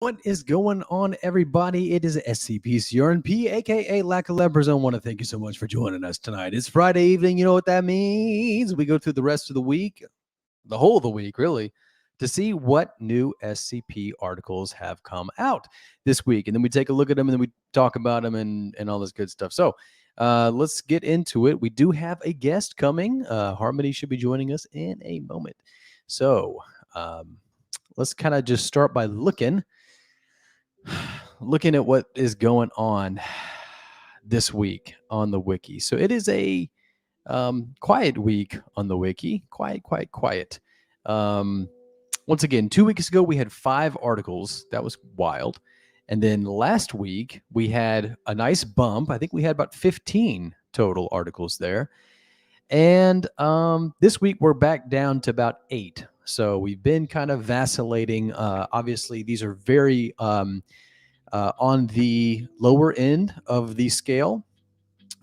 What is going on, everybody? It is SCP CRNP, aka Lack of Lepers. I want to thank you so much for joining us tonight. It's Friday evening. You know what that means? We go through the rest of the week, the whole of the week, really, to see what new SCP articles have come out this week. And then we take a look at them and then we talk about them and all this good stuff. So let's get into it. We do have a guest coming. Harmony should be joining us in a moment. So let's kind of just start by looking at what is going on this week on the wiki. So it is a quiet week on the wiki. Quiet. Once again, 2 weeks ago, we had 5 articles. That was wild. And then last week, we had a nice bump. I think we had about 15 total articles there. And this week, we're back down to about 8. So we've been kind of vacillating. Obviously, these are very on the lower end of the scale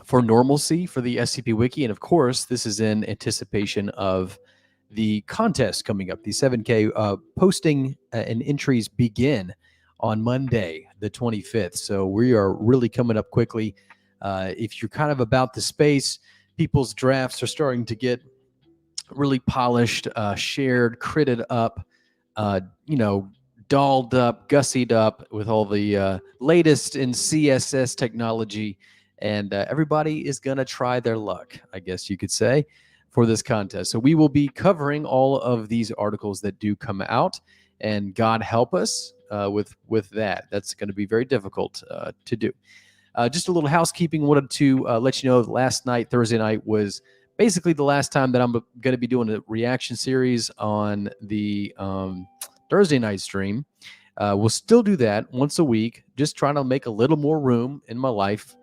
for normalcy for the SCP Wiki. And of course, this is in anticipation of the contest coming up. The 7K posting and entries begin on Monday, the 25th. So we are really coming up quickly. If you're kind of about the space, people's drafts are starting to get really polished, shared, critted up, dolled up, gussied up with all the latest in CSS technology. And everybody is going to try their luck, I guess you could say, for this contest. So we will be covering all of these articles that do come out. And God help us with that. That's going to be very difficult to do. Just a little housekeeping. Wanted to let you know last night, Thursday night, was basically the last time that I'm going to be doing a reaction series on the Thursday night stream. We'll still do that once a week, just trying to make a little more room in my life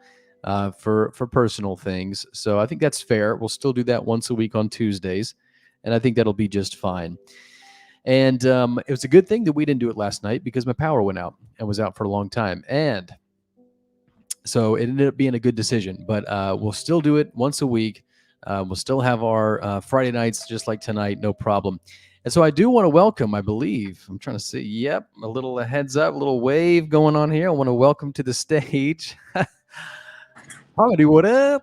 for personal things. So I think that's fair. We'll still do that once a week on Tuesdays, and I think that'll be just fine. And it was a good thing that we didn't do it last night because my power went out and was out for a long time. And so it ended up being a good decision, but we'll still do it once a week. We'll still have our Friday nights just like tonight, no problem. And so I do want to welcome, I believe, I'm trying to see, yep, a little heads up, a little wave going on here. I want to welcome to the stage. Howdy, what up?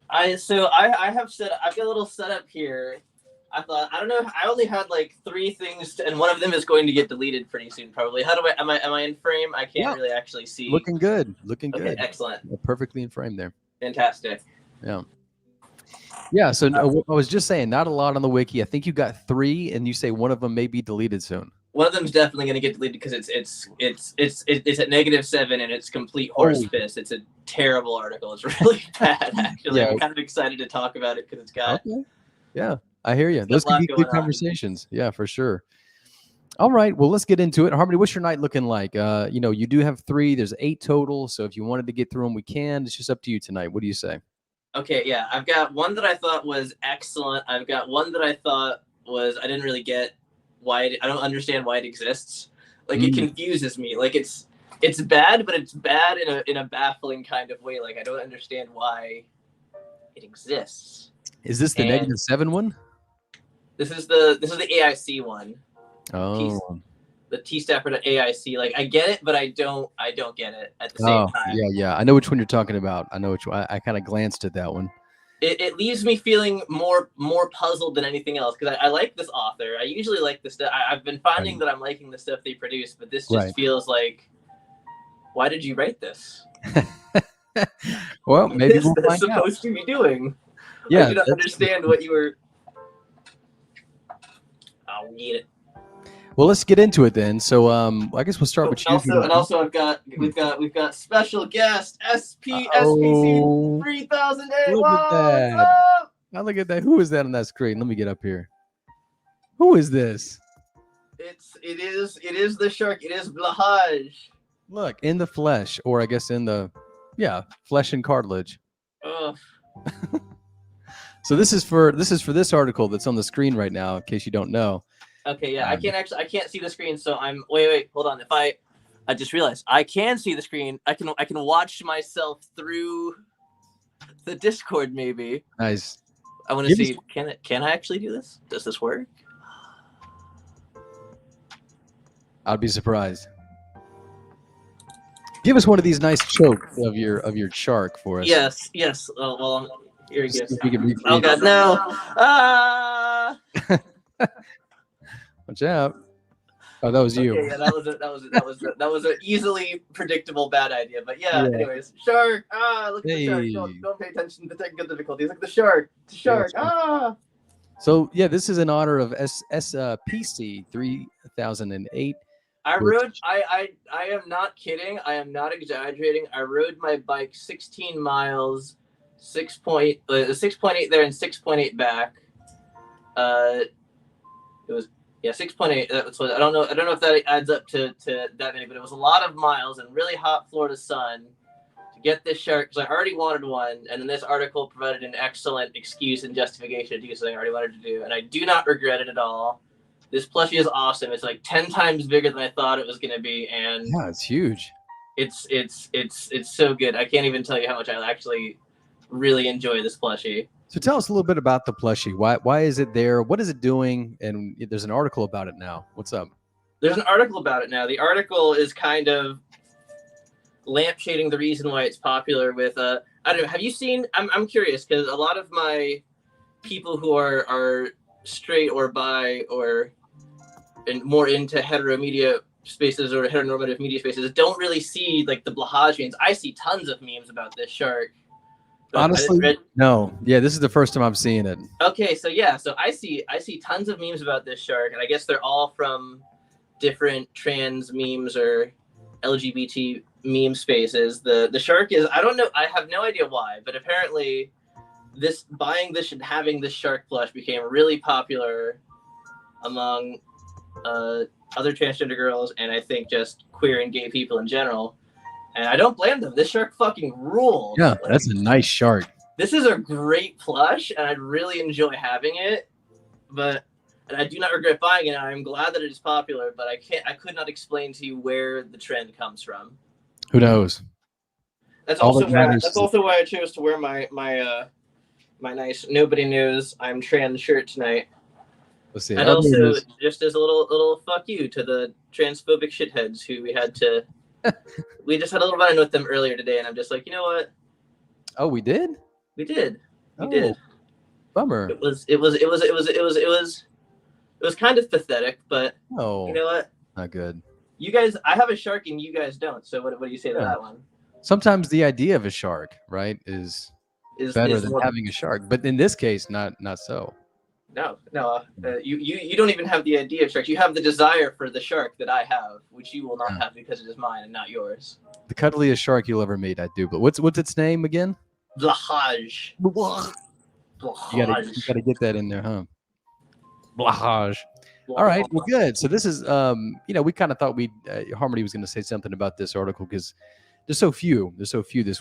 I've got a little setup here. I thought, I don't know, I only had like 3 things, and one of them is going to get deleted pretty soon, probably. Am I in frame? I can't really actually see. Looking good. Okay, excellent. You're perfectly in frame there. Fantastic. Yeah, so I was just saying, not a lot on the wiki. I think you got 3, and you say one of them may be deleted soon. One of them's definitely going to get deleted because it's at -7 and it's complete horse piss. It's a terrible article. It's really bad, actually. I'm kind of excited to talk about it because it's got... Okay. Yeah, I hear you. Those could be good conversations. Yeah, for sure. All right, well, let's get into it. Harmony, what's your night looking like? You do have 3. There's 8 total, so if you wanted to get through them, we can. It's just up to you tonight. What do you say? Okay, yeah. I've got one that I thought was excellent. I've got one that I thought was... I didn't really get why... I don't understand why it exists. Like, it confuses me. Like, it's bad, but it's bad in a baffling kind of way. Like, I don't understand why it exists. Is this the -7 one? This is the AIC one. Oh. The T-Stafford.AIC. Like, I get it, but I don't get it at the same time. Yeah. I know which one you're talking about. I know which one. I kind of glanced at that one. It leaves me feeling more puzzled than anything else, because I like this author. I usually like the stuff. I've been finding that I'm liking the stuff they produce, but this just feels like, why did you write this? Well, maybe we'll that's supposed to be doing. Yeah, I don't understand what you were... I'll need it. Well, let's get into it then. So, I guess we'll start with you. Also, we've got special guest SCP 3008. Look at that! Now look at that. Who is that on that screen? Let me get up here. Who is this? It is the shark. It is Blahaj. Look, in the flesh, or I guess in the flesh and cartilage. Ugh. So this is for this article that's on the screen right now, in case you don't know. Okay, yeah, I can't see the screen, so I'm wait, hold on. If I just realized I can see the screen. I can watch myself through the Discord, maybe. Nice. I want to see, can I actually do this? Does this work? I'd be surprised. Give us one of these nice chokes of your shark for us. Yes, yes. Oh, well, here he See goes. if we can Oh recreate God, it. no! Ah! Watch out. Oh, that was you. Okay, yeah, that was an easily predictable bad idea. But yeah, Yeah. anyways, shark! Ah, look at the shark! Hey. Don't pay attention to the technical difficulties. Look at the shark! The Yeah, shark! that's right. Ah! So yeah, this is in honor of SCP 3008. I Which, rode. I am not kidding. I am not exaggerating. I rode my bike 16 miles, 6.8 there and 6.8 back. It was 6.8. That's what I don't know. I don't know if that adds up to that many, but it was a lot of miles in really hot Florida sun to get this shark because I already wanted one, and then this article provided an excellent excuse and justification to do something I already wanted to do, and I do not regret it at all. This plushie is awesome. It's like 10 times bigger than I thought it was going to be, and yeah, it's huge. it's so good. I can't even tell you how much I actually really enjoy this plushie. So tell us a little bit about the plushie. Why is it there? What is it doing? And there's an article about it now. What's up? There's an article about it now. The article is kind of lampshading the reason why it's popular with I don't know. Have you seen? I'm curious because a lot of my people who are straight or bi or and more into hetero media spaces or heteronormative media spaces don't really see like the blahage memes. I see tons of memes about this shark. Honestly, no. Yeah, this is the first time I'm seeing it. Okay, so yeah, so I see tons of memes about this shark, and I guess they're all from different trans memes or LGBT meme spaces. The shark is, I don't know, I have no idea why, but apparently buying this and having this shark plush became really popular among other transgender girls, and I think just queer and gay people in general. And I don't blame them. This shark fucking rules. Yeah, that's a nice shark. This is a great plush, and I really enjoy having it. And I do not regret buying it. And I'm glad that it is popular, but I could not explain to you where the trend comes from. Who knows? That's also why I chose to wear my nice Nobody Knows I'm Trans shirt tonight. Let's see. And also, just as a little fuck you to the transphobic shitheads who we just had a little run with them earlier today, and I'm just like, you know what? Oh, we did? We did. Bummer. It was kind of pathetic, but you know what? Not good. You guys, I have a shark and you guys don't. So what do you say to that one? Sometimes the idea of a shark, right, is better than having a shark, but in this case, not so. No. You don't even have the idea of sharks. You have the desire for the shark that I have, which you will not have because it is mine and not yours. The cuddliest shark you'll ever meet, I do. But what's its name again? Blahage. You gotta get that in there, huh? Blahage. All right, well, good. So this is, we kind of thought Harmony was going to say something about this article because there's so few this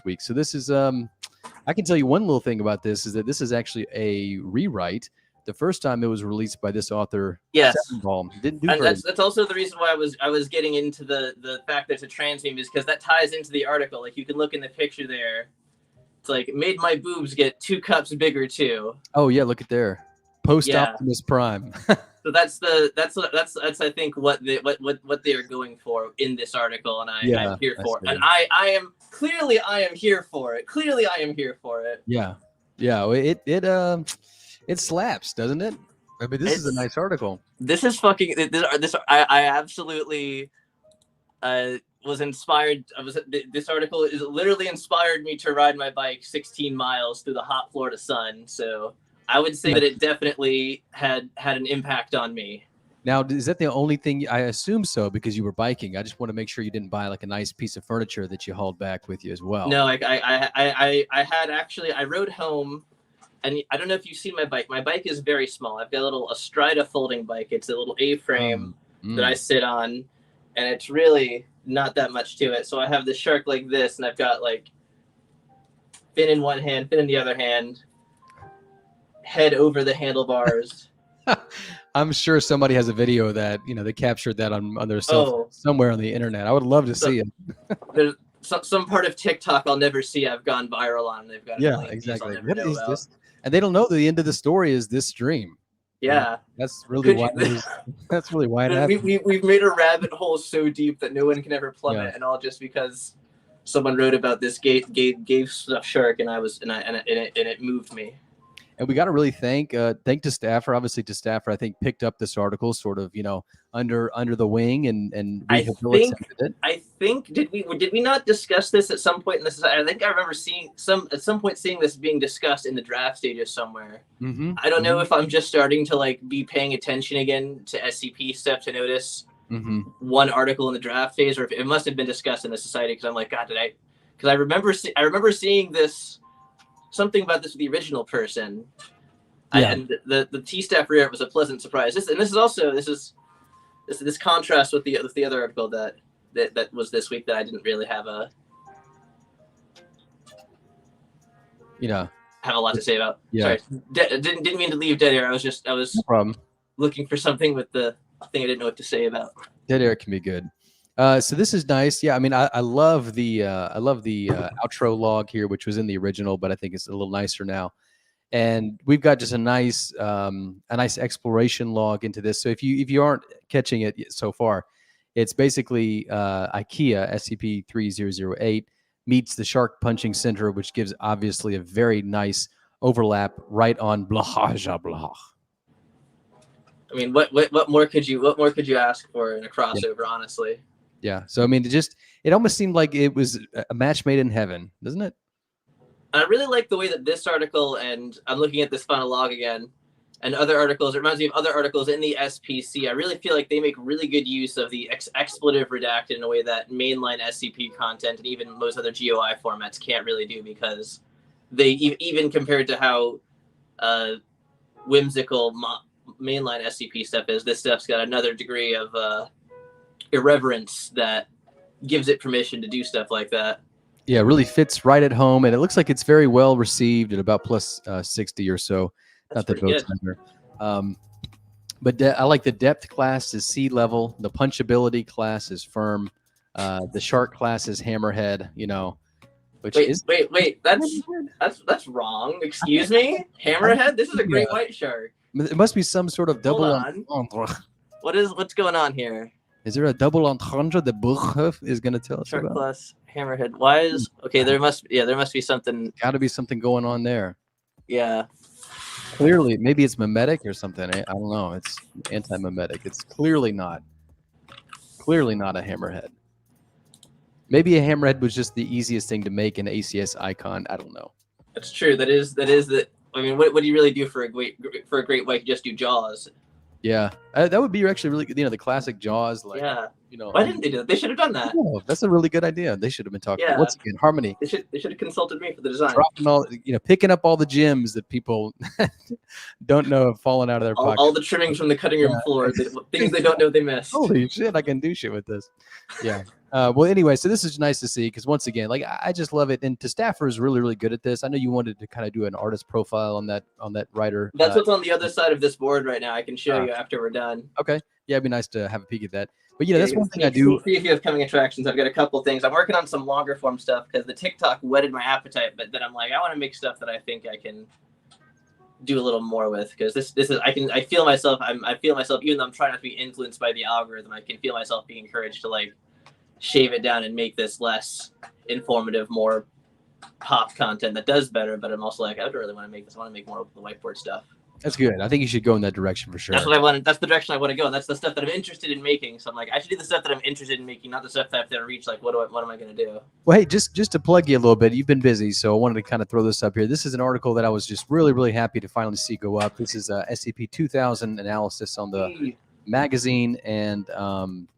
week. So this is, I can tell you one little thing about this is that this is actually a rewrite. The first time it was released by this author, yes, didn't do. And that's also the reason why I was getting into the fact that it's a trans meme is because that ties into the article. Like you can look in the picture there. It's like made my boobs get 2 cups bigger too. Oh yeah, look at there, post Optimus Prime. So that's I think what they are going for in this article, and I'm here for it. And I am here for it. Clearly I am here for it. Yeah. It slaps, doesn't it? I mean, this is a nice article. This is fucking I absolutely was inspired. This article is literally inspired me to ride my bike 16 miles through the hot Florida sun. So I would say that it definitely had an impact on me. Now, is that the only thing? I assume so because you were biking. I just want to make sure you didn't buy like a nice piece of furniture that you hauled back with you as well. No, I rode home. And I don't know if you've seen my bike. My bike is very small. I've got a Strida folding bike. It's a little A-frame that I sit on, and it's really not that much to it. So I have the shark like this, and I've got like fin in one hand, fin in the other hand, head over the handlebars. I'm sure somebody has a video of that. They captured that on their cell phone somewhere on the internet. I would love to see it. There's some part of TikTok I'll never see. I've gone viral on. They've got exactly. What is this? And they don't know that the end of the story is this stream. Yeah, that's really why. It happened. We've made a rabbit hole so deep that no one can ever plummet, and all just because someone wrote about this gave stuff shark, and it moved me. And we got to really thank to Staffer. Obviously, to Staffer, I think picked up this article, sort of, under the wing and rehabilitated it. I think did we not discuss this at some point in this? I think I remember seeing at some point seeing this being discussed in the draft stages somewhere. Mm-hmm. I don't know if I'm just starting to like be paying attention again to SCP stuff to notice one article in the draft phase, or if it must have been discussed in the society, because I'm like, God, because I remember seeing this. Something about this with the original person, and the T staff rear was a pleasant surprise. This contrast with the other article that was this week that I didn't really have a lot to say about. Yeah. Sorry, didn't mean to leave dead air. I was no problem. Looking for something with the thing I didn't know what to say about. Dead air can be good. So this is nice. Yeah, I mean, I love the outro log here, which was in the original, but I think it's a little nicer now. And we've got just a nice exploration log into this. So if you aren't catching it so far, it's basically IKEA SCP-3008 meets the Shark Punching Center, which gives obviously a very nice overlap right on blah blah. I mean, what more could you ask for in a crossover, honestly? Yeah. So, I mean, it almost seemed like it was a match made in heaven, doesn't it? I really like the way that this article, and I'm looking at this final log again, and other articles, it reminds me of other articles in the SPC. I really feel like they make really good use of the expletive redacted in a way that mainline SCP content and even most other GOI formats can't really do, because they, even compared to how whimsical mainline SCP stuff is, this stuff's got another degree of irreverence that gives it permission to do stuff like that. Yeah, it really fits right at home, and it looks like it's very well received at about plus 60 or so. That's not the votes number. But I like the depth class is sea level, the punchability class is firm, the shark class is hammerhead. Which wait, that's wrong. Excuse me, hammerhead. This is a great white shark. It must be some sort of double entendre. What's going on here? Is there a double entendre that Burghoff is going to tell us Shark about? Plus hammerhead. Why is okay? There must be something. Got to be something going on there. Yeah. Clearly, maybe it's mimetic or something. I don't know. It's anti-mimetic. It's clearly not a hammerhead. Maybe a hammerhead was just the easiest thing to make an ACS icon. I don't know. That's true. That is the. I mean, what do you really do for a great white? You just do Jaws. Yeah, that would be actually really good. The classic Jaws. Like, yeah. Why didn't they do that? They should have done that. Oh, that's a really good idea. They should have been talking. Yeah. Once again, harmony. They should have consulted me for the design. Dropping all, picking up all the gems that people don't know have fallen out of their pocket. All the trimmings from the cutting room floor, things they don't know they missed. Holy shit! I can do shit with this. Yeah. Well, anyway, so this is nice to see because once again, like I just love it, and to Staffer is really, really good at this. I know you wanted to kind of do an artist profile on that writer. That's what's on the other side of this board right now. I can show you after we're done. Okay. Yeah, it'd be nice to have a peek at that. But that's one thing I do. See if you have coming attractions. I've got a couple things. I'm working on some longer form stuff because the TikTok whetted my appetite, but then I'm like, I want to make stuff that I think I can do a little more with, because this is I feel myself even though I'm trying not to be influenced by the algorithm, I can feel myself being encouraged to like shave it down and make this less informative, more pop content that does better. But I'm also like, I don't really want to make this. I want to make more of the whiteboard stuff. That's good. I think you should go in that direction for sure. That's what I want. That's the direction I want to go. And that's the stuff that I'm interested in making. So I'm like, I should do the stuff that I'm interested in making, not the stuff that I have to reach. Like, what am I going to do? Well, hey, just to plug you a little bit, you've been busy, so I wanted to kind of throw this up here. This is an article that I was just really, really happy to finally see go up. This is a SCP 2000 analysis on the magazine, and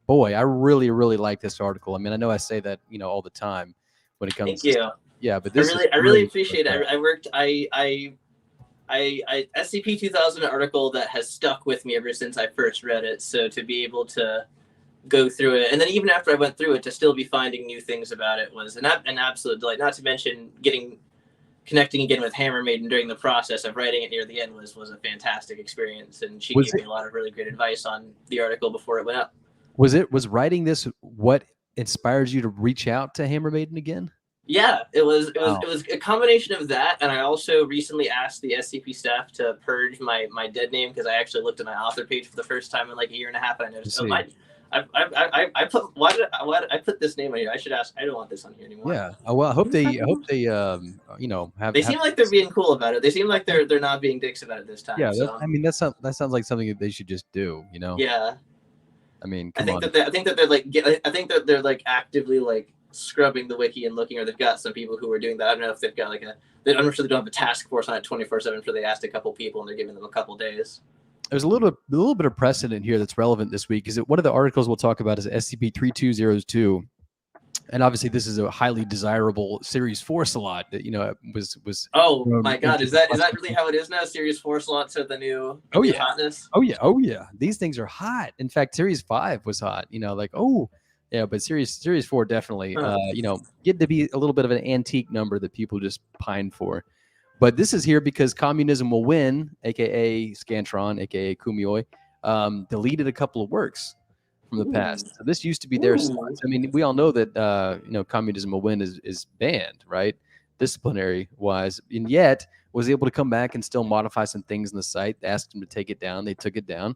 boy, I really, really like this article. I mean, I know I say that all the time when it comes. Thank you. Stuff. Yeah, but this I really appreciate it. I SCP 2000 article that has stuck with me ever since I first read it. So to be able to go through it, and then even after I went through it, to still be finding new things about it was an absolute delight. Not to mention connecting again with Hammer Maiden during the process of writing it near the end was a fantastic experience, and she gave me a lot of really great advice on the article before it went up. Was writing this what inspired you to reach out to Hammer Maiden again? Yeah, it was a combination of that, and I also recently asked the SCP staff to purge my dead name, because I actually looked at my author page for the first time in like a year and a half, and I noticed I put why did I put this name on here? I should ask. I don't want this on here anymore. Yeah. Oh, well, I hope they you know, have. They seem like they're being cool about it. They seem like they're not being dicks about it this time. Yeah. So I mean, that sounds like something that they should just do. You know. yeah, I mean, I come think on. that I think that they're like I think that they're like actively like scrubbing the wiki and looking, or they've got some people who are doing that. I don't know if they've got like I'm sure they don't have a task force on it 24/7. For they asked a couple people and they're giving them a couple days. There's a little bit of precedent here that's relevant this week. Is it one of the articles we'll talk about is SCP-3202. And obviously, this is a highly desirable Series 4 slot that was. Oh my God! Is that really how it is now? Series 4 slots are the new hotness. Oh yeah. These things are hot. In fact, Series 5 was hot. But Series 4 definitely. Get to be a little bit of an antique number that people just pine for. But this is here because Communism Will Win, aka Scantron, aka Kumioi, deleted a couple of works from the past. So this used to be their slots. I mean, we all know that Communism Will Win is banned, right? Disciplinary wise, and yet was able to come back and still modify some things in the site. They asked them to take it down. They took it down.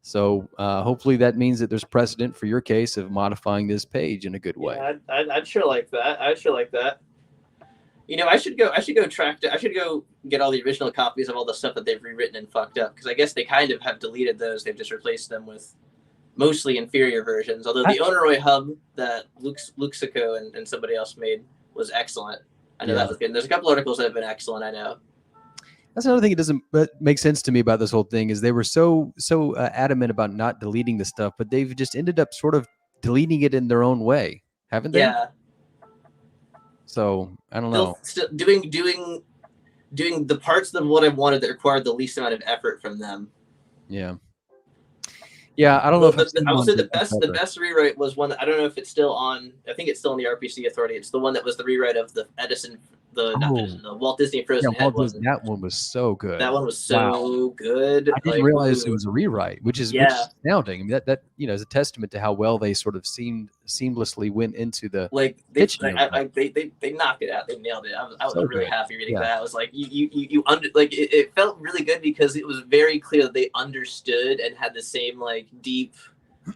So hopefully that means that there's precedent for your case of modifying this page in a good way. Yeah, I'd sure like that. I'd sure like that. I should go get all the original copies of all the stuff that they've rewritten and fucked up, because I guess they kind of have deleted those. They've just replaced them with mostly inferior versions. Although the Onoroi hub that Luxico and somebody else made was excellent. I know that was good. And there's a couple articles that have been excellent. I know. That's another thing that doesn't make sense to me about this whole thing is they were so adamant about not deleting the stuff, but they've just ended up sort of deleting it in their own way, haven't they? Yeah. So I don't know. Still doing the parts of what I wanted that required the least amount of effort from them. Yeah. Yeah, I don't know if I would say the best rewrite was one that I don't know if it's still on. I think it's still on the RPC Authority. It's the one that was the rewrite of the the Walt Disney Frozen Head one. That one was so good. That one was so good. I didn't realize it was a rewrite, which is astounding. I mean, that is a testament to how well they sort of seamlessly went into the they knocked it out. They nailed it. I was really happy reading that. I was like, it felt really good because it was very clear that they understood and had the same like deep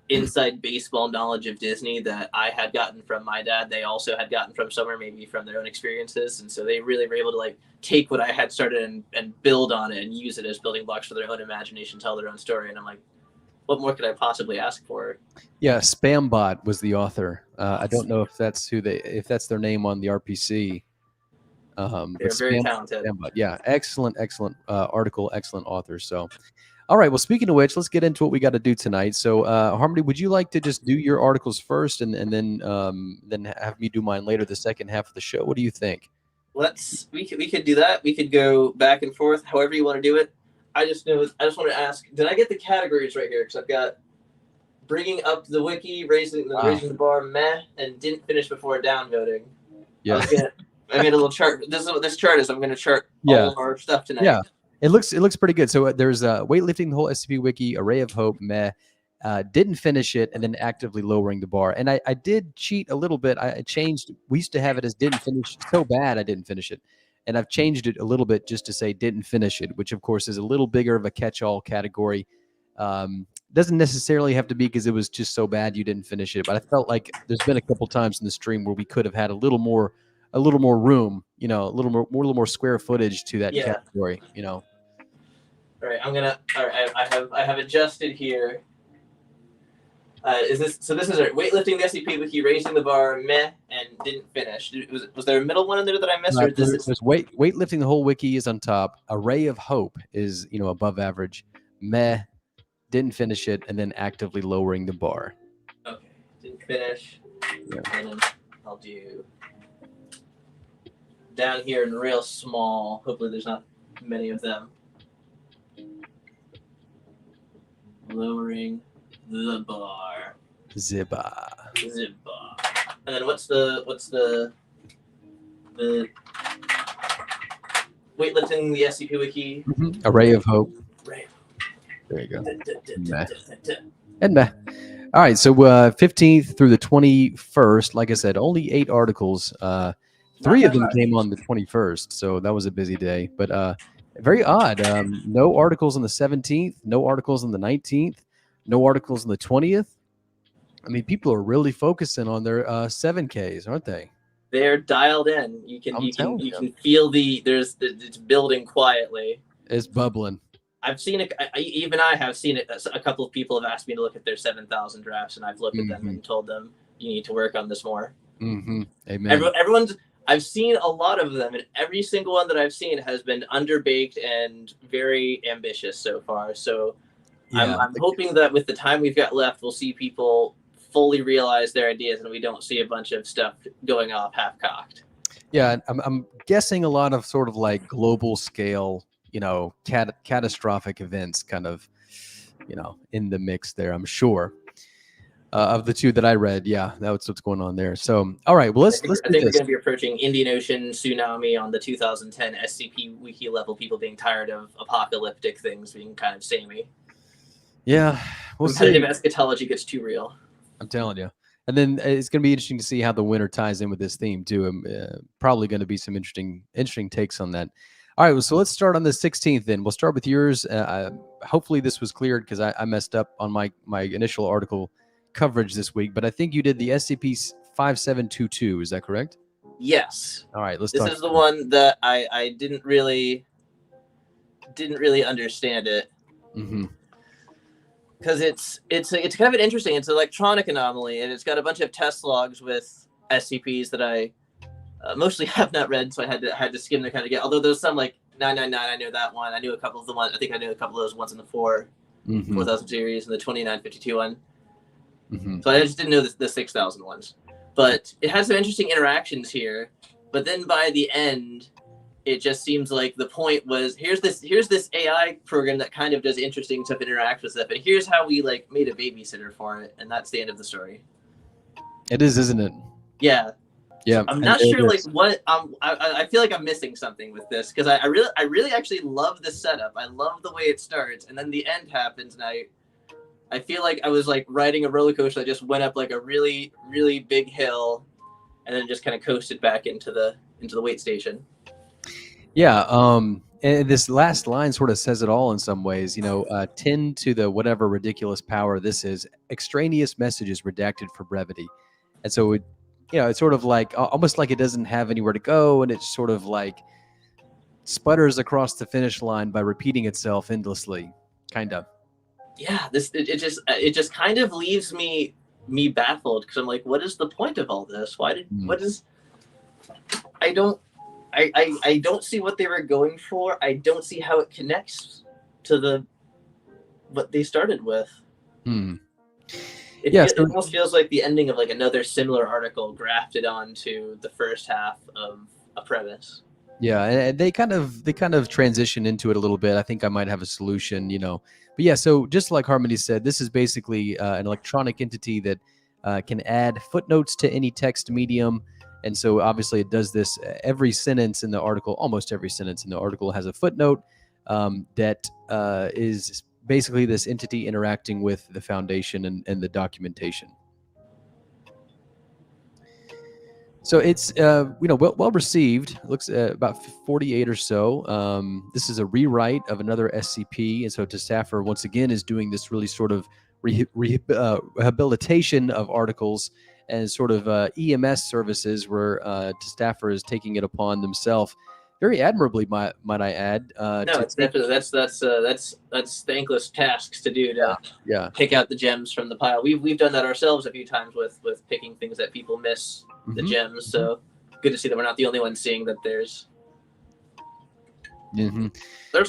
inside baseball knowledge of Disney that I had gotten from my dad. They also had gotten from somewhere, maybe from their own experiences, and so they really were able to like take what I had started and build on it and use it as building blocks for their own imagination, tell their own story. And I'm like, what more could I possibly ask for? Yeah, Spambot was the author. I don't know if that's if their name on the RPC. They're very talented. Spambot, yeah, excellent article, excellent author. So. All right. Well, speaking of which, let's get into what we got to do tonight. So, Harmony, would you like to just do your articles first, and then have me do mine later, the second half of the show? What do you think? We could do that. We could go back and forth, however you want to do it. I just want to ask: did I get the categories right here? Because I've got bringing up the wiki, raising the bar, meh, and didn't finish before downvoting. Yeah. I made a little chart. This chart is I'm going to chart all of our stuff tonight. Yeah. It looks pretty good. So there's weightlifting the whole SCP Wiki, Array of Hope, meh, didn't finish it, and then actively lowering the bar. And I did cheat a little bit. I changed. We used to have it as didn't finish so bad I didn't finish it, and I've changed it a little bit just to say didn't finish it, which of course is a little bigger of a catch-all category. Doesn't necessarily have to be because it was just so bad you didn't finish it. But I felt like there's been a couple times in the stream where we could have had a little more room, a little more square footage to that category, All right, I have adjusted here. This is weightlifting the SCP Wiki, raising the bar, meh, and didn't finish. Was there a middle one in there that I missed? There's weightlifting the whole wiki is on top. Array of Hope is above average. Meh, didn't finish it, and then actively lowering the bar. Okay, didn't finish. Yeah. And then I'll do down here in real small. Hopefully there's not many of them. Lowering the bar. Zibba. And then what's the weightlifting the SCP Wiki? Mm-hmm. Array of Hope. There you go. Meh. And meh. All right, so 15th through the 21st, like I said, only 8 articles. 3 of them came on the 21st, so that was a busy day. But very odd. No articles on the 17th, no articles on the 19th, no articles on the 20th. I mean, people are really focusing on their 7Ks, aren't they? They're dialed in. You can I'm telling you you, can feel it's building quietly. it's bubbling. I've seen it. Even I have seen it. A couple of people have asked me to look at their 7,000 drafts, and I've looked at them and told them you need to work on this more. Amen. Everyone's. I've seen a lot of them, and every single one that I've seen has been underbaked and very ambitious so far. So Yeah. I'm hoping that with the time we've got left, we'll see people fully realize their ideas, and we don't see a bunch of stuff going off half-cocked. Yeah, I'm guessing a lot of sort of like global scale, catastrophic events kind of, in the mix there, I'm sure. Of the two that I read, yeah, that's what's going on there. So, all right, well, let's I do think we're this. going to be approaching Indian Ocean tsunami on the 2010 SCP Wiki level. People being tired of apocalyptic things being kind of samey. Yeah, we'll Competitive see. eschatology gets too real. I'm telling you. And then it's going to be interesting to see how the winter ties in with this theme too. Probably going to be some interesting takes on that. All right, well, so let's start on the 16th then. We'll start with yours. Hopefully this was cleared because I messed up on my initial article coverage this week, but I think you did the SCP 5722. Is that correct? Yes. All right, let's This talk. is the one that I didn't really understand it. Because it's kind of an interesting. It's an electronic anomaly, and it's got a bunch of test logs with SCPs that I mostly have not read, so I had to skim to kind of get. Although there's some like 999, I knew that one. I knew a couple of the ones. I think I knew a couple of those ones in the 4000 series and the 2952 one. So I just didn't know the 6000 ones. But it has some interesting interactions here. But then by the end, it just seems like the point was here's this AI program that kind of does interesting stuff, interact with stuff, and here's how we like made a babysitter for it, and that's the end of the story. It is, isn't it? Yeah. Yeah. I'm not sure like what I feel like I'm missing something with this because I really actually love the setup. I love the way it starts, and then the end happens, and I feel like I was like riding a roller coaster that just went up like a really, really big hill and then just kind of coasted back into the wait station. Yeah, and this last line sort of says it all in some ways. 10 to the whatever ridiculous power this is, extraneous messages redacted for brevity. And so it's sort of like almost like it doesn't have anywhere to go, and it's sort of like sputters across the finish line by repeating itself endlessly, kind of. Yeah, it just kind of leaves me baffled because I'm like, what is the point of all this? I don't see what they were going for. I don't see how it connects to what they started with. It almost feels like the ending of like another similar article grafted onto the first half of a premise. Yeah, and they kind of transition into it a little bit. I think I might have a solution, But yeah, so just like Harmony said, this is basically an electronic entity that can add footnotes to any text medium. And so obviously it does this every sentence in the article, almost every sentence in the article has a footnote that is basically this entity interacting with the Foundation and the documentation. So it's well received. It looks about 48 or so. This is a rewrite of another SCP, and so Testaffer once again is doing this really sort of rehabilitation of articles and sort of EMS services, where Testaffer is taking it upon themselves very admirably, might I add. It's definitely that's thankless tasks to do to pick out the gems from the pile. We've done that ourselves a few times with picking things that people miss. The gems, so good to see that we're not the only ones seeing that there's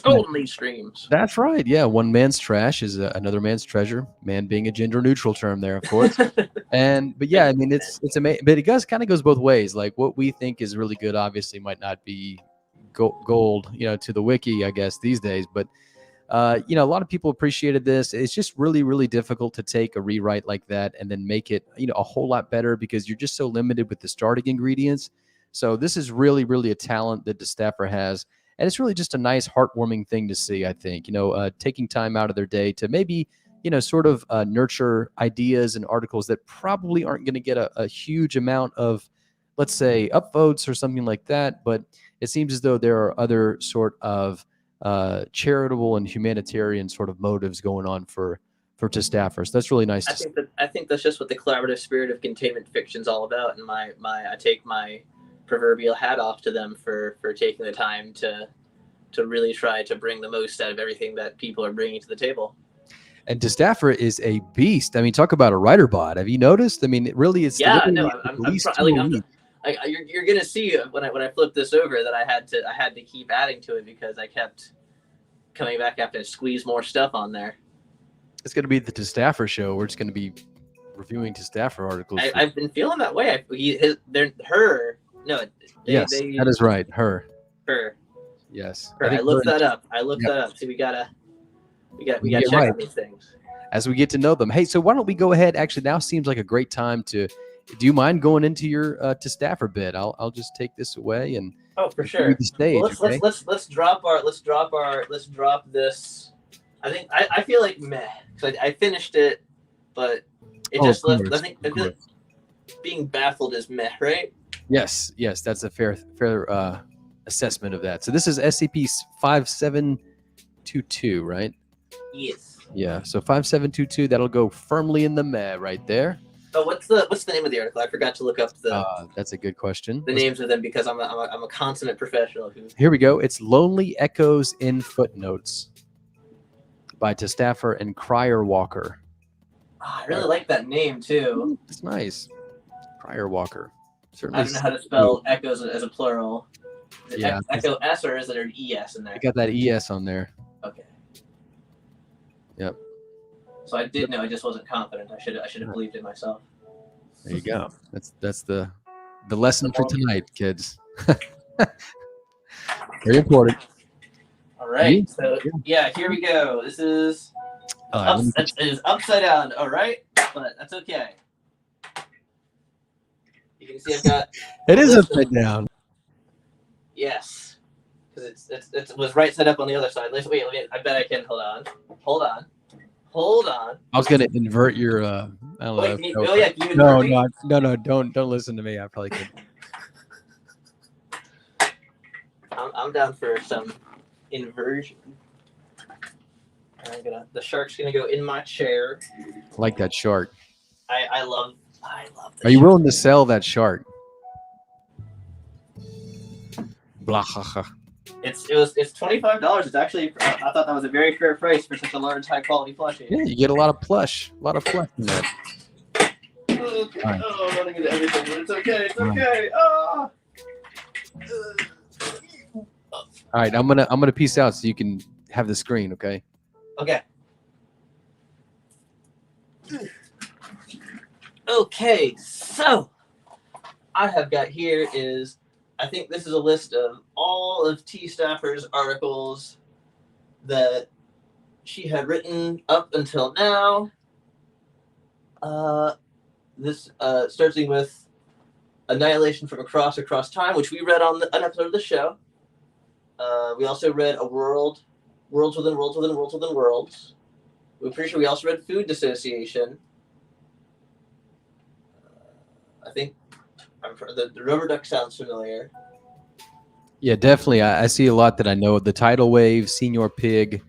gold in these streams. That's right. Yeah, one man's trash is another man's treasure. Man being a gender neutral term there, of course. But yeah, I mean it's amazing, but it kind of goes both ways. Like what we think is really good, obviously, might not be gold, to the wiki, I guess these days. But a lot of people appreciated this. It's just really, really difficult to take a rewrite like that and then make it, a whole lot better because you're just so limited with the starting ingredients. So this is really, really a talent that Testaffer has. And it's really just a nice, heartwarming thing to see, I think, taking time out of their day to maybe, sort of nurture ideas and articles that probably aren't going to get a huge amount of, let's say, upvotes or something like that. But it seems as though there are other sort of charitable and humanitarian sort of motives going on for for to staffers. That's really nice. I think that's just what the collaborative spirit of containment fiction's all about, and I take my proverbial hat off to them for taking the time to really try to bring the most out of everything that people are bringing to the table. And to staffer is a beast. I mean, talk about a writer bot. Have you noticed? I mean, it really is. Yeah, no, you're gonna see when I flip this over that I had to keep adding to it because I kept coming back after to squeeze more stuff on there. It's going to be the to staffer show. We're just going to be reviewing to staffer articles. I've been feeling that way. Yes, that is right. Her. Yes. I looked that up. See, we got to check right on these things as we get to know them. Hey, so why don't we go ahead? Actually, now seems like a great time to. Do you mind going into your to staffer bit? I'll just take this away and. Oh, for sure. The stage, well, let's drop this. I feel like meh because I finished it, but it just left. I think being baffled is meh, right? Yes, that's a fair assessment of that. So this is SCP 5722, right? Yes. Yeah. So 5722, that'll go firmly in the meh right there. Oh, what's the name of the article? I forgot to look up the. That's a good question. The names of them because I'm a consummate professional. Here we go. It's Lonely Echoes in Footnotes by to staffer and Crier Walker. Oh, I really like that name too. It's nice. Crier Walker. Certainly. I don't know how to spell echoes as a plural. Is it Yeah. Echo S or is there an ES in there? I got that ES on there. Okay. Yep. So I did know. I just wasn't confident. I should have believed in myself. There you go. That's the lesson for tonight, kids. Very important. All right. So yeah, here we go. This is it is upside down. All right, but that's okay. You can see I've got. It is upside down. Yes, because it was right side up on the other side. Wait, I bet I can. Hold on. I was gonna invert your. I don't know. Can you invert me? No. Don't listen to me. I probably could. I'm down for some inversion. The shark's gonna go in my chair. I like that shark. I love. Are you willing to sell that shark? Blah ha ha. It's $25. It's actually I thought that was a very fair price for such a large, high quality plushie. Yeah, you get a lot of flesh in that. Okay. Right. Oh, I'm running into everything, but it's okay. It's okay. All right, I'm gonna peace out so you can have the screen, okay? Okay. Okay, so I have got here is I think this is a list of all of T Staffer's articles that she had written up until now. This starting with Annihilation from Across Time, which we read on an episode of the show. We also read Worlds Within Worlds. We're pretty sure we also read Food Dissociation. I think the rubber duck sounds familiar. Yeah, definitely. I see a lot that I know. The Tidal Wave, Senior Pig.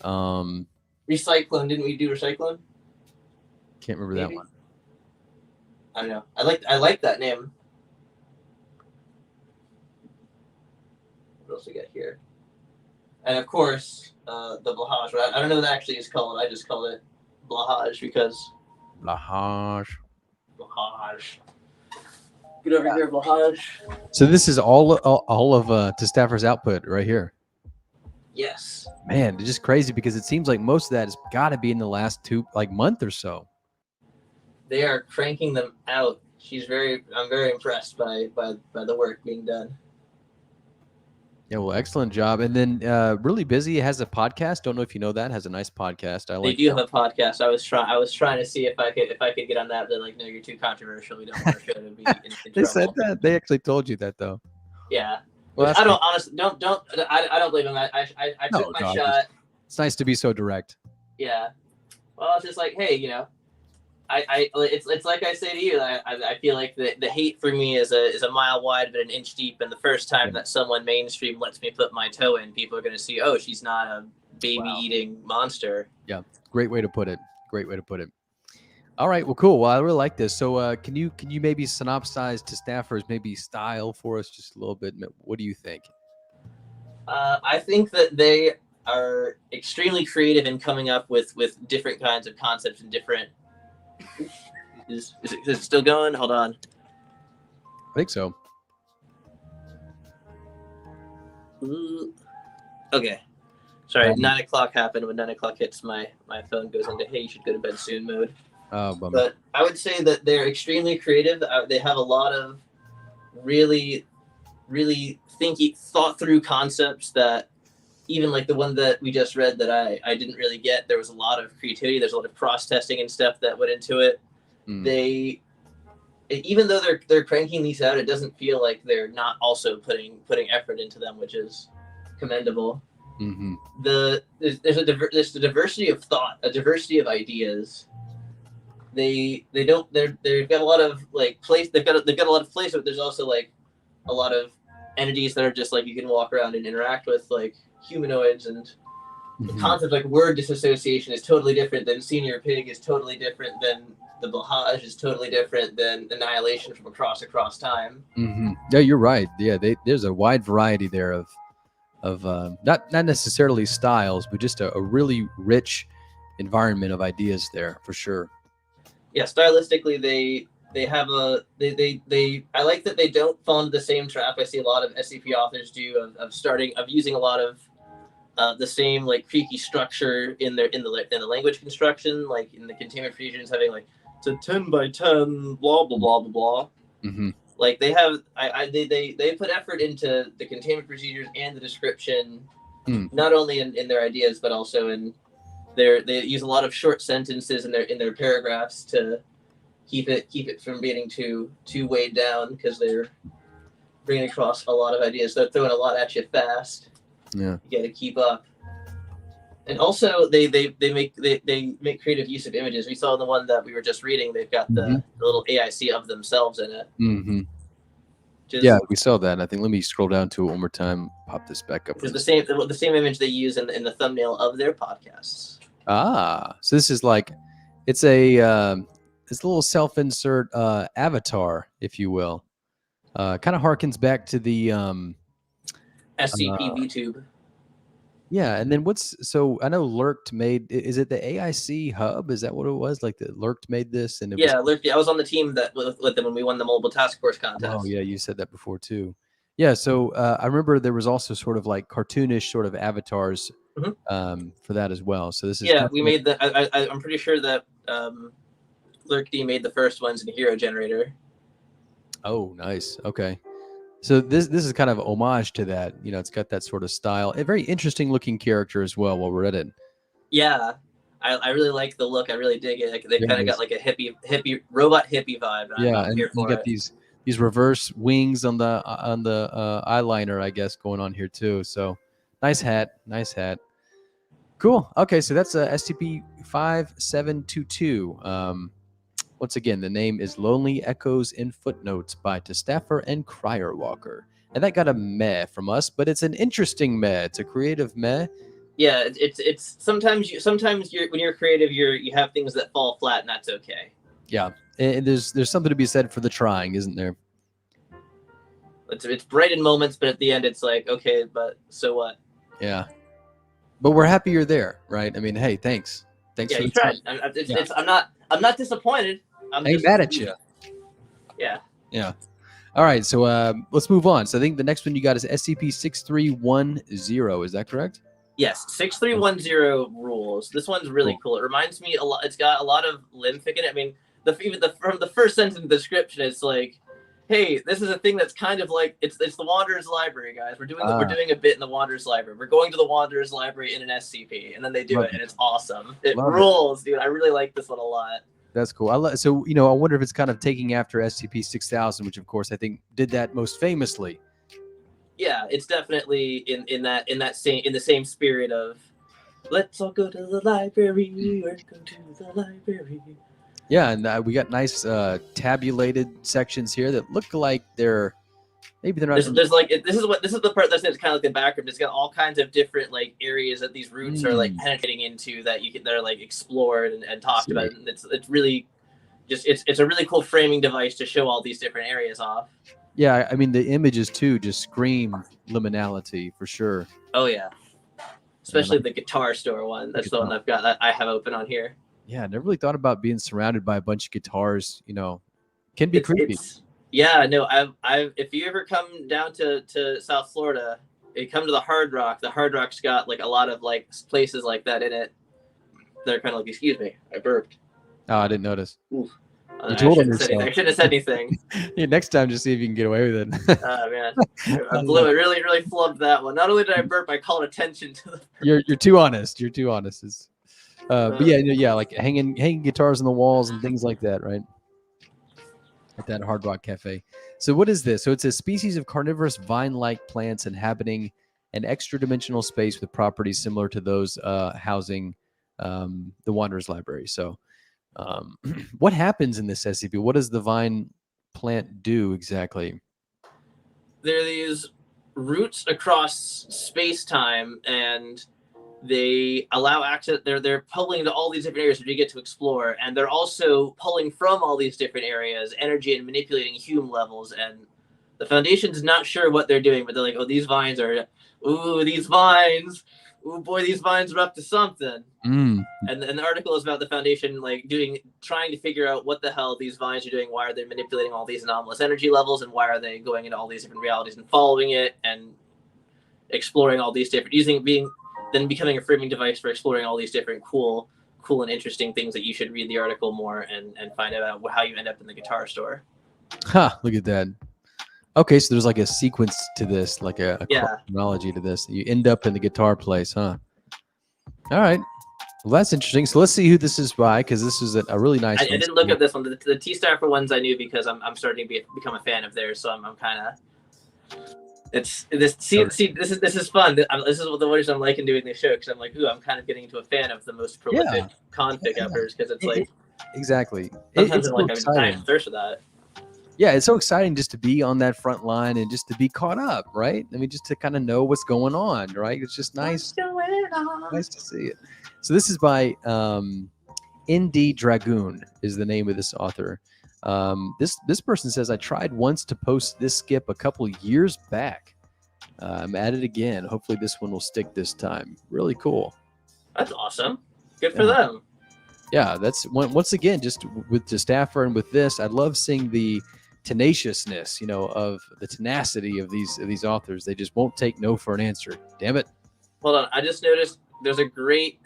Recyclone. Didn't we do Recyclone? Can't remember that one. I don't know. I like that name. What else we got here? And of course, the Blahaj. I don't know what that actually is called. I just call it Blahaj because. Blahaj. Get over here, Blahaj. So this is all of to Staffer's output right here. Yes. Man, it's just crazy because it seems like most of that has got to be in the last month or so. They are cranking them out. I'm very impressed by the work being done. Yeah, well, excellent job. And then really busy, has a podcast. Don't know if you know that, has a nice podcast. They do have a podcast. I was trying to see if I could get on that. They're like, no, you're too controversial. We don't want our show to be in They trouble. said that. They actually told you that though. Yeah. Well, I don't honestly don't I don't believe him. I took my shot. It's nice to be so direct. Yeah. Well, it's just like, hey, it's like I say to you. I feel like the hate for me is a mile wide but an inch deep. And the first time that someone mainstream lets me put my toe in, people are going to see, oh, she's not a baby eating monster. Yeah, great way to put it. Great way to put it. All right. Well, cool. Well, I really like this. So, can you maybe synopsize to staffers, maybe style for us just a little bit? What do you think? I think that they are extremely creative in coming up with different kinds of concepts and different. Is it still going? Hold on. I think so. Ooh. Okay. Sorry, 9 o'clock happened. When 9 o'clock hits, my phone goes into "Hey, you should go to bed soon" mode. Oh, bummer. But I would say that they're extremely creative. They have a lot of really, really thought through concepts that even like the one that we just read that I didn't really get. There was a lot of creativity. There's a lot of cross testing and stuff that went into it. They, even though they're cranking these out, it doesn't feel like they're not also putting effort into them, which is commendable. Mm-hmm. There's a diversity of thought, a diversity of ideas. They've got a lot of like they've got a lot of place, but there's also like a lot of entities that are just like you can walk around and interact with, like humanoids, and the concept like word disassociation is totally different than senior pig, is totally different than the Bahaj, is totally different than annihilation from across time. Yeah, you're right. Yeah, there's a wide variety there of not necessarily styles, but just a really rich environment of ideas there for sure. Yeah, stylistically they have I like that they don't fall into the same trap I see a lot of SCP authors do of using a lot of the same like creaky structure in the language construction, like in the containment procedures, having like it's a 10 by 10 blah blah blah blah blah. Like they have they put effort into the containment procedures and the description, not only in their ideas but also in they use a lot of short sentences in their paragraphs to keep it from being too weighed down, because they're bringing across a lot of ideas. They're throwing a lot at you fast. Yeah, you got to keep up. And also they make creative use of images. We saw the one that we were just reading. They've got the little AIC of themselves in it. Yeah, we saw that. I think let me scroll down to it one more time. Pop this back up. It's the same image they use in the thumbnail of their podcasts. Ah, so this is like it's a little self-insert avatar, if you will. Kind of harkens back to the SCP VTube. Yeah, and then so I know Lurked made, is it the AIC hub? Is that what it was? Like the Lurked made this, and Lurked. I was on the team that with them when we won the mobile task force contest. Oh yeah, you said that before too. Yeah, so I remember there was also sort of like cartoonish sort of avatars for that as well. So this is we made the. I'm pretty sure that Lurked made the first ones in the Hero Generator. Oh, nice. Okay. So this is kind of homage to that. You know, it's got that sort of style. A very interesting looking character as well while we're at it. Yeah, I really like the look. I really dig it. Like, they kind of got like a hippie robot hippie vibe. And you got these reverse wings on the eyeliner, I guess, going on here too. So nice hat. Cool. Okay, so that's SCP 5722. Once again, the name is Lonely Echoes in Footnotes by Testaffer and Cryerwalker. And that got a meh from us, but it's an interesting meh. It's a creative meh. Yeah, it's sometimes when you're creative, you have things that fall flat, and that's okay. Yeah, and there's something to be said for the trying, isn't there? It's bright in moments, but at the end, it's like, okay, but so what? Yeah, but we're happy you're there, right? I mean, hey, thanks. Yeah, you tried. I'm not disappointed. I ain't mad at you. Yeah. All right, so let's move on. So I think the next one you got is SCP-6310. Is that correct? Yes, 6310 rules. This one's really cool. It reminds me a lot. It's got a lot of lymphic in it. I mean, from the first sentence in the description, it's like, hey, this is a thing that's kind of like it's the Wanderer's Library, guys. We're doing a bit in the Wanderer's Library. We're going to the Wanderer's Library in an SCP, and then they do it, and it's awesome. It rules, dude. I really like this one a lot. That's cool. So I wonder if it's kind of taking after SCP-6000, which of course I think did that most famously. Yeah, it's definitely in the same spirit of let's all go to the library. We're going to the library. Yeah, and we got nice tabulated sections here that look like they're Maybe they're not. There's like this is the part that's kind of like the background. It's got all kinds of different like areas that these roots are like penetrating into that that are like explored and talked about. And it's really just it's a really cool framing device to show all these different areas off. Yeah, I mean the images too just scream liminality for sure. Oh yeah, especially the guitar store one. That's the one I've got that I have open on here. Yeah, I never really thought about being surrounded by a bunch of guitars. You know, can be creepy. Yeah, no, I've if you ever come down to South Florida, you come to the Hard Rock. The Hard Rock's got like a lot of like places like that in it. They're kind of like, excuse me, I burped. Oh, I didn't notice. You told him yourself. I shouldn't have said anything. Yeah, next time, just see if you can get away with it. Oh man, I blew it. Really flubbed that one. Not only did I burp, I called attention to the. You're too honest. You're too honest. But yeah, like hanging guitars on the walls and things like that, right? At that Hard Rock Cafe. So what is this? So it's a species of carnivorous vine-like plants inhabiting an extra-dimensional space with properties similar to those housing the Wanderer's Library. So what happens in this SCP? What does the vine plant do exactly? There are these roots across space-time, and they allow access. They're pulling to all these different areas that you get to explore, and they're also pulling from all these different areas energy and manipulating hume levels. And the Foundation's not sure what they're doing, but they're like, "Oh, these vines are, these vines, boy, these vines are up to something." And the article is about the Foundation like trying to figure out what the hell these vines are doing. Why are they manipulating all these anomalous energy levels, and why are they going into all these different realities and following it and exploring all these different then becoming a framing device for exploring all these different cool and interesting things that you should read the article more and find out how you end up in the guitar store. Look at that. Okay, so there's like a sequence to this, like a chronology to this. You end up in the guitar place, huh? All right. Well, that's interesting. So let's see who this is by, because this is a really nice one. I didn't look at this one. The T-Staffer ones I knew because I'm starting to become a fan of theirs, so I'm kind of... This is fun. This is what the reason I'm liking doing this show, because I'm like, I'm kind of getting into a fan of the most prolific config uppers, because it's like exactly. Sometimes I'm like I'm thirst for that. Yeah, it's so exciting just to be on that front line and just to be caught up, right? I mean, just to kind of know what's going on, right? It's just nice. Nice to see it. So this is by ND Dragoon is the name of this author. This person says, I tried once to post this skip a couple years back. I'm at it again. Hopefully this one will stick this time. Really cool. That's awesome. Good for them. Yeah, that's once again, just with the staffer and with this, I love seeing the tenaciousness, of the tenacity of these authors. They just won't take no for an answer. Damn it. Hold on. I just noticed there's a great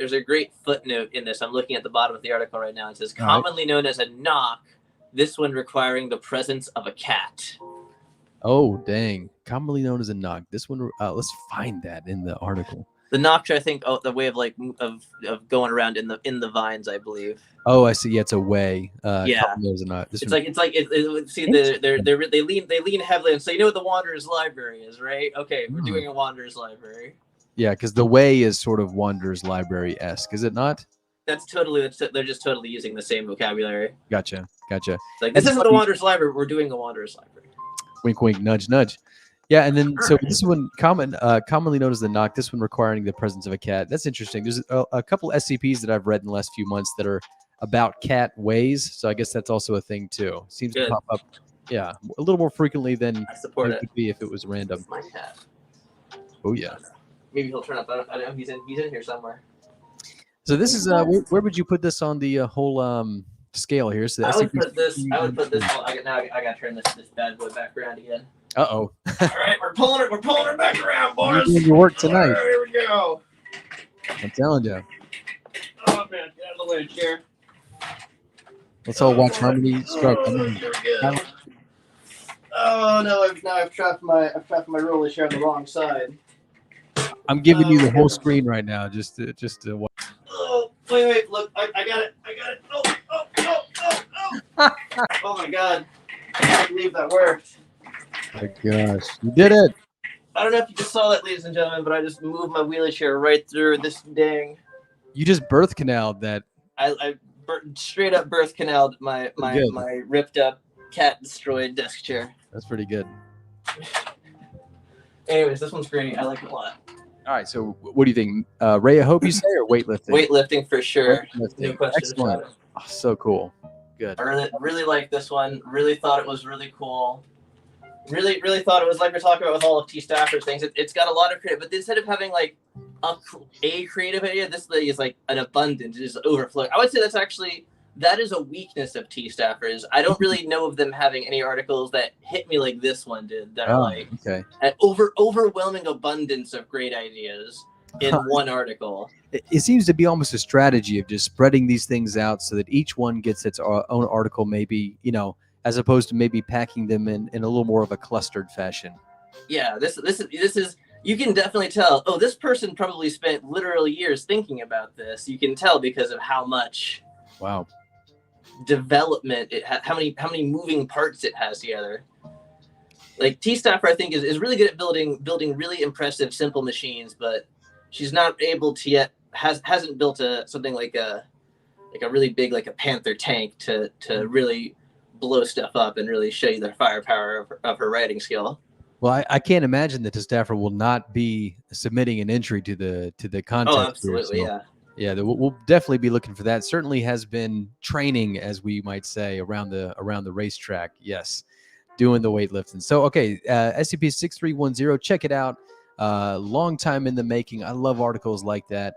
footnote in this. I'm looking at the bottom of the article right now. It says commonly known as a knock. This one requiring the presence of a cat. Oh, dang. Commonly known as a knock. This one, let's find that in the article. The knock, I think, the way of like of going around in the vines, I believe. Oh, I see. Yeah, it's a way. Yeah, known as a knock. See, they lean heavily, and so you know what the Wanderer's Library is, right? Okay, we're doing a Wanderer's Library. Yeah, because the way is sort of Wanderer's Library-esque, is it not? They're just totally using the same vocabulary. Gotcha. It's like, this isn't the Wanderer's Library. We're doing a Wanderer's Library. Wink, wink, nudge, nudge. Yeah, and then so this one commonly known as the knock. This one requiring the presence of a cat. That's interesting. There's a couple SCPs that I've read in the last few months that are about cat ways. So I guess that's also a thing too. Seems to pop up, a little more frequently than it would be if it was random. It's my cat. Oh yeah. Maybe he'll turn up. I don't know. He's in here somewhere. So this is where would you put this on the whole scale here? So I would put this. I gotta turn this bad boy back around again. Uh-oh. All right, we're pulling her back around, boys. You're doing your work tonight. Right, here we go. I'm telling you. Oh man, get out of the way, chair. Let's all watch Harmony Stroke. Oh no! I've trapped my roller chair on the wrong side. I'm giving you the whole screen right now, just to watch. Oh wait! Look, I got it! Oh! Oh my God! I can't believe that worked. Oh my gosh, you did it! I don't know if you just saw that, ladies and gentlemen, but I just moved my wheelchair right through this dang. You just birth canaled that. I straight up birth canaled my ripped up cat destroyed desk chair. That's pretty good. Anyways, this one's great. I like it a lot. All right. So what do you think? Ray, I hope you say, or weightlifting? Weightlifting for sure. Weightlifting. No question Excellent. about it. Oh, so cool. Good. I really like this one. Really thought it was really cool. Really thought it was like we're talking about with all of T Stafford's things. It's got a lot of creative, but instead of having like a creative idea, this is like an abundance, just overflow. I would say that is a weakness of T Staffers. I don't really know of them having any articles that hit me like this one did. That are like an overwhelming abundance of great ideas in one article. It seems to be almost a strategy of just spreading these things out so that each one gets its own article, maybe, as opposed to maybe packing them in a little more of a clustered fashion. Yeah, this is you can definitely tell. Oh, this person probably spent literal years thinking about this. You can tell because of how much development how many moving parts it has together. Like T Staffer, I think is really good at building really impressive simple machines, but she's not able to yet hasn't built something like a really big like a Panther tank to really blow stuff up and really show you the firepower of her writing skill. Well, I can't imagine that the staffer will not be submitting an entry to the contest. Oh, absolutely, here, so, yeah. We'll definitely be looking for that. Certainly has been training, as we might say, around the racetrack. Yes, doing the weightlifting. So, okay, SCP-6310, check it out. Long time in the making. I love articles like that.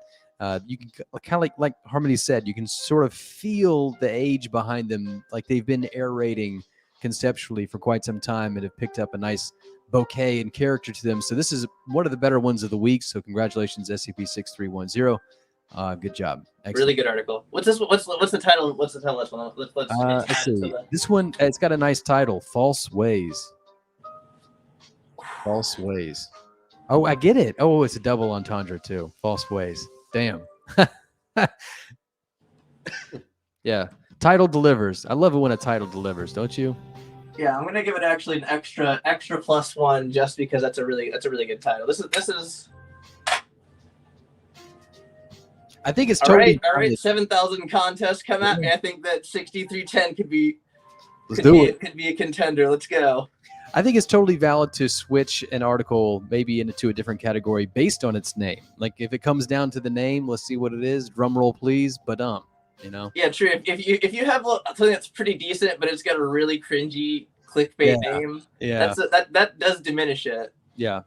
You can kind of like Harmony said, you can sort of feel the age behind them, like they've been aerating conceptually for quite some time and have picked up a nice bouquet and character to them. So this is one of the better ones of the week. So congratulations, SCP-6310. Good job. Excellent. Really good article. What's this? What's the title? What's the title of this one? Let's see. This one, it's got a nice title: False Ways. False Ways. Oh, I get it. Oh, it's a double entendre too. False Ways. Damn. Yeah. Title delivers. I love it when a title delivers, don't you? Yeah, I'm gonna give it actually an extra +1 just because that's a really good title. This is. I think it's totally all right. 7,000 contests come at me. I think that 6310 could be a contender. Let's go. I think it's totally valid to switch an article maybe into a different category based on its name. Like if it comes down to the name, let's see what it is. Drum roll, please. Yeah, true. If you have something that's pretty decent, but it's got a really cringy clickbait name, that does diminish it. Yeah.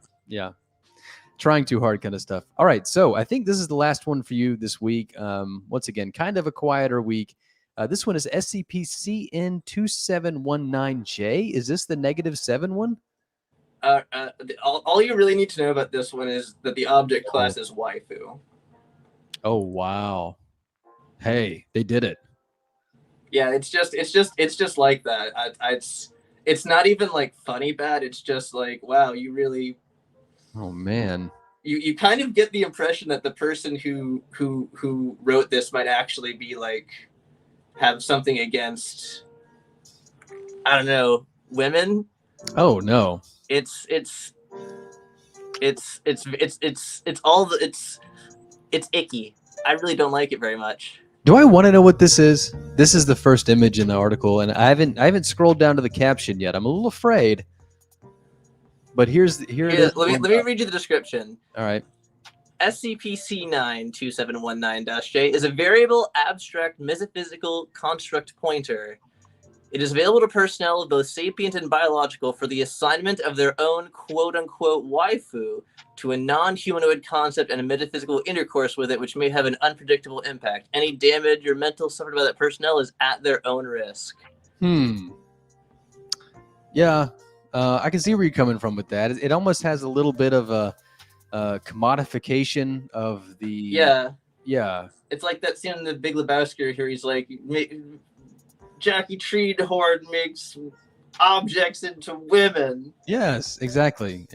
Trying too hard kind of stuff. All right, so I think this is the last one for you this week. Once again, kind of a quieter week. This one is SCP-CN2719J. Is this the -7 one? All you really need to know about this one is that the object class is waifu. Oh wow! Hey, they did it. Yeah, it's just like that. It's not even like funny bad. It's just like, wow, you really. Oh man. You kind of get the impression that the person who wrote this might actually be like have something against, I don't know, women. Oh no. It's icky. I really don't like it very much. Do I want to know what this is? This is the first image in the article, and I haven't scrolled down to the caption yet. I'm a little afraid. But here it is. Let me read you the description. All right. SCP-C92719-J is a variable, abstract, metaphysical construct pointer. It is available to personnel, both sapient and biological, for the assignment of their own quote-unquote waifu to a non-humanoid concept and a metaphysical intercourse with it, which may have an unpredictable impact. Any damage or mental suffered by that personnel is at their own risk. Yeah. I can see where you're coming from with that. It almost has a little bit of a commodification of the... Yeah. It's like that scene in The Big Lebowski where he's like, Jackie Treehorn makes objects into women. Yes, exactly.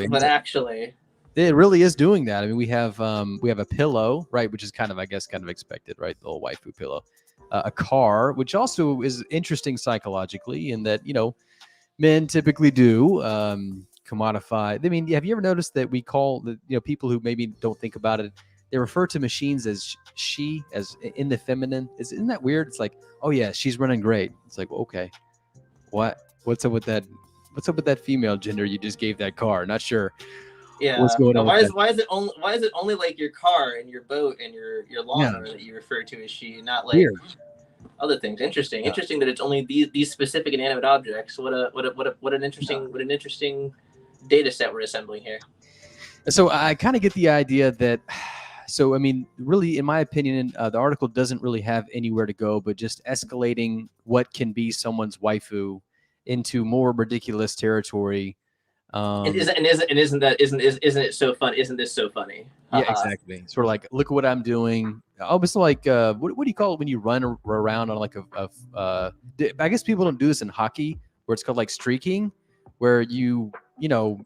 But actually... It really is doing that. I mean, we have a pillow, right, which is kind of expected, right? The little waifu pillow. A car, which also is interesting psychologically in that, men typically do commodify. I mean, have you ever noticed that we call people who maybe don't think about it, they refer to machines as she, as in the feminine? Isn't that weird? It's like, oh yeah, she's running great. It's like, well, okay, what's up with that What's up with that female gender you just gave that car? Not sure Yeah. what's going on Why with is it only like your car and your boat and your lawnmower that you refer to as she, not like Weird. other things? Interesting. Yeah. Interesting that it's only these specific inanimate objects. What an interesting data set we're assembling here. So I kind of get the idea that, so I mean, really, in my opinion, the article doesn't really have anywhere to go, but just escalating what can be someone's waifu into more ridiculous territory. And isn't it so fun? Isn't this so funny? Yeah, exactly. Sort of like, look at what I'm doing. Almost like, what do you call it when you run around on like I guess people don't do this in hockey, where it's called like streaking, where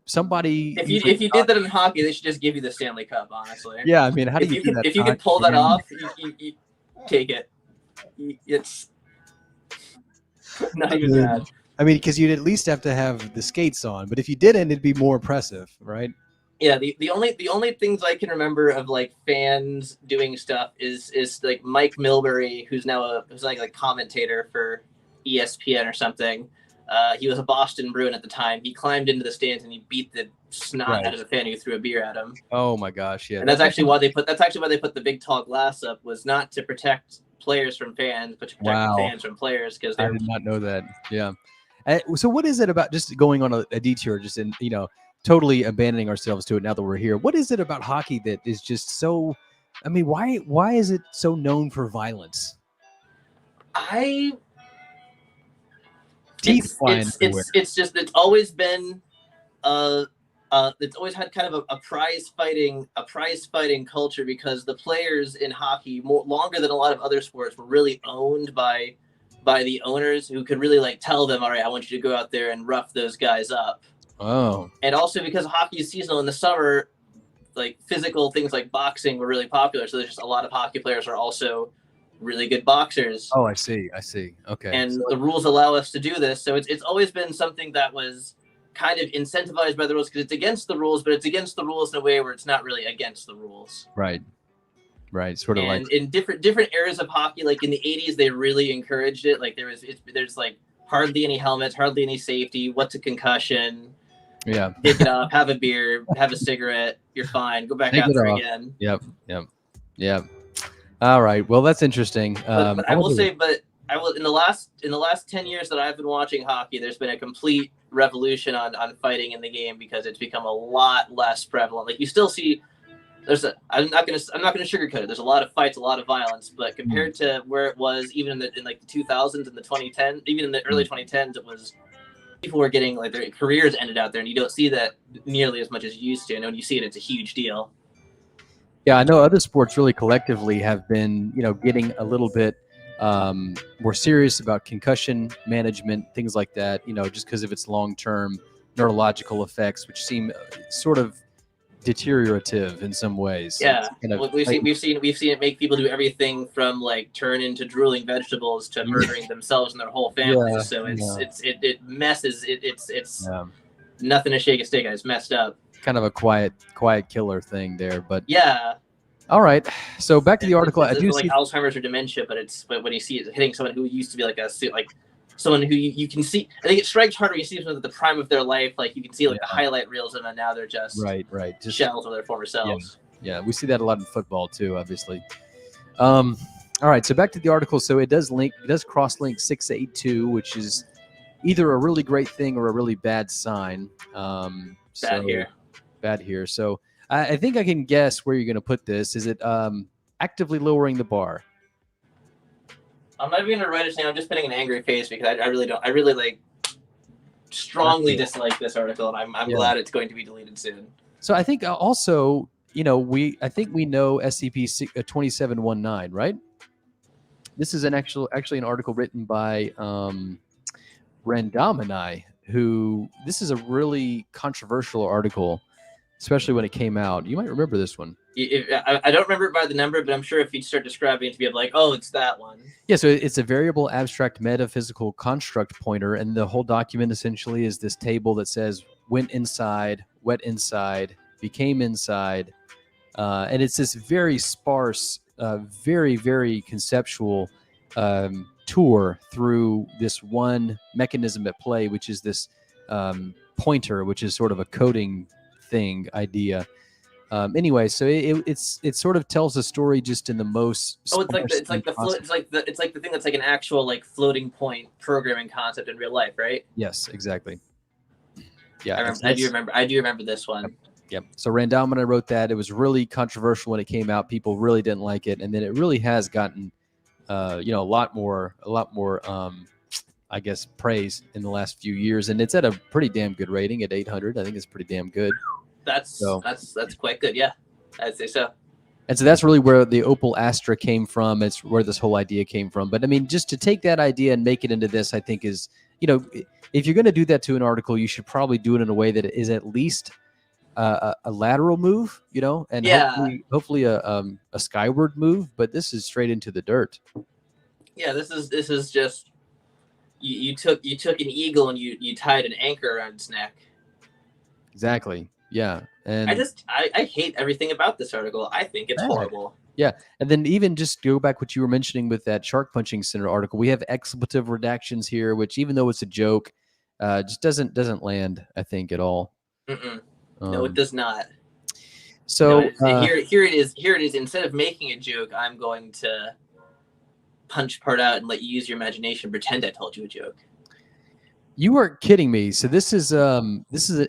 somebody. If you did that in hockey, they should just give you the Stanley Cup. Honestly. Yeah, I mean, how do you do that? If you can pull that off, you take it. It's not even bad. I mean, because you'd at least have to have the skates on, but if you didn't, it'd be more impressive, right? Yeah, the only things I can remember of like fans doing stuff is like Mike Milbury, who's now who's like a commentator for ESPN or something. He was a Boston Bruin at the time. He climbed into the stands and he beat the snot out of a fan who threw a beer at him. Oh my gosh, yeah. And that's actually why they put the big tall glass up, was not to protect players from fans, but to protect fans from players, because I did not know that. Yeah. So what is it about, just going on a detour, just in, totally abandoning ourselves to it now that we're here? What is it about hockey that is just so, I mean, why is it so known for violence? It's always been it's always had kind of a prize fighting culture, because the players in hockey, longer than a lot of other sports, were really owned by the owners, who could really like tell them, all right, I want you to go out there and rough those guys up. Oh. And also because hockey is seasonal in the summer, like physical things like boxing were really popular. So there's just a lot of hockey players are also really good boxers. Oh, I see. Okay. And the rules allow us to do this. So it's always been something that was kind of incentivized by the rules, because it's against the rules, but it's against the rules in a way where it's not really against the rules. Right. Sort of. And like in different eras of hockey, like in the 80s, they really encouraged it. Like there's like hardly any helmets, hardly any safety. What's a concussion? Yeah. Pick it up, have a beer, have a cigarette. You're fine. Go back out there again. Yep. All right. Well, that's interesting. But I will in the last 10 years that I've been watching hockey, there's been a complete revolution on fighting in the game, because it's become a lot less prevalent. Like you still see, I'm not gonna sugarcoat it. There's a lot of fights, a lot of violence, but compared to where it was even in like the 2000s and the 2010s, even in the early 2010s, it was, people were getting like their careers ended out there, and you don't see that nearly as much as you used to. And when you see it, it's a huge deal. Yeah, I know other sports really collectively have been, getting a little bit more serious about concussion management, things like that, just because of its long-term neurological effects, which seem sort of deteriorative in some ways. Yeah, we've seen it make people do everything from like turn into drooling vegetables to murdering themselves and their whole family. So it messes. It's nothing to shake a stick at. It's messed up. Kind of a quiet killer thing there, but yeah. All right, so back to the article. I do like see Alzheimer's or dementia, but when you see it hitting someone who used to be like someone who you can see, I think it strikes harder when you see someone at the prime of their life. Like you can see like the highlight reels of them, and now they're just just shells of their former selves. Yeah, we see that a lot in football too, obviously. All right, so back to the article. So it does cross-link 682, which is either a really great thing or a really bad sign. Bad here. So I think I can guess where you're going to put this. Is it actively lowering the bar? I'm not even going to write it down. I'm just putting an angry face, because I really like strongly dislike this article, and I'm glad it's going to be deleted soon. So I think also, we know SCP 2719, right? This is actually an article written by Randomini, who, this is a really controversial article, especially when it came out. You might remember this one. I don't remember it by the number, but I'm sure if you start describing it, to be like, oh, it's that one. Yeah, so it's a variable abstract metaphysical construct pointer, and the whole document essentially is this table that says went inside, wet inside, became inside, and it's this very sparse, very, very conceptual tour through this one mechanism at play, which is this pointer, which is sort of a coding thing idea. Anyway, so it sort of tells a story just in the most Oh, it's like the sparse and it's like the thing that's like an actual like floating point programming concept in real life, right? yes, exactly. Yeah, I do remember this one. Yep. So Randomina wrote that. It was really controversial when it came out. People really didn't like it, and then it really has gotten, a lot more, I guess, praise in the last few years, and it's at a pretty damn good rating at 800. I think it's pretty damn good. That's quite good. Yeah, I'd say so. And so that's really where the Opal Astra came from. It's where this whole idea came from. But I mean, just to take that idea and make it into this, I think is, if you're going to do that to an article, you should probably do it in a way that is at least a lateral move, and hopefully a skyward move. But this is straight into the dirt. Yeah, this is just you took an eagle and you tied an anchor around its neck. Exactly. Yeah. And I hate everything about this article. I think it's horrible. Yeah. And then even just go back what you were mentioning with that Shark Punching Center article. We have expletive redactions here, which even though it's a joke, just doesn't land, I think, at all. No, it does not. So here it is. Here it is. Instead of making a joke, I'm going to punch part out and let you use your imagination. Pretend I told you a joke. You are kidding me. So this is an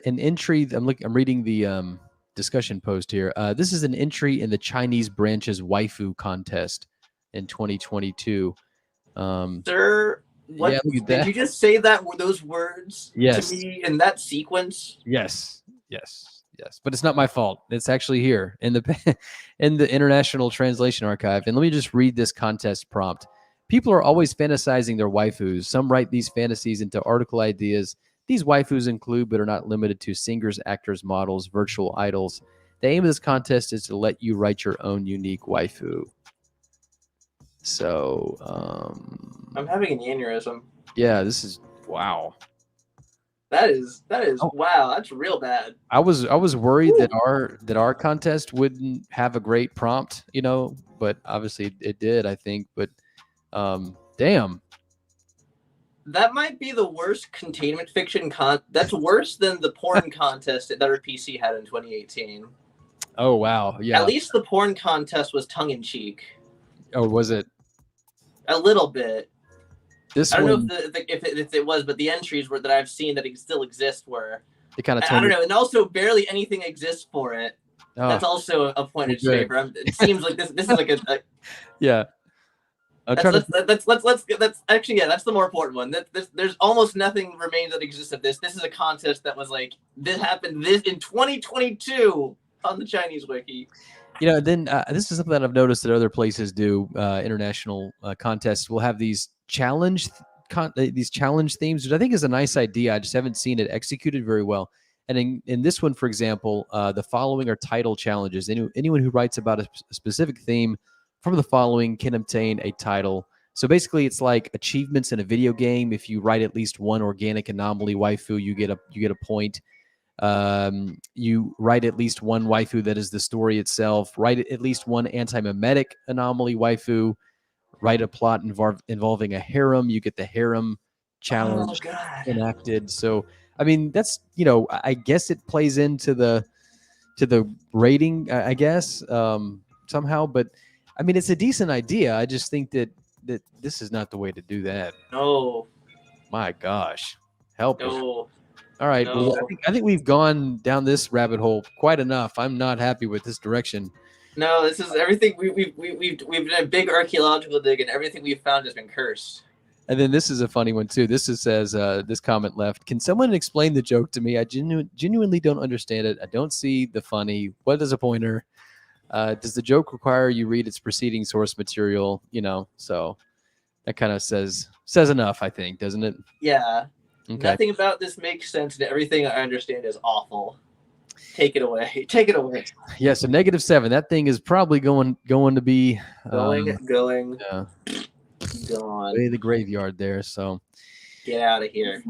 entry. I'm reading the discussion post here. This is an entry in the Chinese branch's waifu contest in 2022. Sir, what did you just say those words to me in that sequence? Yes. But it's not my fault. It's actually here in the International Translation Archive. And let me just read this contest prompt. People are always fantasizing their waifus. Some write these fantasies into article ideas. These waifus include, but are not limited to, singers, actors, models, virtual idols. The aim of this contest is to let you write your own unique waifu. So, I'm having an aneurysm. Yeah, this is wow. That is wow. That's real bad. I was worried that our contest wouldn't have a great prompt, but obviously it did, I think. But damn. That might be the worst containment fiction that's worse than the porn contest that our PC had in 2018. Oh wow, yeah. At least the porn contest was tongue in cheek. Oh, was it? A little bit. I don't know if it was, but the entries that I've seen that still exist were. They kind of. I don't know, and also barely anything exists for it. Oh, that's also a point in favor. It seems like this is like a yeah. That's actually that's the more important one. There's almost nothing remains that exists of this. This is a contest that was like this happened in 2022 on the Chinese wiki. Then this is something that I've noticed that other places do. International contests will have these challenge themes, which I think is a nice idea. I just haven't seen it executed very well. And in this one, for example, the following are title challenges. Anyone who writes about a specific theme from the following can obtain a title. So basically, it's like achievements in a video game. If you write at least one organic anomaly waifu, you get a point. You write at least one waifu that is the story itself. Write at least one anti-memetic anomaly waifu. Write a plot involving a harem. You get the harem challenge enacted. So I mean, that's I guess it plays into the rating, I guess somehow, but. I mean, it's a decent idea. I just think that this is not the way to do that. No. My gosh. Help us. No. All right. No. Well, I think we've gone down this rabbit hole quite enough. I'm not happy with this direction. No, this is everything. We've done a big archaeological dig, and everything we've found has been cursed. And then this is a funny one too. This says this comment left. Can someone explain the joke to me? I genuinely don't understand it. I don't see the funny. What is a pointer? Does the joke require you read its preceding source material? So that kind of says enough, I think, doesn't it? Yeah. Okay. Nothing about this makes sense, and everything I understand is awful. Take it away. Take it away. Yeah. So -7. That thing is probably going to be going. Gone. Way the graveyard there. So get out of here.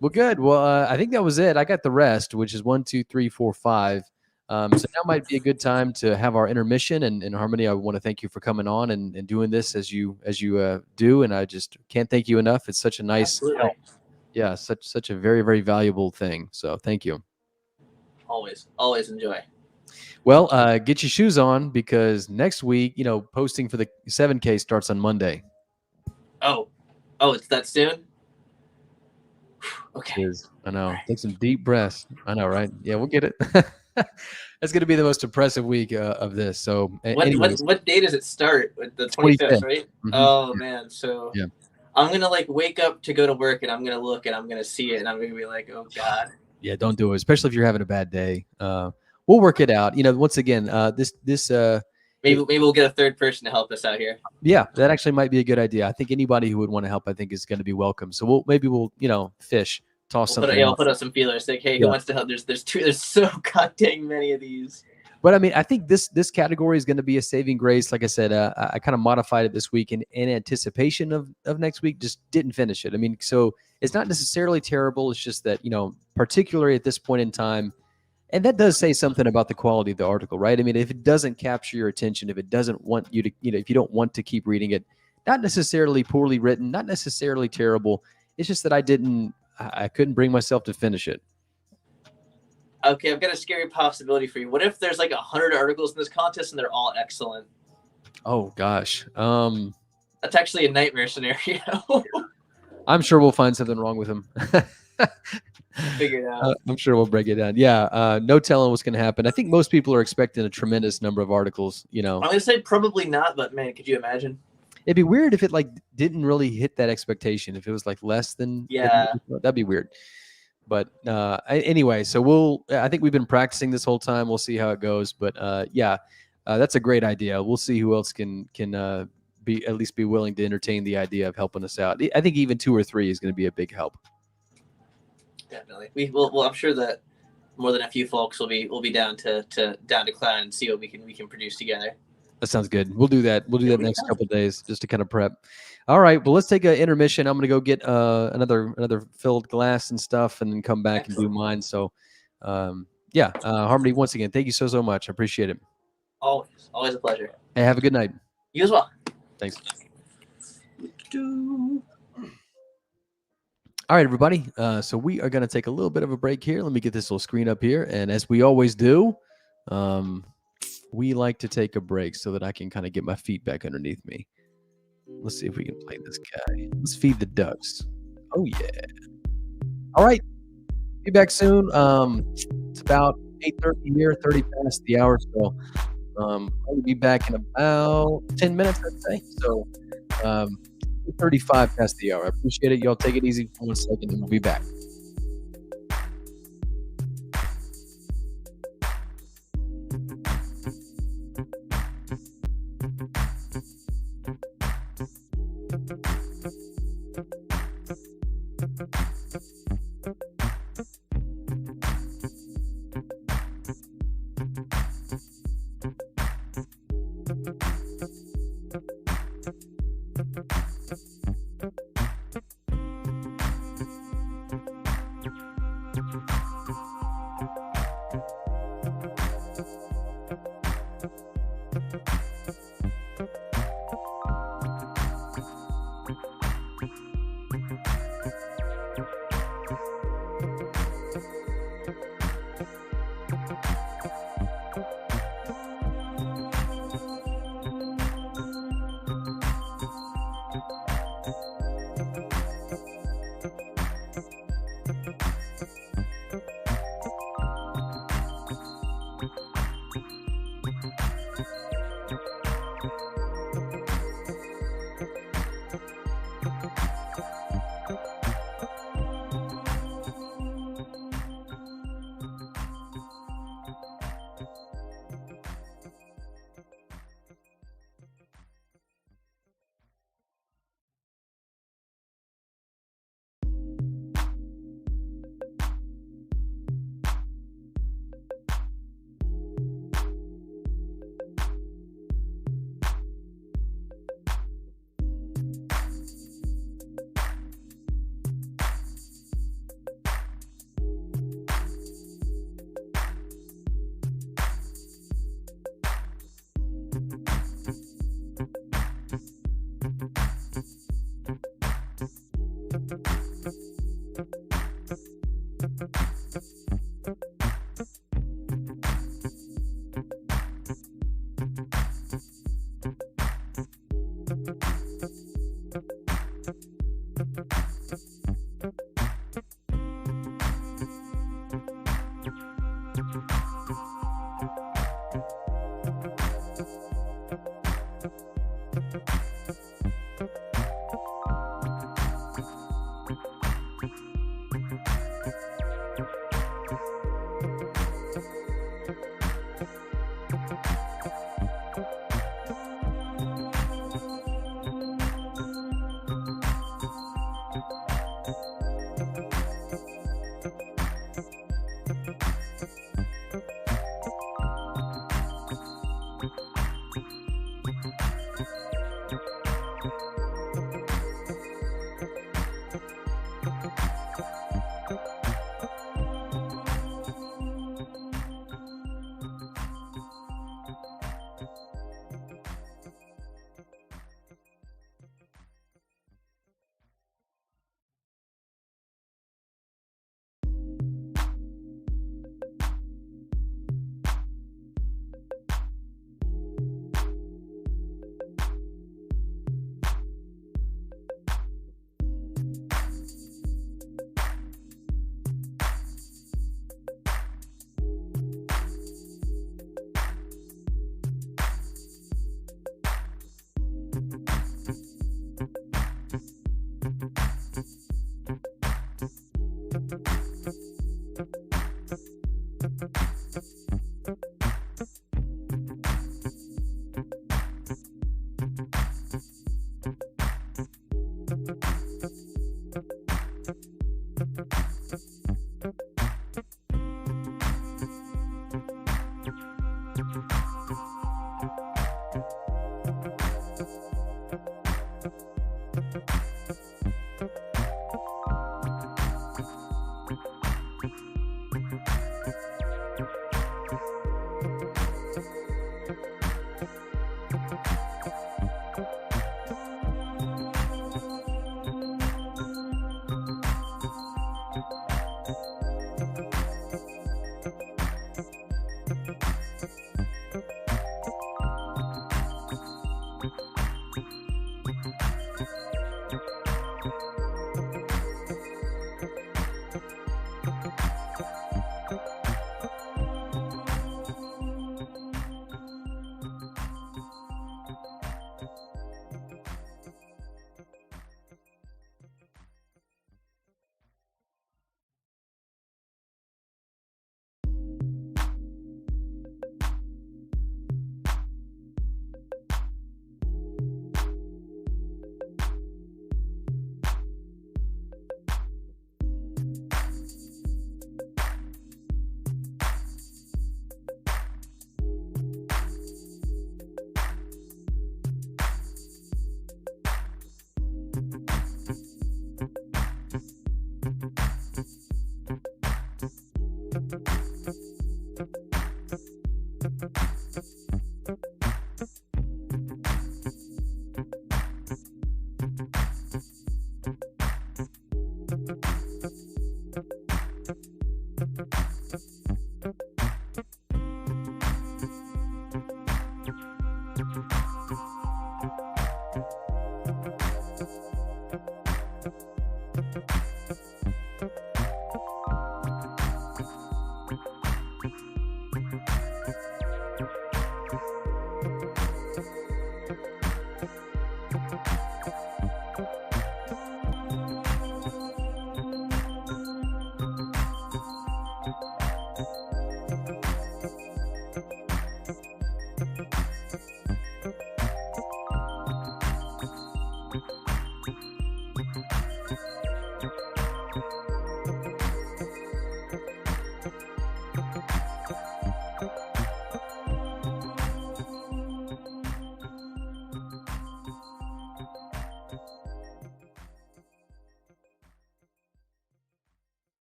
Well, good. Well, I think that was it. I got the rest, which is 1, 2, 3, 4, 5. So now might be a good time to have our intermission. And Harmony, I want to thank you for coming on and doing this as you do. And I just can't thank you enough. It's such a nice help. Yeah, such a very, very valuable thing. So thank you. Always enjoy. Well, get your shoes on because next week, posting for the 7K starts on Monday. Oh, it's that soon? Okay. I know. Take some deep breaths. I know, right? Yeah, we'll get it. That's going to be the most impressive week of this. So, anyways, what day does it start? The 25th, right? Mm-hmm. Oh man, so yeah. I'm gonna wake up to go to work and I'm gonna look and I'm gonna see it and I'm gonna be like, oh god. Yeah, don't do it, especially if you're having a bad day. We'll work it out. Once again, maybe we'll get a third person to help us out here. Yeah, that actually might be a good idea. I think anybody who would want to help, I think, is going to be welcome. So we'll fish, toss something. We'll put out some feelers. Like, hey, who wants to help? There's so goddamn many of these. But I mean, I think this category is going to be a saving grace. Like I said, I kind of modified it this week in anticipation of next week. Just didn't finish it. I mean, so it's not necessarily terrible. It's just that particularly at this point in time. And that does say something about the quality of the article, right? I mean, if it doesn't capture your attention, if it doesn't want you to, if you don't want to keep reading it, not necessarily poorly written, not necessarily terrible. It's just that I couldn't bring myself to finish it. Okay, I've got a scary possibility for you. What if there's 100 articles in this contest and they're all excellent? Oh gosh. That's actually a nightmare scenario. I'm sure we'll find something wrong with them. Figure it out. I'm sure we'll break it down. Yeah, no telling what's going to happen. I think most people are expecting a tremendous number of articles. I'm going to say probably not, but man, could you imagine? It'd be weird if it didn't really hit that expectation. If it was less than, that'd be weird. But anyway, so I think we've been practicing this whole time. We'll see how it goes. But that's a great idea. We'll see who else can at least be willing to entertain the idea of helping us out. I think even 2 or 3 is going to be a big help. Definitely. Well, I'm sure that more than a few folks will be down to cloud and see what we can produce together. That sounds good. We'll do that. We'll do that next couple of days just to kind of prep. All right. Well, let's take an intermission. I'm going to go get another filled glass and stuff, and then come back and do mine. So, Harmony, once again, thank you so much. I appreciate it. Always a pleasure. Hey, have a good night. You as well. Thanks. All right, everybody. So we are going to take a little bit of a break here. Let me get this little screen up here. And as we always do, we like to take a break so that I can kind of get my feet back underneath me. Let's see if we can play this guy. Let's feed the ducks. Oh, yeah. All right. Be back soon. It's about 8:30 here, 30 past the hour. So I'll be back in about 10 minutes, I'd say. So 35 past the hour. I appreciate it. Y'all take it easy for 1 second and we'll be back.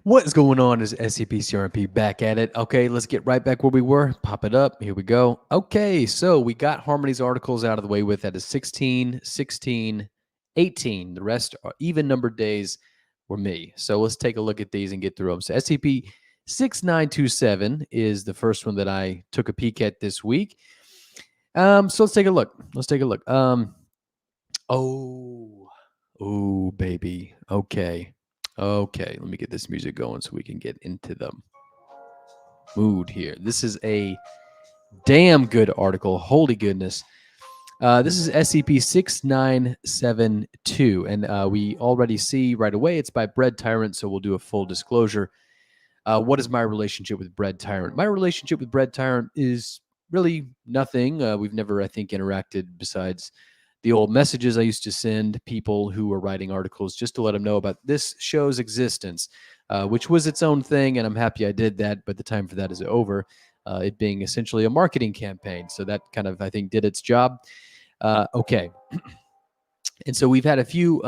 What is going on? Is SCP CRMP back at it? Okay, let's get right back where we were. Pop it up. Here we go. Okay, so we got Harmony's articles out of the way with. That is 16, 16, 18. The rest are even numbered days were me. So let's take a look at these and get through them. So SCP 6927 is the first one that I took a peek at this week. So let's take a look. Oh, Ooh, baby. Okay. Okay. Let me get this music going so we can get into the mood here. This is a damn good article. Holy goodness. This is SCP 6972. And we already see right away it's by Bread Tyrant. So we'll do a full disclosure. What is my relationship with Bread Tyrant? My relationship with Bread Tyrant is really nothing. We've never, I think, interacted besides the old messages I used to send people who were writing articles just to let them know about this show's existence, which was its own thing. And I'm happy I did that, but the time for that is over. It being essentially a marketing campaign. So that kind of, I think, did its job. Okay. And so we've had a few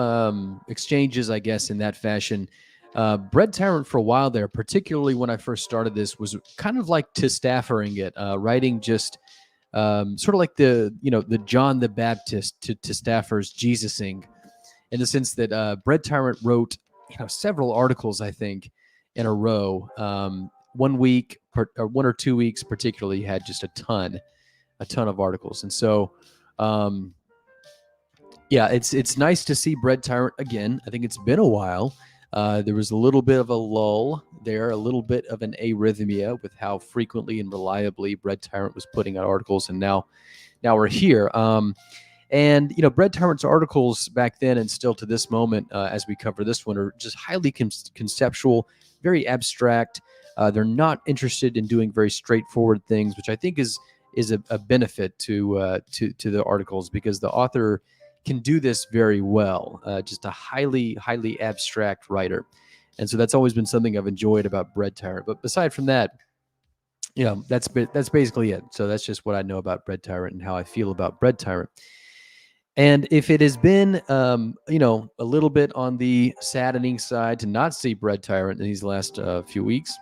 exchanges, I guess, in that fashion. Bread Tyrant for a while there, particularly when I first started this, was kind of like to staffering it, writing just sort of like the John the Baptist to Stafford's Jesusing, in the sense that Bread Tyrant wrote several articles, I think, in a row. 1 week or 1 or 2 weeks, particularly, had just a ton of articles, and so. Yeah, it's nice to see Bread Tyrant again. I think it's been a while. There was a little bit of a lull there, a little bit of an arrhythmia with how frequently and reliably Bread Tyrant was putting out articles, and now we're here. And Bread Tyrant's articles back then and still to this moment, as we cover this one, are just highly conceptual, very abstract. They're not interested in doing very straightforward things, which I think is a benefit to the articles, because the author can do this very well. Just a highly abstract writer, and so that's always been something I've enjoyed about Bread Tyrant. But aside from that, that's basically it. So that's just what I know about Bread Tyrant and how I feel about Bread Tyrant. And if it has been, a little bit on the saddening side to not see Bread Tyrant in these last few weeks,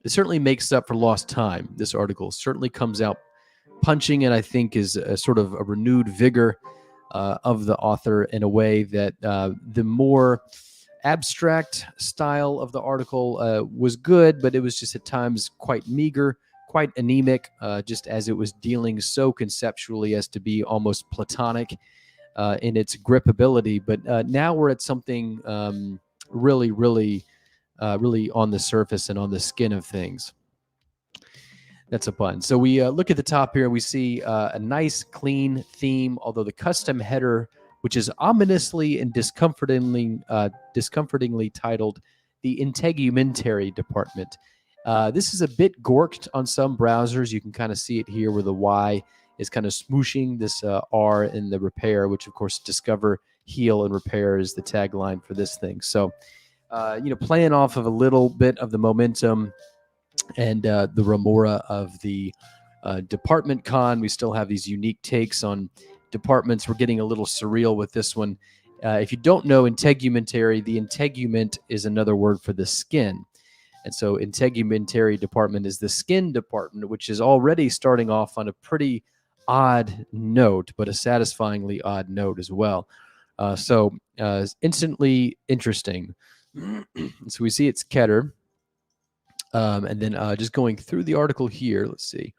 it certainly makes up for lost time. This article certainly comes out punching, and I think is a sort of a renewed vigor of the author, in a way that the more abstract style of the article was good, but it was just at times quite meager, quite anemic, just as it was dealing so conceptually as to be almost platonic in its gripability. But now we're at something really on the surface and on the skin of things. That's a pun. So we look at the top here. We see a nice, clean theme, although the custom header, which is ominously and discomfortingly titled "The Integumentary Department." This is a bit gorked on some browsers. You can kind of see it here, where the Y is kind of smooshing this R in the repair, which of course discover, heal, and repair is the tagline for this thing. So, playing off of a little bit of the momentum and the remora of the department con. We still have these unique takes on departments. We're getting a little surreal with this one. If you don't know integumentary, the integument is another word for the skin. And so integumentary department is the skin department, which is already starting off on a pretty odd note, but a satisfyingly odd note as well. So instantly interesting. So we see it's Keter. And then just going through the article here, let's see.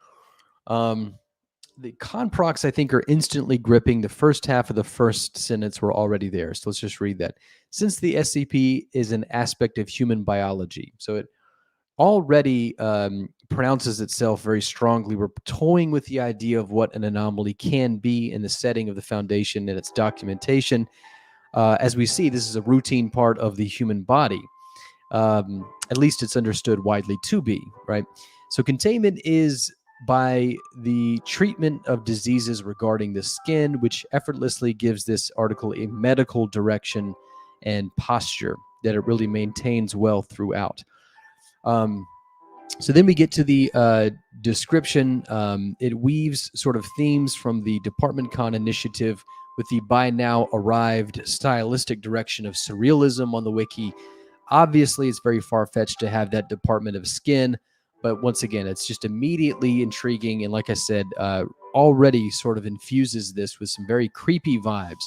The conprocs, I think, are instantly gripping. The first half of the first sentence were already there. So let's just read that. Since the SCP is an aspect of human biology, so it already pronounces itself very strongly. We're toying with the idea of what an anomaly can be in the setting of the Foundation and its documentation. As we see, this is a routine part of the human body. At least it's understood widely to be, right? So containment is by the treatment of diseases regarding the skin, which effortlessly gives this article a medical direction and posture that it really maintains well throughout. So then we get to the description. It weaves sort of themes from the Department Con initiative with the by now arrived stylistic direction of surrealism on the wiki. Obviously, it's very far-fetched to have that Department of Skin, but once again, it's just immediately intriguing, and like I said, already sort of infuses this with some very creepy vibes.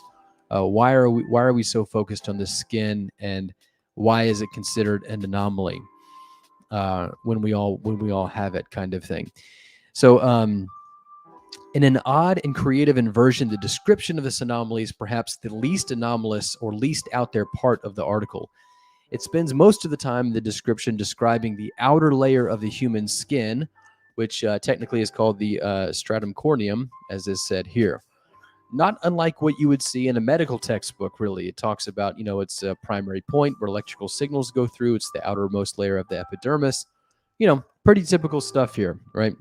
Why are we so focused on the skin, and why is it considered an anomaly when we all have it, kind of thing? So In an odd and creative inversion, the description of this anomaly is perhaps the least anomalous or least out there part of the article. It spends most of the time in the description describing the outer layer of the human skin, which technically is called the stratum corneum, as is said here. Not unlike what you would see in a medical textbook, really. It talks about, its primary point where electrical signals go through. It's the outermost layer of the epidermis. Pretty typical stuff here, right?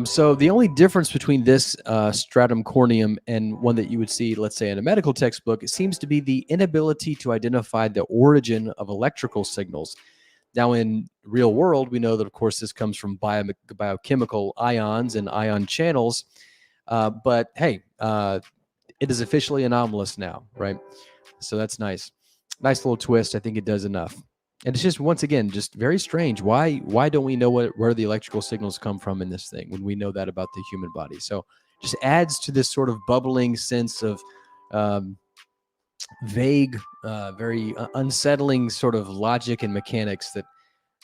So the only difference between this stratum corneum and one that you would see, let's say, in a medical textbook, it seems to be the inability to identify the origin of electrical signals. Now, in real world, we know that, of course, this comes from biochemical ions and ion channels. But hey, it is officially anomalous now, right? So that's nice. Nice little twist. I think it does enough. And it's just, once again, just very strange. Why don't we know where the electrical signals come from in this thing when we know that about the human body? So just adds to this sort of bubbling sense of vague, very unsettling sort of logic and mechanics that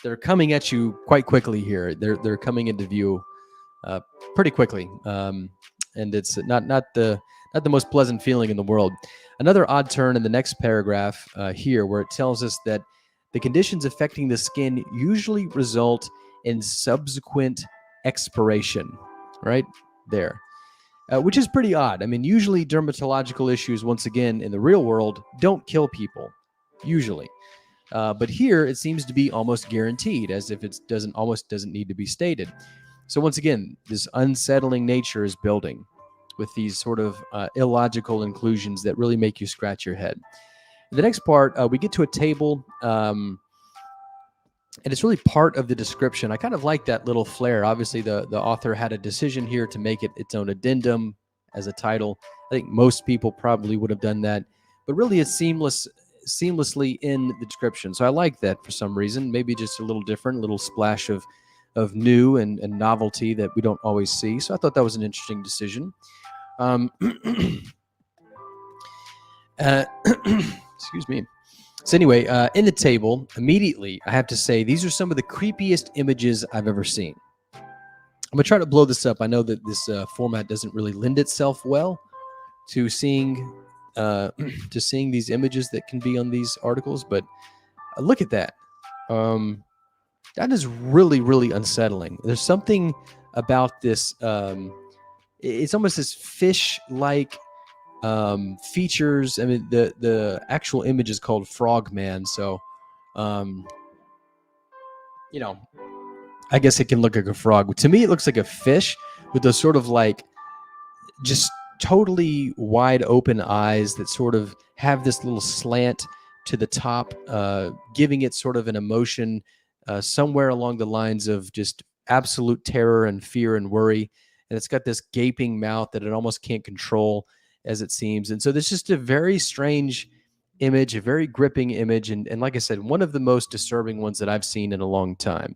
they're coming at you quite quickly here. They're coming into view pretty quickly, and it's not the most pleasant feeling in the world. Another odd turn in the next paragraph here, where it tells us that the conditions affecting the skin usually result in subsequent expiration, right there, which is pretty odd. I mean, usually dermatological issues, once again, in the real world, don't kill people, usually. But here it seems to be almost guaranteed, as if it almost doesn't need to be stated. So once again, this unsettling nature is building with these sort of illogical inclusions that really make you scratch your head. In the next part, we get to a table, and it's really part of the description. I kind of like that little flair. Obviously, the author had a decision here to make it its own addendum as a title. I think most people probably would have done that, but really it's seamlessly in the description. So I like that for some reason. Maybe just a little different, a little splash of new and novelty that we don't always see. So I thought that was an interesting decision. Excuse me. So anyway, in the table, immediately, I have to say, these are some of the creepiest images I've ever seen. I'm going to try to blow this up. I know that this format doesn't really lend itself well to seeing these images that can be on these articles, but look at that. That is really, really unsettling. There's something about this. It's almost this fish-like features. I mean, the actual image is called Frogman, so I guess it can look like a frog. To me, it looks like a fish with those sort of like just totally wide open eyes that sort of have this little slant to the top, giving it sort of an emotion somewhere along the lines of just absolute terror and fear and worry. And it's got this gaping mouth that it almost can't control, as it seems. And so there's just a very strange image, a very gripping image. And like I said, one of the most disturbing ones that I've seen in a long time.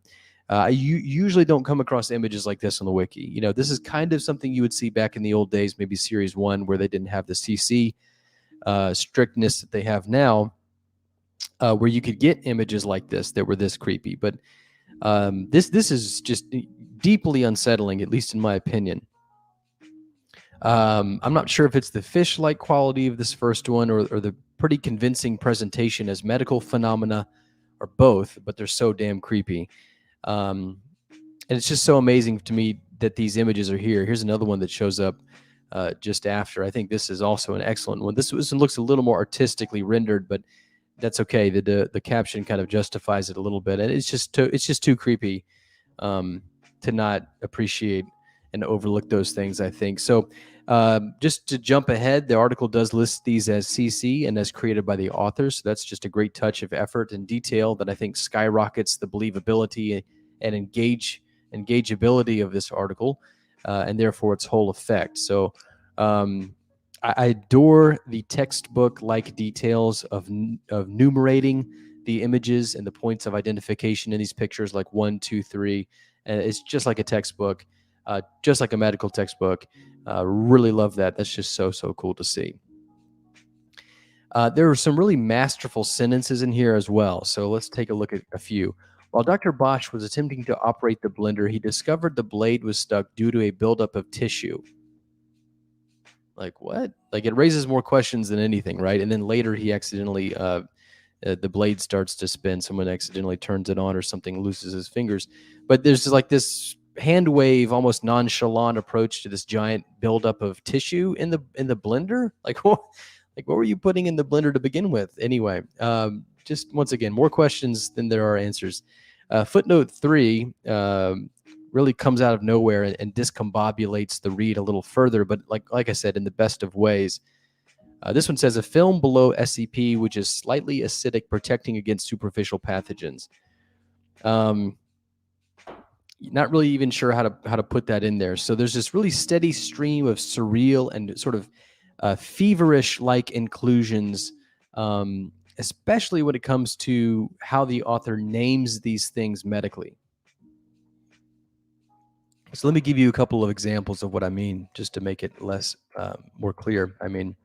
You usually don't come across images like this on the wiki. This is kind of something you would see back in the old days, maybe series 1, where they didn't have the CC strictness that they have now, where you could get images like this that were this creepy. But this is just deeply unsettling, at least in my opinion. I'm not sure if it's the fish-like quality of this first one or the pretty convincing presentation as medical phenomena, or both, but they're so damn creepy. And it's just so amazing to me that these images are here. Here's another one that shows up just after. I think this is also an excellent one. This one looks a little more artistically rendered, but that's okay. The caption kind of justifies it a little bit, and it's just too creepy to not appreciate and overlook those things, I think. So just to jump ahead, the article does list these as CC and as created by the authors. So that's just a great touch of effort and detail that I think skyrockets the believability and engageability of this article, and therefore its whole effect. So I adore the textbook-like details of numerating the images and the points of identification in these pictures, like 1, 2, 3. And it's just like a textbook, just like a medical textbook. Really love that. That's just so cool to see. There are some really masterful sentences in here as well. So let's take a look at a few. While Dr. Bosch was attempting to operate the blender, he discovered the blade was stuck due to a buildup of tissue. Like what? Like it raises more questions than anything, right? And then later he accidentally, the blade starts to spin. Someone accidentally turns it on or something, loses his fingers. But there's just like this hand wave, almost nonchalant approach to this giant buildup of tissue in the blender. Like what were you putting in the blender to begin with? Anyway, just once again, more questions than there are answers. Footnote 3 really comes out of nowhere and discombobulates the read a little further, but like I said, in the best of ways. This one says a film below SCP, which is slightly acidic, protecting against superficial pathogens. Not really even sure how to put that in there. So there's this really steady stream of surreal and sort of feverish-like inclusions, especially when it comes to how the author names these things medically. So let me give you a couple of examples of what I mean, just to make it more clear. I mean,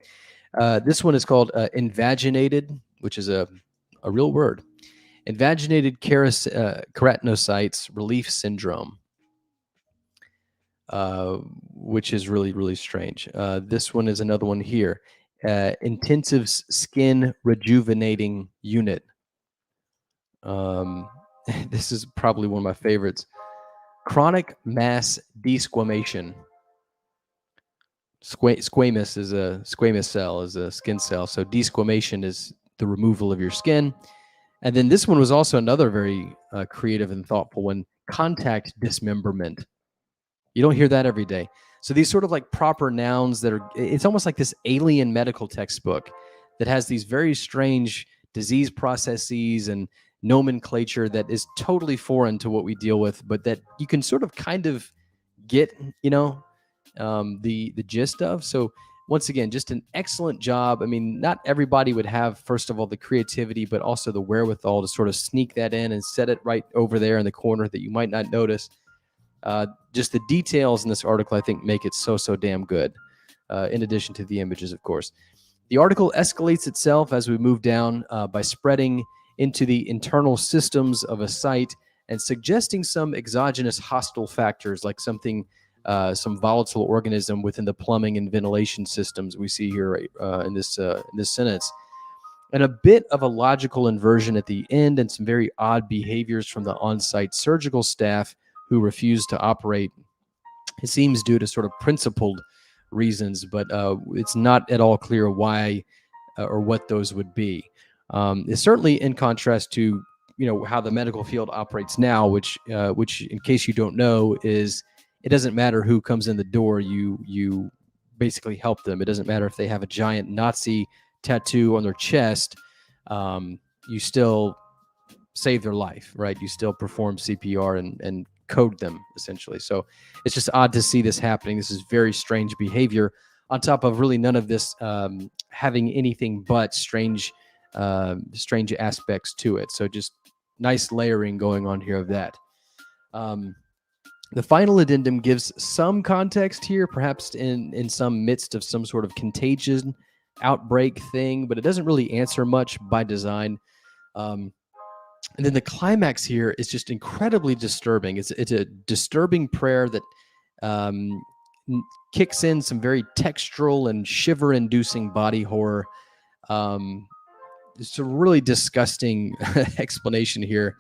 this one is called invaginated, which is a real word. Invaginated keratinocytes relief syndrome, which is really, really strange. This one is another one here. Intensive skin rejuvenating unit. This is probably one of my favorites. Chronic mass desquamation. Squamous is a squamous cell, is a skin cell. So desquamation is the removal of your skin. And then this one was also another very creative and thoughtful one. Contact dismemberment. You don't hear that every day. So these sort of like proper nouns that are, it's almost like this alien medical textbook that has these very strange disease processes and nomenclature that is totally foreign to what we deal with, but that you can sort of kind of get, the gist of. So once again, just an excellent job. I mean, not everybody would have, first of all, the creativity, but also the wherewithal to sort of sneak that in and set it right over there in the corner that you might not notice. Just the details in this article, I think, make it so damn good, in addition to the images, of course. The article escalates itself as we move down by spreading into the internal systems of a site and suggesting some exogenous hostile factors like some volatile organism within the plumbing and ventilation systems we see here in this sentence. And a bit of a logical inversion at the end and some very odd behaviors from the on-site surgical staff who refused to operate. It seems due to sort of principled reasons, but it's not at all clear why or what those would be. It's certainly in contrast to how the medical field operates now, which in case you don't know, is it doesn't matter who comes in the door, you basically help them. It doesn't matter if they have a giant Nazi tattoo on their chest, you still save their life, right? You still perform CPR and code them, essentially. So it's just odd to see this happening. This is very strange behavior on top of really none of this having anything but strange aspects to it. So just nice layering going on here of that. The final addendum gives some context here, perhaps in some midst of some sort of contagion outbreak thing, but it doesn't really answer much by design. And then the climax here is just incredibly disturbing. It's a disturbing prayer that kicks in some very textural and shiver-inducing body horror. It's a really disgusting explanation here.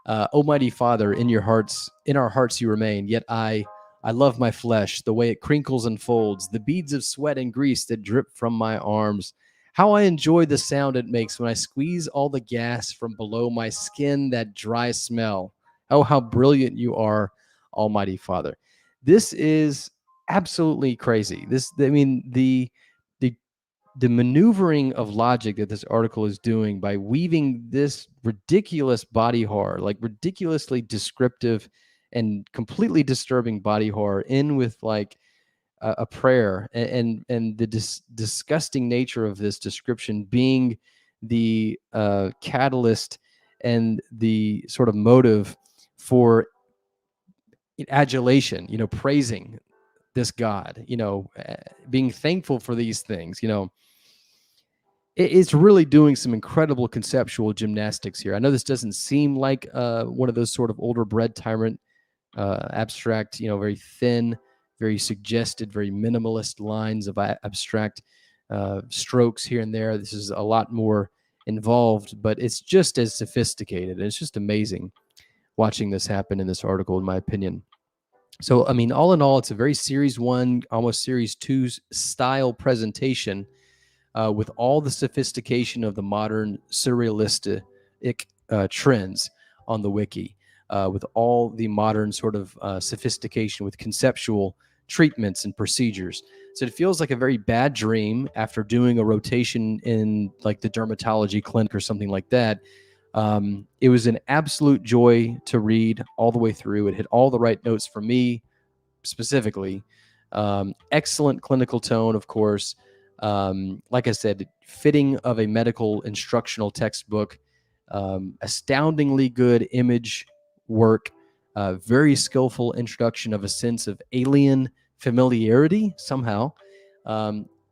Almighty Father, in our hearts you remain. Yet I love my flesh, the way it crinkles and folds, the beads of sweat and grease that drip from my arms. How I enjoy the sound it makes when I squeeze all the gas from below my skin, that dry smell. Oh, how brilliant you are, Almighty Father. This is absolutely crazy. The maneuvering of logic that this article is doing by weaving this ridiculous body horror, like ridiculously descriptive and completely disturbing body horror, in with like a prayer, and the disgusting nature of this description being the catalyst and the sort of motive for adulation, praising this God, being thankful for these things, it's really doing some incredible conceptual gymnastics here. I know this doesn't seem like one of those sort of older bread tyrant abstract, very thin, very suggested, very minimalist lines of abstract strokes here and there. This is a lot more involved, but it's just as sophisticated. And it's just amazing watching this happen in this article, in my opinion. So, I mean, all in all, it's a very Series 1, almost Series 2 style presentation with all the sophistication of the modern surrealistic trends on the wiki, with all the modern sort of sophistication with conceptual treatments and procedures. So it feels like a very bad dream after doing a rotation in like the dermatology clinic or something like that. It was an absolute joy to read all the way through. It hit all the right notes for me specifically. Excellent clinical tone, of course. Like I said, fitting of a medical instructional textbook, astoundingly good image work, very skillful introduction of a sense of alien familiarity somehow,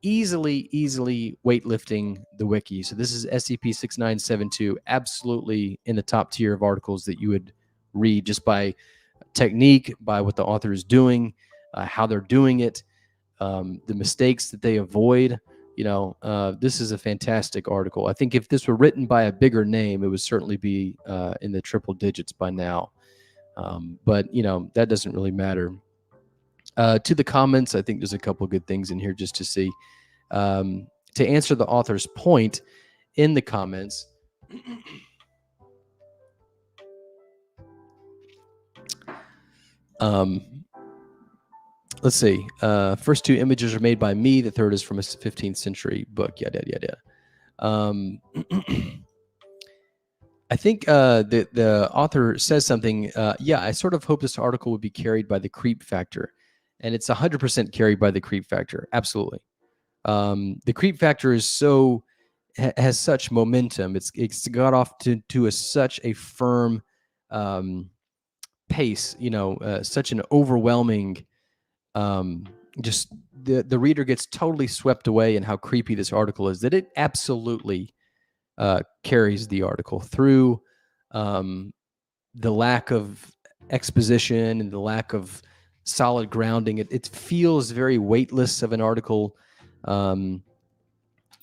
easily weightlifting the wiki. So this is SCP-6972, absolutely in the top tier of articles that you would read just by technique, by what the author is doing, how they're doing it, the mistakes that they avoid. This is a fantastic article. I think if this were written by a bigger name, it would certainly be in the triple digits by now. But that doesn't really matter. To the comments, I think there's a couple good things in here just to see. To answer the author's point in the comments, let's see. First two images are made by me. The third is from a 15th century book. Yada, yada, yada. I think the author says something. I sort of hope this article would be carried by the creep factor. And it's 100% carried by the creep factor. Absolutely. The creep factor is has such momentum. It's got off to such a firm pace, such an overwhelming, just the reader gets totally swept away in how creepy this article is, that it absolutely carries the article through the lack of exposition and the lack of solid grounding. It feels very weightless of an article, and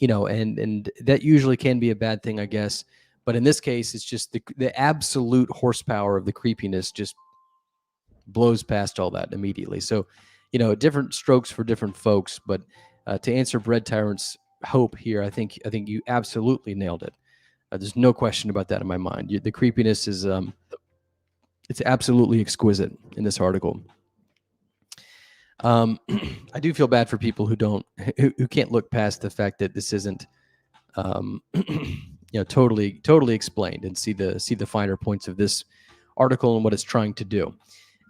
that usually can be a bad thing, I guess. But in this case, it's just the absolute horsepower of the creepiness just blows past all that immediately. So, different strokes for different folks. But to answer Bread Tyrant's hope here, I think you absolutely nailed it. There's no question about that in my mind. The creepiness is it's absolutely exquisite in this article. I do feel bad for people who can't look past the fact that this isn't totally explained and see the finer points of this article and what it's trying to do,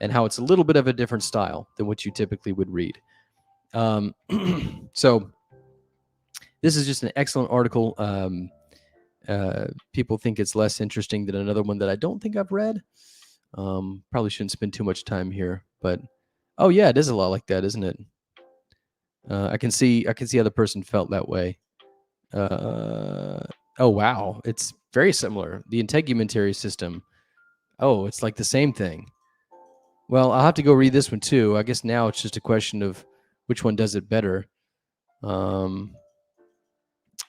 and how it's a little bit of a different style than what you typically would read. So this is just an excellent article. People think it's less interesting than another one that I don't think I've read. Probably shouldn't spend too much time here, but oh yeah, it is a lot like that, isn't it? I can see how the person felt that way. Oh wow, it's very similar. The integumentary system. Oh, it's like the same thing. Well, I'll have to go read this one too. I guess now it's just a question of which one does it better.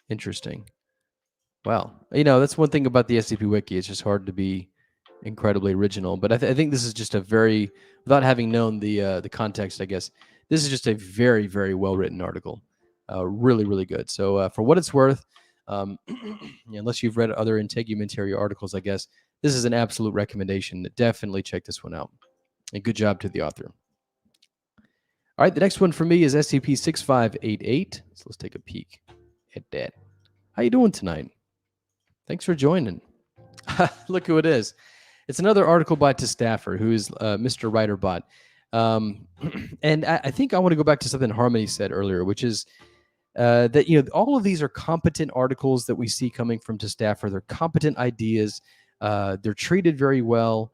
Interesting. Well, that's one thing about the SCP Wiki. It's just hard to be incredibly original. But I think this is just a very, without having known the context, I guess, this is just a very, very well-written article. Really, really good. So for what it's worth, unless you've read other integumentary articles, I guess, this is an absolute recommendation. Definitely check this one out. And good job to the author. All right, the next one for me is SCP-6588. So let's take a peek at that. How you doing tonight? Thanks for joining. Look who it is. It's another article by Staffer, who is Mr. Writerbot. And I think I want to go back to something Harmony said earlier, which is that all of these are competent articles that we see coming from Staffer. They're competent ideas. They're treated very well.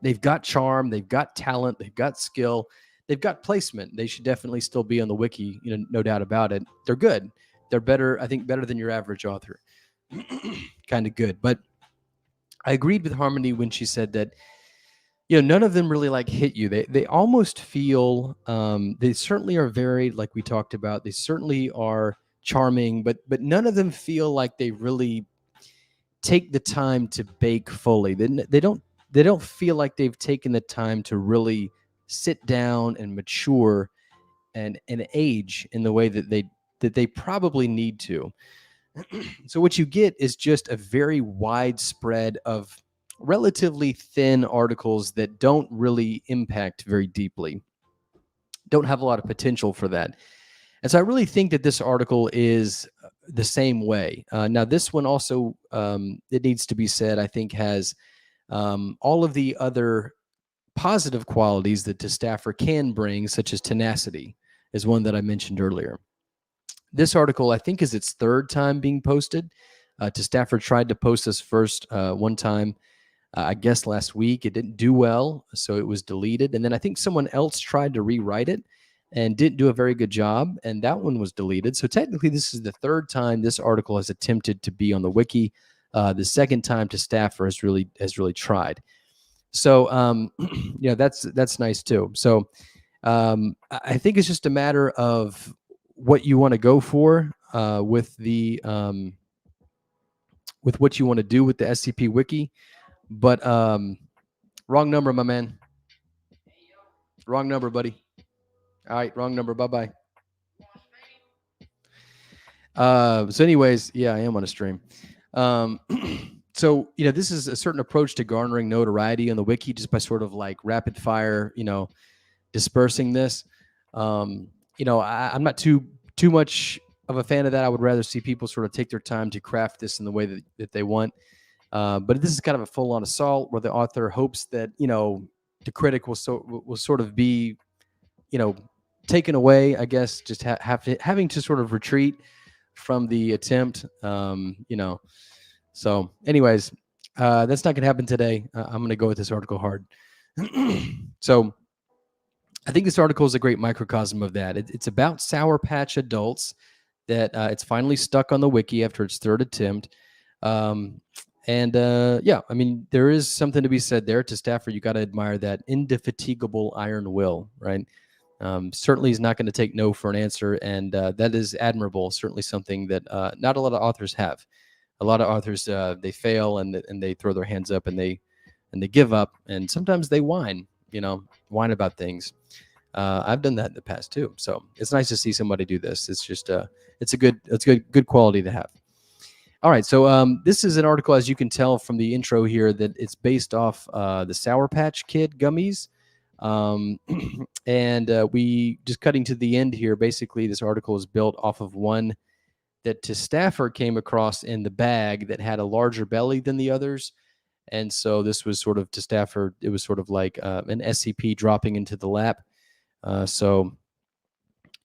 They've got charm, they've got talent, they've got skill. they've got placement. They should definitely still be on the wiki, no doubt about it. They're good. They're better, I think, better than your average author. Kind of good. But I agreed with Harmony when she said that, none of them really like hit you. They almost feel, they certainly are varied, like we talked about. They certainly are charming, but none of them feel like they really take the time to bake fully. They don't feel like they've taken the time to really sit down and mature and age in the way that they probably need to. So what you get is just a very wide spread of relatively thin articles that don't really impact very deeply, don't have a lot of potential for that. And so I really think that this article is the same way. Now, this one also, it needs to be said, I think has all of the other positive qualities that the staffer can bring, such as tenacity, is one that I mentioned earlier. This article, I think, is its third time being posted. Staffer tried to post this first one time, I guess last week. It didn't do well, so it was deleted. And then I think someone else tried to rewrite it and didn't do a very good job, and that one was deleted. So technically, this is the third time this article has attempted to be on the wiki. The second time Staffer has really tried. So that's nice too. So I think it's just a matter of what you want to go for with what you want to do with the SCP Wiki. But wrong number, my man. Wrong number, buddy. All right, wrong number. Bye-bye. So anyways, yeah, I am on a stream. So, this is a certain approach to garnering notoriety on the wiki just by sort of like rapid fire, dispersing this. I'm not too much of a fan of that. I would rather see people sort of take their time to craft this in the way that they want. But this is kind of a full-on assault where the author hopes that, the critic will sort of be, taken away, I guess, just having to sort of retreat from the attempt, So anyways, that's not going to happen today. I'm going to go with this article hard. So I think this article is a great microcosm of that. It's about Sour Patch adults that it's finally stuck on the wiki after its third attempt. Yeah, I mean, there is something to be said there. To Staffer, you got to admire that indefatigable iron will, right? Certainly he's not going to take no for an answer, and that is admirable. Certainly something that not a lot of authors have. A lot of authors they fail and they throw their hands up and they give up, and sometimes they whine about things. I've done that in the past too, so it's nice to see somebody do this. It's just it's a good quality to have. All right, so this is an article, as you can tell from the intro here, that it's based off the Sour Patch Kid gummies. And we just cutting to the end here. Basically, this article is built off of one that Staffer came across in the bag that had a larger belly than the others. And so this was sort of to Staffer, it was sort of like an SCP dropping into the lap. So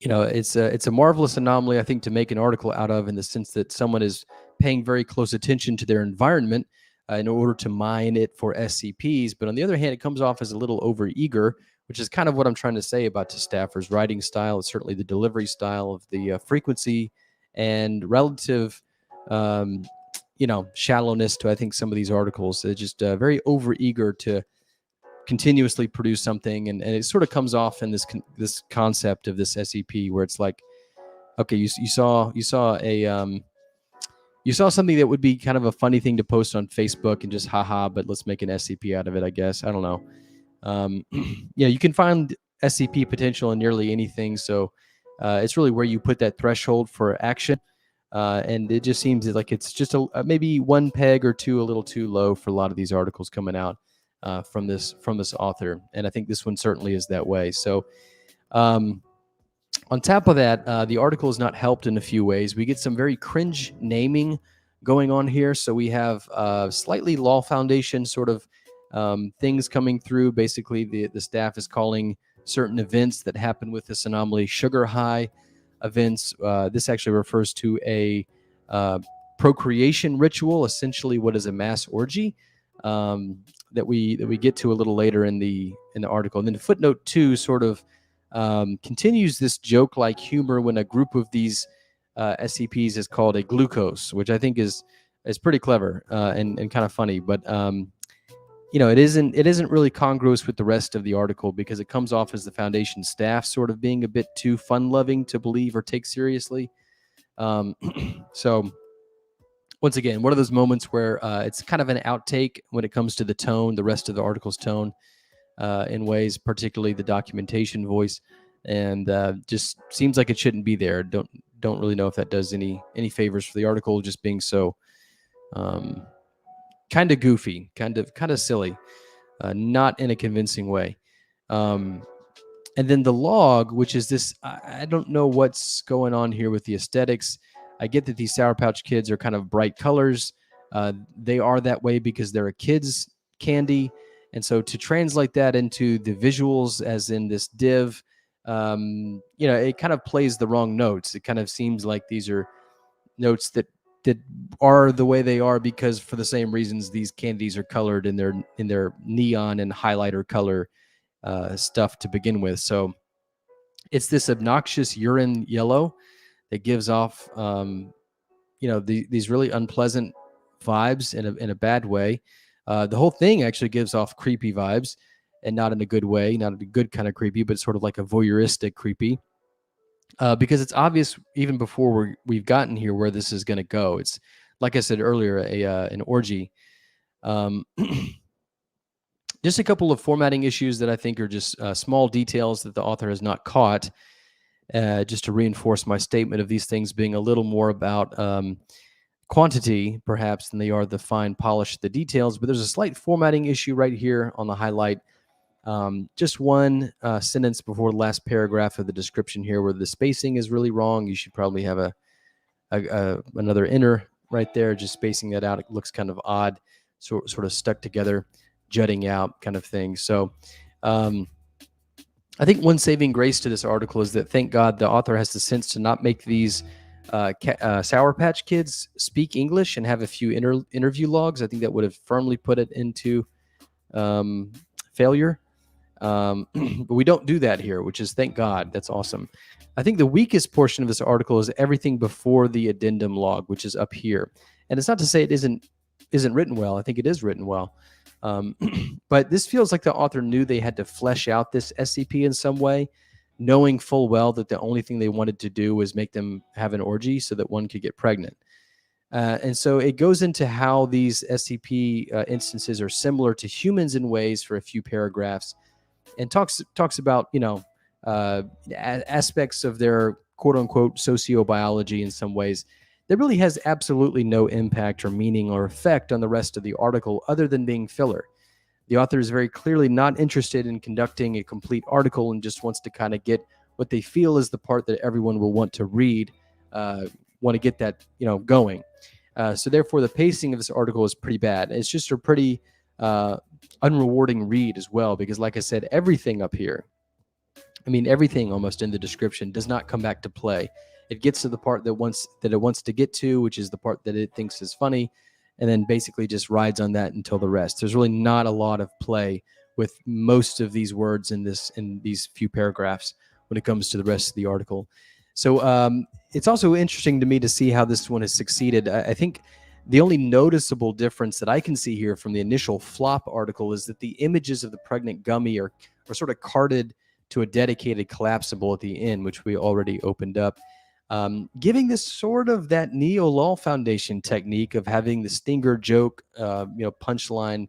it's a marvelous anomaly, I think, to make an article out of, in the sense that someone is paying very close attention to their environment in order to mine it for SCPs. But on the other hand, it comes off as a little overeager, which is kind of what I'm trying to say about Staffer's writing style. It's certainly the delivery style of the frequency and relative, shallowness to, I think, some of these articles. They're just very overeager to continuously produce something, and it sort of comes off in this concept of this SCP where it's like, okay, you saw something that would be kind of a funny thing to post on Facebook and just haha, but let's make an SCP out of it, I guess. I don't know. You can find SCP potential in nearly anything, so it's really where you put that threshold for action. And it just seems like it's just maybe one peg or two a little too low for a lot of these articles coming out from this author, and I think this one certainly is that way. So on top of that, the article is not helped in a few ways. We get some very cringe naming going on here. So we have slightly Law Foundation sort of things coming through. Basically, the staff is calling certain events that happen with this anomaly sugar high events. This actually refers to a procreation ritual, essentially what is a mass orgy, that we get to a little later in the article. And then footnote 2 sort of continues this joke-like humor when a group of these SCPs is called a glucose, which I think is pretty clever and kind of funny. But it isn't really congruous with the rest of the article because it comes off as the Foundation staff sort of being a bit too fun-loving to believe or take seriously. So once again, one of those moments where it's kind of an outtake when it comes to the tone, the rest of the article's tone, in ways, particularly the documentation voice, and just seems like it shouldn't be there. Don't really know if that does any favors for the article, just being so kind of goofy, kind of silly, not in a convincing way. And then the log, which is this, I don't know what's going on here with the aesthetics. I get that these Sour Pouch Kids are kind of bright colors. They are that way because they're a kid's candy. And so to translate that into the visuals, as in this div, it kind of plays the wrong notes. It kind of seems like these are notes that are the way they are because for the same reasons these candies are colored in their neon and highlighter color stuff to begin with. So it's this obnoxious urine yellow that gives off these really unpleasant vibes in a bad way. The whole thing actually gives off creepy vibes, and not in a good way, not a good kind of creepy, but sort of like a voyeuristic creepy. Because it's obvious even before we've gotten here where this is going to go. It's, like I said earlier, an orgy. Just a couple of formatting issues that I think are just small details that the author has not caught, just to reinforce my statement of these things being a little more about quantity, perhaps, than they are the fine polish of the details. But there's a slight formatting issue right here on the highlight. Just one sentence before the last paragraph of the description here where the spacing is really wrong. You should probably have another inner right there, just spacing that out. It looks kind of odd, sort of stuck together, jutting out kind of thing. So I think one saving grace to this article is that, thank God, the author has the sense to not make these Sour Patch Kids speak English and have a few interview logs. I think that would have firmly put it into failure. But we don't do that here, which is, thank God. That's awesome. I think the weakest portion of this article is everything before the addendum log, which is up here. And it's not to say it isn't written well. I think it is written well. But this feels like the author knew they had to flesh out this SCP in some way, knowing full well that the only thing they wanted to do was make them have an orgy so that one could get pregnant. And so it goes into how these SCP instances are similar to humans in ways for a few paragraphs, and talks about aspects of their quote unquote sociobiology in some ways that really has absolutely no impact or meaning or effect on the rest of the article other than being filler. The author is very clearly not interested in conducting a complete article and just wants to kind of get what they feel is the part that everyone will want to read, want to get that going. So therefore, the pacing of this article is pretty bad. It's just a pretty unrewarding read as well, because like I said, everything up here, everything almost in the description does not come back to play. It gets to the part that it wants to get to, which is the part that it thinks is funny, and then basically just rides on that until the rest. There's really not a lot of play with most of these words in these few paragraphs when it comes to the rest of the article. So it's also interesting to me to see how this one has succeeded. I think the only noticeable difference that I can see here from the initial flop article is that the images of the pregnant gummy are sort of carted to a dedicated collapsible at the end, which we already opened up, giving this sort of that Neo-Lol Foundation technique of having the stinger joke, punchline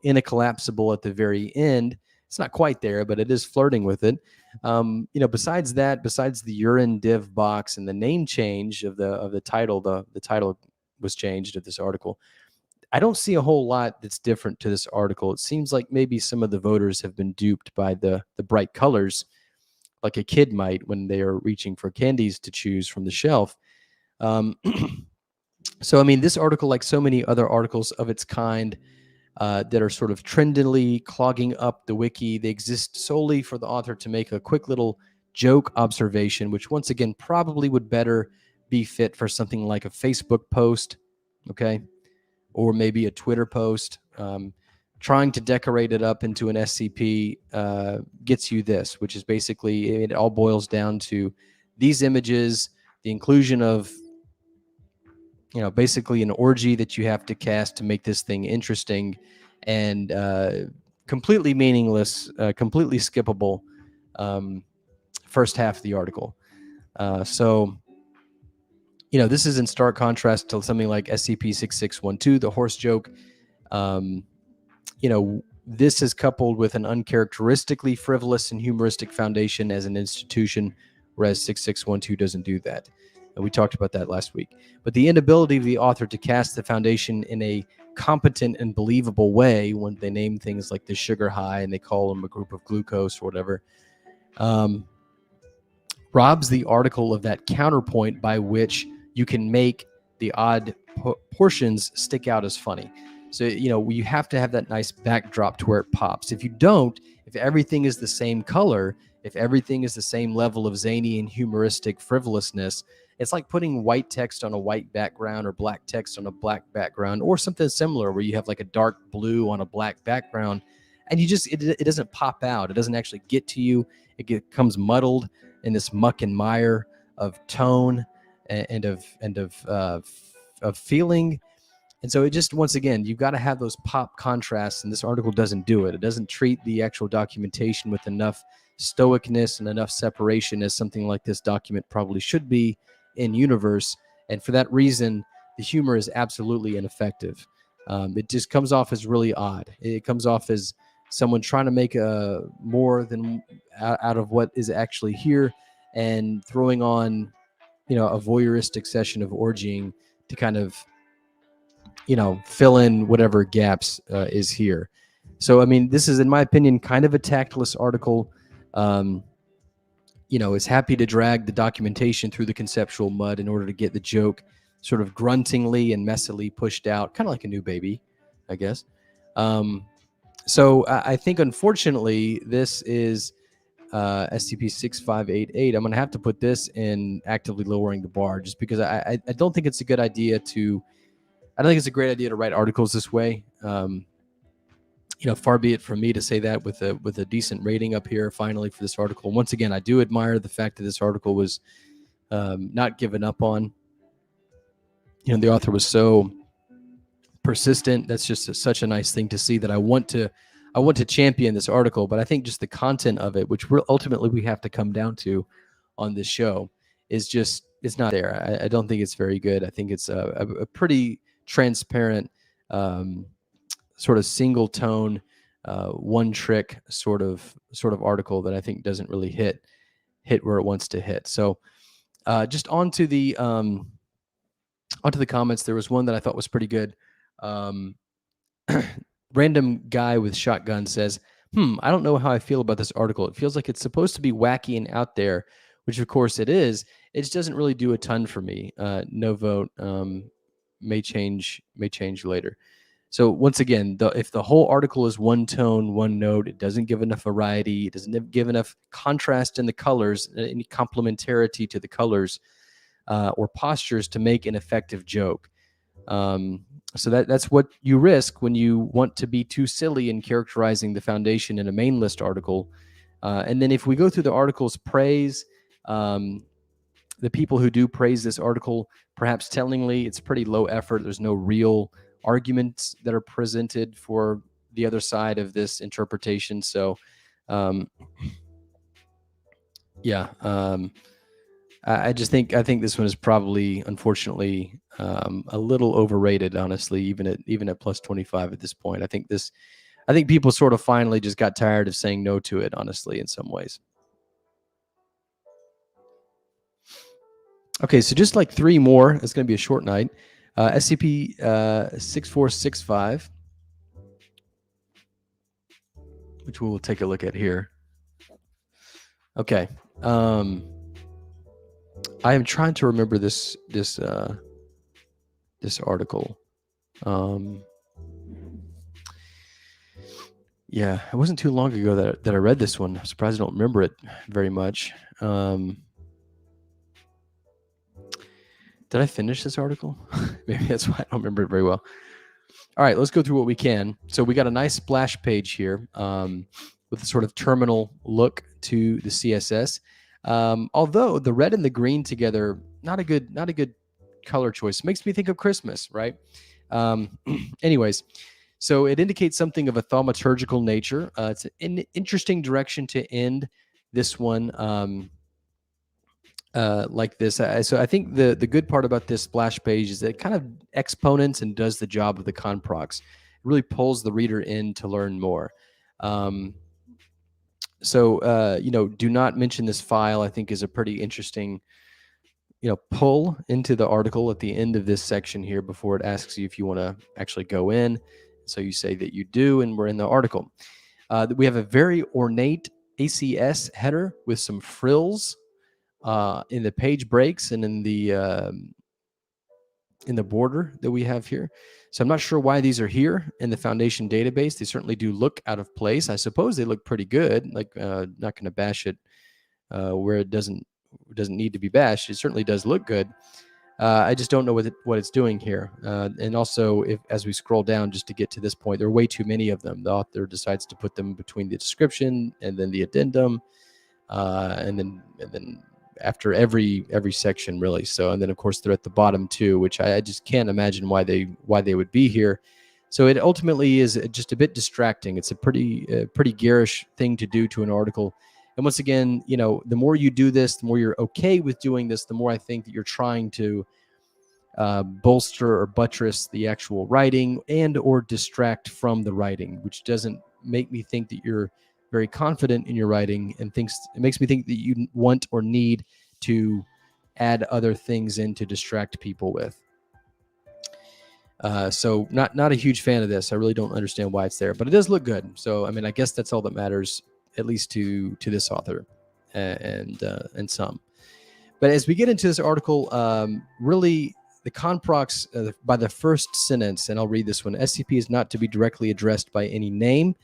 in a collapsible at the very end. It's not quite there, but it is flirting with it. Besides the urine div box and the name change of the title, the title was changed of this article, I don't see a whole lot that's different to this article. It seems like maybe some of the voters have been duped by the bright colors, like a kid might when they are reaching for candies to choose from the shelf. So, this article, like so many other articles of its kind that are sort of trendily clogging up the wiki, they exist solely for the author to make a quick little joke observation, which once again probably would better be fit for something like a Facebook post, okay, or maybe a Twitter post. trying to decorate it up into an SCP gets you this, which is basically, it all boils down to these images, the inclusion of, basically an orgy that you have to cast to make this thing interesting, and completely meaningless, completely skippable first half of the article. So, this is in stark contrast to something like SCP-6612, the horse joke. This is coupled with an uncharacteristically frivolous and humoristic foundation as an institution, whereas 6612 doesn't do that. And we talked about that last week. But the inability of the author to cast the foundation in a competent and believable way, when they name things like the sugar high and they call them a group of glucose or whatever, robs the article of that counterpoint by which you can make the odd portions stick out as funny. So, you have to have that nice backdrop to where it pops. If you don't, if everything is the same color, if everything is the same level of zany and humoristic frivolousness, it's like putting white text on a white background or black text on a black background, or something similar where you have like a dark blue on a black background, and it doesn't pop out. It doesn't actually get to you. It becomes muddled in this muck and mire of tone and of feeling. And so it just, once again, you've got to have those pop contrasts, and this article doesn't do it. It doesn't treat the actual documentation with enough stoicness and enough separation as something like this document probably should be in universe. And for that reason, the humor is absolutely ineffective. It just comes off as really odd. It comes off as someone trying to make more than out of what is actually here, and throwing on, a voyeuristic session of orgying to kind of, fill in whatever gaps is here. So, I mean, this is, in my opinion, kind of a tactless article. Is happy to drag the documentation through the conceptual mud in order to get the joke sort of gruntingly and messily pushed out, kind of like a new baby, I guess. So I think, unfortunately, this is SCP-6588. I'm going to have to put this in actively lowering the bar, just because I don't think it's a good idea to... I don't think it's a great idea to write articles this way. Far be it from me to say that with a decent rating up here finally for this article. Once again, I do admire the fact that this article was not given up on. The author was so persistent. That's just such a nice thing to see, that I want to champion this article. But I think just the content of it, which ultimately we have to come down to on this show, is just, it's not there. I don't think it's very good. I think it's a pretty transparent, sort of single tone, one trick sort of article that I think doesn't really hit where it wants to hit. So just onto the comments. There was one that I thought was pretty good. Random guy with shotgun says, I don't know how I feel about this article. It feels like it's supposed to be wacky and out there, which of course it is. It just doesn't really do a ton for me. No vote. May change later. So once again, if the whole article is one tone, one note, it doesn't give enough variety. It doesn't give enough contrast in the colors, any complementarity to the colors or postures to make an effective joke. So that's what you risk when you want to be too silly in characterizing the Foundation in a main list article. And then if we go through the article's praise, the people who do praise this article, perhaps tellingly, it's pretty low effort. There's no real arguments that are presented for the other side of this interpretation. So, I think this one is probably, unfortunately, a little overrated, honestly, even at plus 25 at this point. I think people sort of finally just got tired of saying no to it, honestly, in some ways. Okay, so just like three more. It's going to be a short night. SCP 6465, which we will take a look at here. Okay. I am trying to remember this article. Yeah, it wasn't too long ago that I read this one. I'm surprised I don't remember it very much. Did I finish this article? Maybe that's why I don't remember it very well. All right, let's go through what we can. So we got a nice splash page here with a sort of terminal look to the CSS. Although the red and the green together, not a good color choice. Makes me think of Christmas, right? Anyways, so it indicates something of a thaumaturgical nature. It's an interesting direction to end this one. Like this. So I think the good part about this splash page is that it kind of exponents and does the job of the conprox. It really pulls the reader in to learn more. Do not mention this file, I think, is a pretty interesting, pull into the article at the end of this section here before it asks you if you want to actually go in. So you say that you do, and we're in the article. We have a very ornate ACS header with some frills in the page breaks and in the border that we have here. So I'm not sure why these are here in the Foundation database. They certainly do look out of place. I suppose they look pretty good. Like not going to bash it where it doesn't need to be bashed. It certainly does look good. I just don't know what it's doing here. And also, as we scroll down just to get to this point, there are way too many of them. The author decides to put them between the description and then the addendum, and then after every section, really. So, and then of course they're at the bottom too, which I just can't imagine why they would be here. So it ultimately is just a bit distracting. It's a pretty garish thing to do to an article. And once again, the more you do this, the more you're okay with doing this, the more I think that you're trying to bolster or buttress the actual writing and or distract from the writing, which doesn't make me think that you're very confident in your writing, and it makes me think that you want or need to add other things in to distract people with. So not a huge fan of this. I really don't understand why it's there, but it does look good. So I mean, I guess that's all that matters, at least to this author and some. But as we get into this article, really the conprox by the first sentence, and I'll read this one: SCP is not to be directly addressed by any name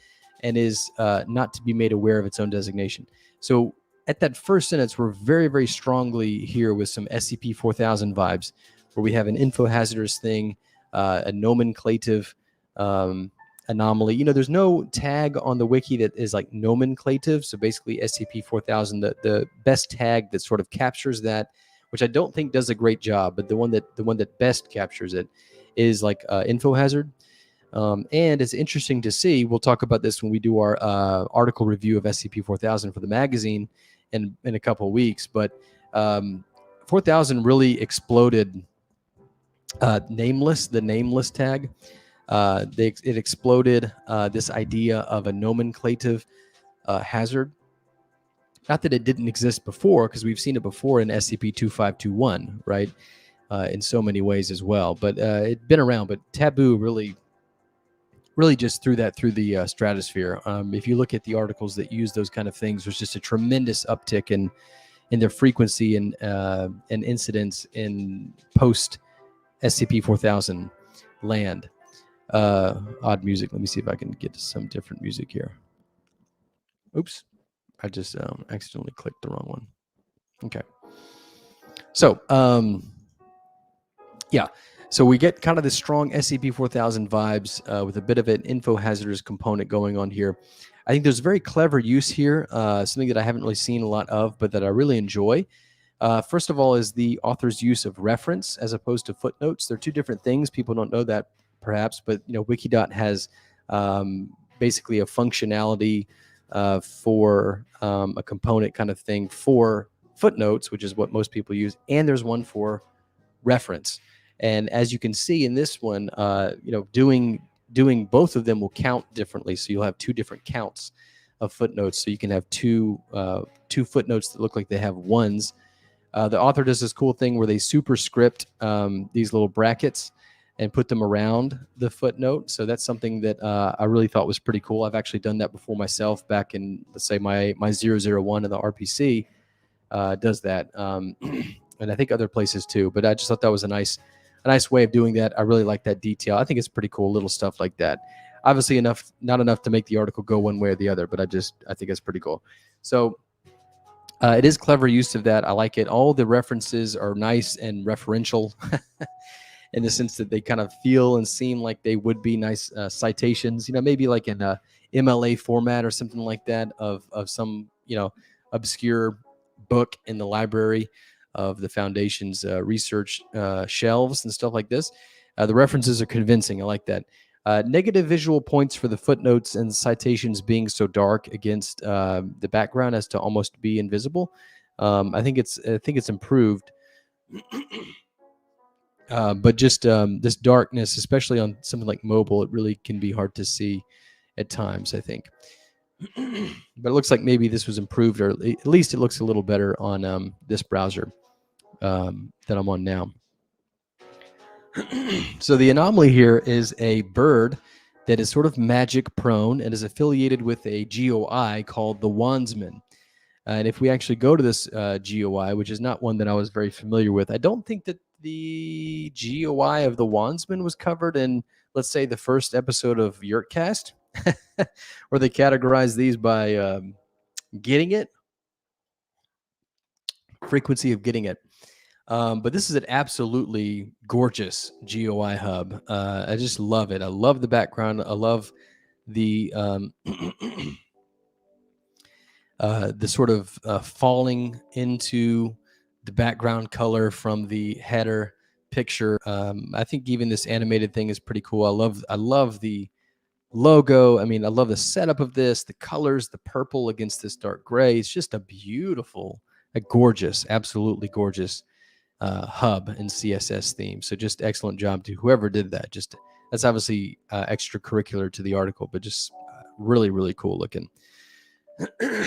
and is not to be made aware of its own designation. So at that first sentence, we're very, very strongly here with some SCP-4000 vibes, where we have an info-hazardous thing, a nomenclative anomaly. There's no tag on the wiki that is like nomenclative. So basically SCP-4000, the best tag that sort of captures that, which I don't think does a great job, but the one that best captures it is like info hazard. And it's interesting to see, we'll talk about this when we do our article review of SCP-4000 for the magazine in a couple of weeks, but 4000 really exploded the nameless tag. It exploded this idea of a nomenclative hazard. Not that it didn't exist before, because we've seen it before in SCP-2521, right? In so many ways as well, but it'd been around, but Taboo really just threw that through the stratosphere. If you look at the articles that use those kind of things, there's just a tremendous uptick in their frequency and incidents in post SCP-4000 land. Odd music. Let me see if I can get to some different music here. Oops, I just accidentally clicked the wrong one. Okay. So yeah. So we get kind of the strong SCP-4000 vibes with a bit of an info hazardous component going on here. I think there's very clever use here, something that I haven't really seen a lot of, but that I really enjoy. First of all is the author's use of reference as opposed to footnotes. They're two different things. People don't know that perhaps, but Wikidot has basically a functionality for a component kind of thing for footnotes, which is what most people use, and there's one for reference. And as you can see in this one, doing both of them will count differently. So you'll have two different counts of footnotes. So you can have two footnotes that look like they have ones. The author does this cool thing where they superscript these little brackets and put them around the footnote. So that's something that I really thought was pretty cool. I've actually done that before myself back in, let's say, my 001 in the RPC does that. And I think other places too. But I just thought that was a nice way of doing that. I really like that detail. I think it's pretty cool, little stuff like that. Obviously not enough to make the article go one way or the other, but I think it's pretty cool. So it is clever use of that. I like it. All the references are nice and referential. in the sense that they kind of feel and seem like they would be nice citations, maybe like in a MLA format or something like that of some, obscure book in the library of the Foundation's research shelves and stuff like this. The references are convincing. I like that. Negative visual points for the footnotes and citations being so dark against the background as to almost be invisible. I think it's improved, but just this darkness, especially on something like mobile, it really can be hard to see at times, I think. But it looks like maybe this was improved, or at least it looks a little better on this browser that I'm on now. So the anomaly here is a bird that is sort of magic prone and is affiliated with a GOI called the Wandsman. And if we actually go to this GOI, which is not one that I was very familiar with, I don't think that the GOI of the Wandsman was covered in, let's say, the first episode of Yurtcast, where they categorize these by getting it, frequency of getting it. But this is an absolutely gorgeous GOI hub. I just love it. I love the background. I love the the sort of falling into the background color from the header picture. I think even this animated thing is pretty cool. I love the logo. I mean, I love the setup of this, the colors, the purple against this dark gray. It's just a beautiful, a gorgeous, absolutely gorgeous hub and CSS theme. So just excellent job to whoever did that. Just that's obviously extracurricular to the article, but just really, really cool looking. The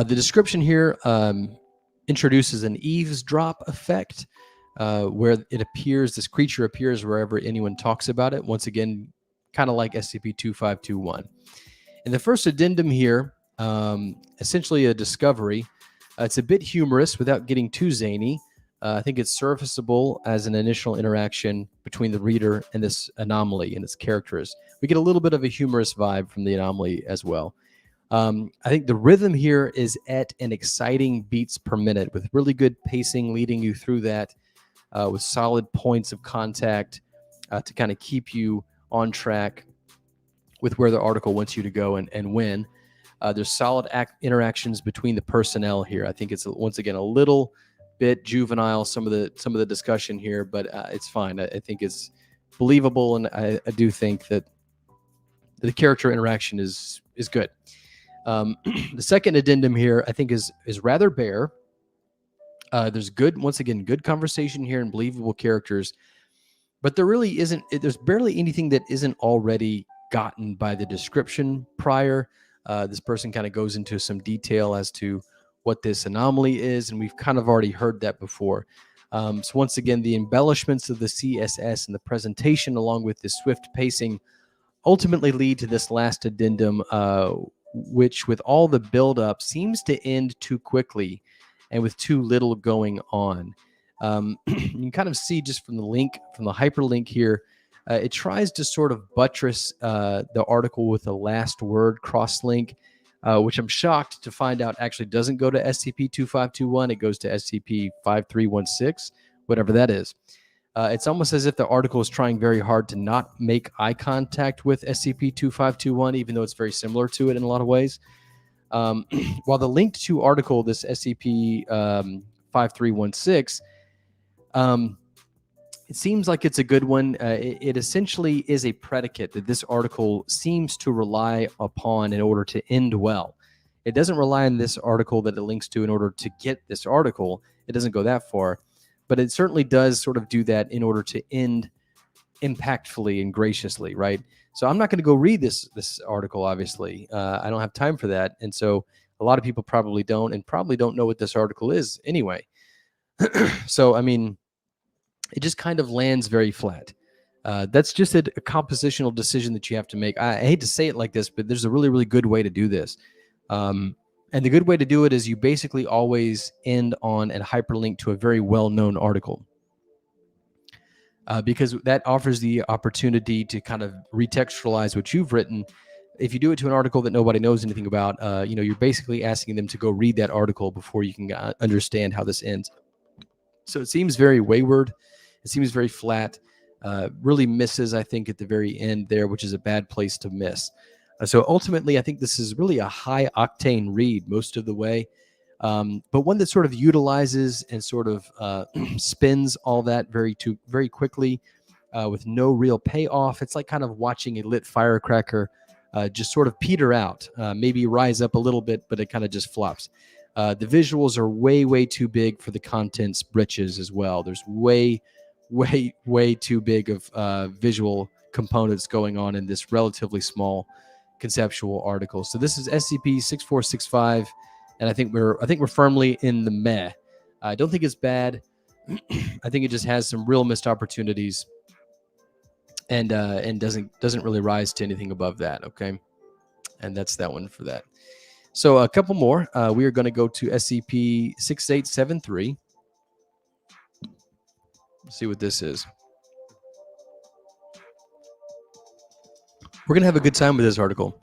description here introduces an eavesdrop effect where it appears, this creature appears wherever anyone talks about it. Once again, kind of like SCP-2521. In the first addendum here, essentially a discovery. It's a bit humorous without getting too zany. I think it's serviceable as an initial interaction between the reader and this anomaly and its characters. We get a little bit of a humorous vibe from the anomaly as well. I think the rhythm here is at an exciting beats per minute with really good pacing leading you through that with solid points of contact to kind of keep you on track with where the article wants you to go and when. There's solid interactions between the personnel here. I think it's once again a little bit juvenile, some of the discussion here, but it's fine. I think it's believable, and I do think that the character interaction is good. The second addendum here, I think, is rather bare. There's once again good conversation here and believable characters, but there really isn't. There's barely anything that isn't already gotten by the description prior. This person kind of goes into some detail as to what this anomaly is, and we've kind of already heard that before. So once again, the embellishments of the CSS and the presentation, along with the swift pacing, ultimately lead to this last addendum, which, with all the buildup, seems to end too quickly and with too little going on. You can kind of see just from the link, from the hyperlink here, it tries to sort of buttress the article with a last word cross-link, which I'm shocked to find out actually doesn't go to SCP-2521. It goes to SCP-5316, whatever that is. It's almost as if the article is trying very hard to not make eye contact with SCP-2521, even though it's very similar to it in a lot of ways. While the linked to article, this SCP-5316, it seems like it's a good one. It essentially is a predicate that this article seems to rely upon in order to end well. It doesn't rely on this article that it links to in order to get this article. It doesn't go that far, but it certainly does sort of do that in order to end impactfully and graciously, right? So I'm not going to go read this article, obviously. I don't have time for that. And so a lot of people probably don't know what this article is anyway. So, I mean, it just kind of lands very flat. That's just a compositional decision that you have to make. I hate to say it like this, but there's a really, really good way to do this. And the good way to do it is you basically always end on a hyperlink to a very well-known article. Because that offers the opportunity to kind of retextualize what you've written. If you do it to an article that nobody knows anything about, you're basically asking them to go read that article before you can understand how this ends. So it seems very wayward. It seems very flat. Really misses, I think, at the very end there, which is a bad place to miss. So ultimately, I think this is really a high octane read most of the way, but one that sort of utilizes and sort of spins all that very quickly with no real payoff. It's like kind of watching a lit firecracker just sort of peter out, maybe rise up a little bit, but it kind of just flops. The visuals are way too big for the contents britches as well. There's way too big of visual components going on in this relatively small conceptual article. So this is SCP-6465, and I think we're firmly in the meh. I don't think it's bad. I think it just has some real missed opportunities, and doesn't really rise to anything above that. Okay, and that's that one for that. So a couple more. We are going to go to SCP-6873. See what this is. We're going to have a good time with this article.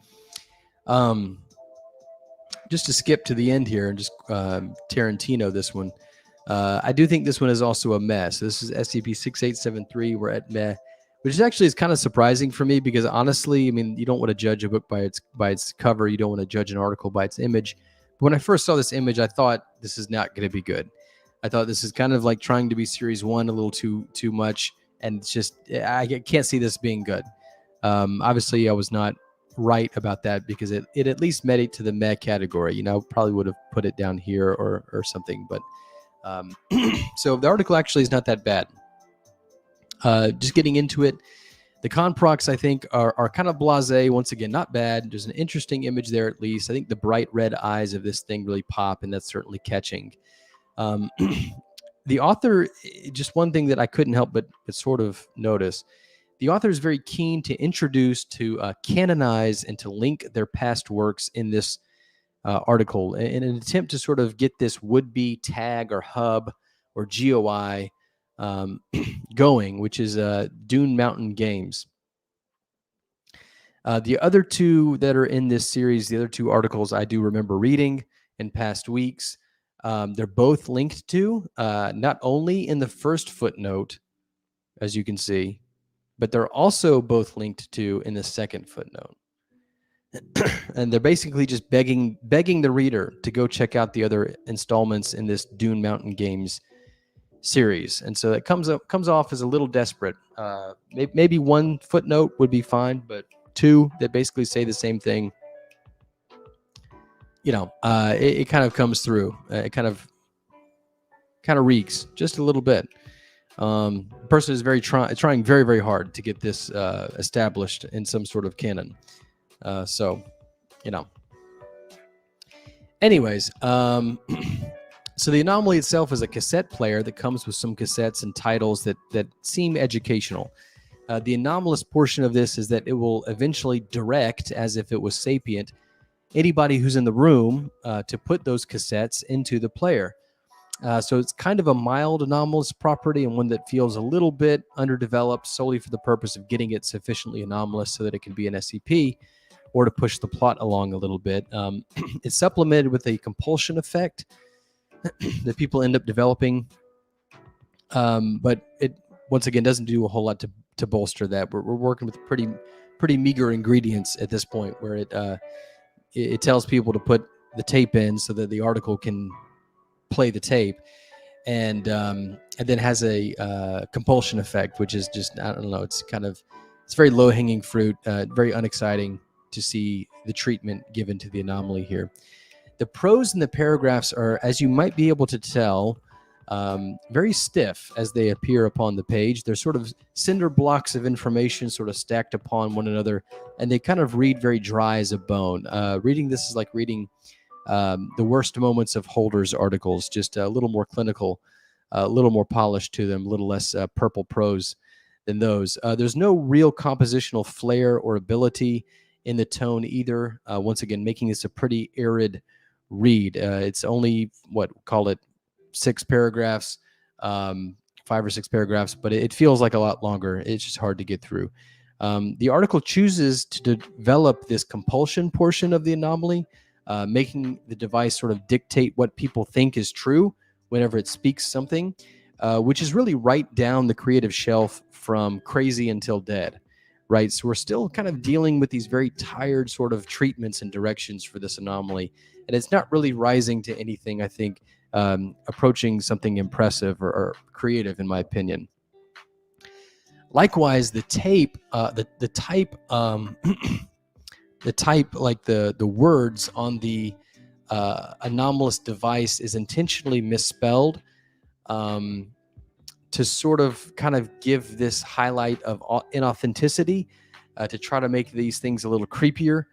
Just to skip to the end here and just Tarantino this one. I do think this one is also a mess. This is SCP-6873. We're at meh, which is kind of surprising for me because honestly, I mean, you don't want to judge a book by its cover. You don't want to judge an article by its image. But when I first saw this image, I thought this is not going to be good. I thought this is kind of like trying to be Series 1 a little too much, and it's just I can't see this being good. Obviously, I was not right about that because it at least made it to the meh category. You know, probably would have put it down here or something. But so the article actually is not that bad. Just getting into it, the conprocs I think are kind of blasé. Once again, not bad. There's an interesting image there at least. I think the bright red eyes of this thing really pop, and that's certainly catching. The author, just one thing that I couldn't help but sort of notice, the author is very keen to introduce, to canonize, and to link their past works in this article in an attempt to sort of get this would-be tag or hub or GOI going, which is Dune Mountain Games. The other two that are in this series, the other two articles I do remember reading in past weeks, they're both linked to, not only in the first footnote, as you can see, but they're also both linked to in the second footnote. And they're basically just begging the reader to go check out the other installments in this Dune Mountain Games series. And so it comes off as a little desperate. Maybe one footnote would be fine, but two that basically say the same thing, you know, it kind of comes through. It kind of reeks just a little bit. The person is trying very hard to get this established in some sort of canon. So, you know. Anyways, so the anomaly itself is a cassette player that comes with some cassettes and titles that seem educational. The anomalous portion of this is that it will eventually direct, as if it was sapient, anybody who's in the room to put those cassettes into the player. So it's kind of a mild anomalous property and one that feels a little bit underdeveloped solely for the purpose of getting it sufficiently anomalous so that it can be an SCP or to push the plot along a little bit. It's supplemented with a compulsion effect that people end up developing. But it, once again, doesn't do a whole lot to bolster that. We're working with pretty meager ingredients at this point where it tells people to put the tape in so that the article can play the tape, and then has a compulsion effect, which is just, I don't know, it's very low-hanging fruit, very unexciting to see the treatment given to the anomaly here. The prose and the paragraphs are, as you might be able to tell, very stiff as they appear upon the page. They're sort of cinder blocks of information sort of stacked upon one another, and they kind of read very dry as a bone. Reading this is like reading the worst moments of Holder's articles, just a little more clinical, a little more polished to them, a little less purple prose than those. There's no real compositional flair or ability in the tone either. Once again, making this a pretty arid read. It's only, call it 6 paragraphs, 5 or 6 paragraphs, but it feels like a lot longer. It's just hard to get through. The article chooses to develop this compulsion portion of the anomaly, making the device sort of dictate what people think is true whenever it speaks something. which is really right down the creative shelf from crazy until dead, right? So we're still kind of dealing with these very tired sort of treatments and directions for this anomaly, and it's not really rising to anything, I think, approaching something impressive or creative, in my opinion. Likewise, the tape, the type, the type, like the words on the anomalous device is intentionally misspelled to sort of kind of give this highlight of inauthenticity to try to make these things a little creepier.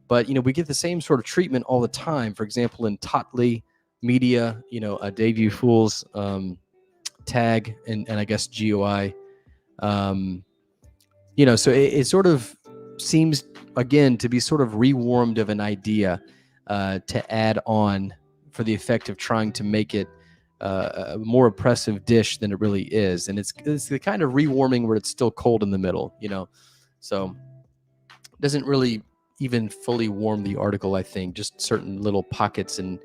But, we get the same sort of treatment all the time. For example, in Totley Media, a Debut Fools tag and I guess GUI. So it sort of seems, again, to be sort of rewarmed of an idea to add on for the effect of trying to make it a more oppressive dish than it really is. And it's the kind of rewarming where it's still cold in the middle, so it doesn't really even fully warm the article, I think, just certain little pockets and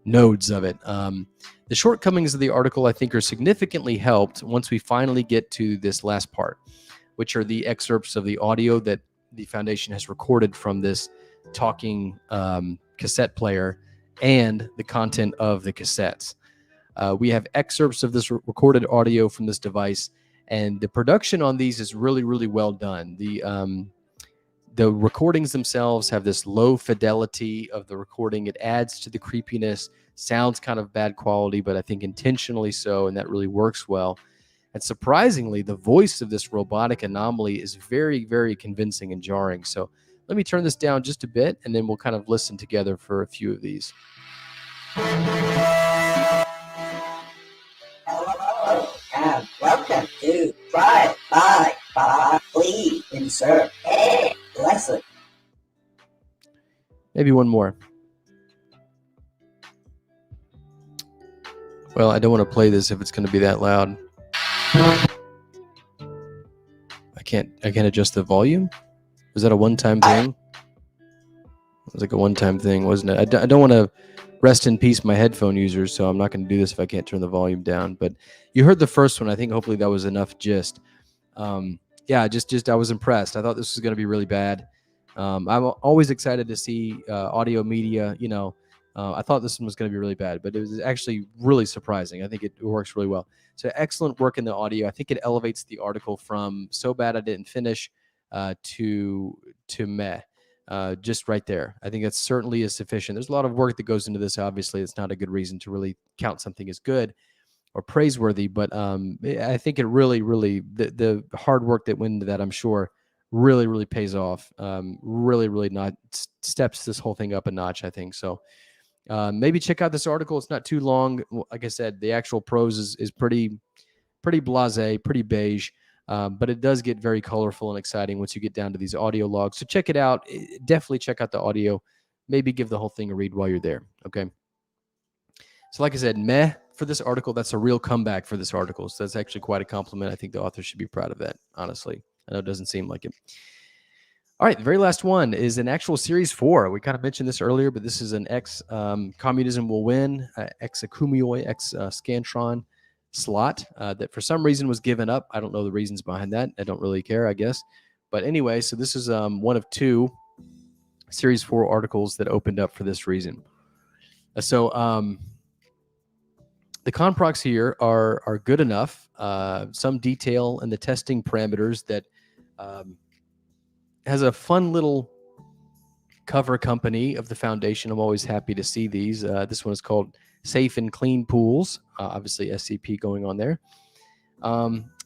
nodes of it. The shortcomings of the article, I think, are significantly helped once we finally get to this last part, which are the excerpts of the audio that the Foundation has recorded from this talking cassette player and the content of the cassettes. We have excerpts of this recorded audio from this device, and the production on these is really, really well done. The recordings themselves have this low fidelity of the recording. It adds to the creepiness, sounds kind of bad quality, but I think intentionally so, and that really works well. And surprisingly, the voice of this robotic anomaly is very, very convincing and jarring. So let me turn this down just a bit, and then we'll kind of listen together for a few of these. Hello, and welcome to Drive-By. Please insert a lesson. Maybe one more. Well, I don't want to play this if it's going to be that loud. I can't adjust the volume? Was that a one-time thing? It was like a one-time thing, wasn't it? I don't want to rest in peace my headphone users, so I'm not going to do this if I can't turn the volume down. But you heard the first one. I think hopefully that was enough gist. Just I was impressed. I thought this was going to be really bad. I'm always excited to see audio media. I thought this one was going to be really bad, but it was actually really surprising. I think it works really well. So excellent work in the audio. I think it elevates the article from so bad I didn't finish to meh. Just right there. I think that certainly is sufficient. There's a lot of work that goes into this. Obviously, it's not a good reason to really count something as good or praiseworthy, but I think it really, really, the hard work that went into that, I'm sure, really, really pays off. Really, really not steps this whole thing up a notch, I think. So maybe check out this article. It's not too long. Like I said, the actual prose is pretty blasé, pretty beige. But it does get very colorful and exciting once you get down to these audio logs. So check it out. Definitely check out the audio. Maybe give the whole thing a read while you're there. Okay. So like I said, meh for this article. That's a real comeback for this article. So that's actually quite a compliment. I think the author should be proud of that, honestly. I know it doesn't seem like it. All right. The very last one is an actual Series 4. We kind of mentioned this earlier, but this is an Communism Will Win, X-Akumoi, X-Scantron slot that for some reason was given up. I don't know the reasons behind that. I don't really care, I guess. But anyway, so this is one of two Series 4 articles that opened up for this reason. So the conprocs here are good enough. Some detail in the testing parameters that has a fun little cover company of the Foundation. I'm always happy to see these. This one is called Safe and Clean Pools. Obviously SCP going on there.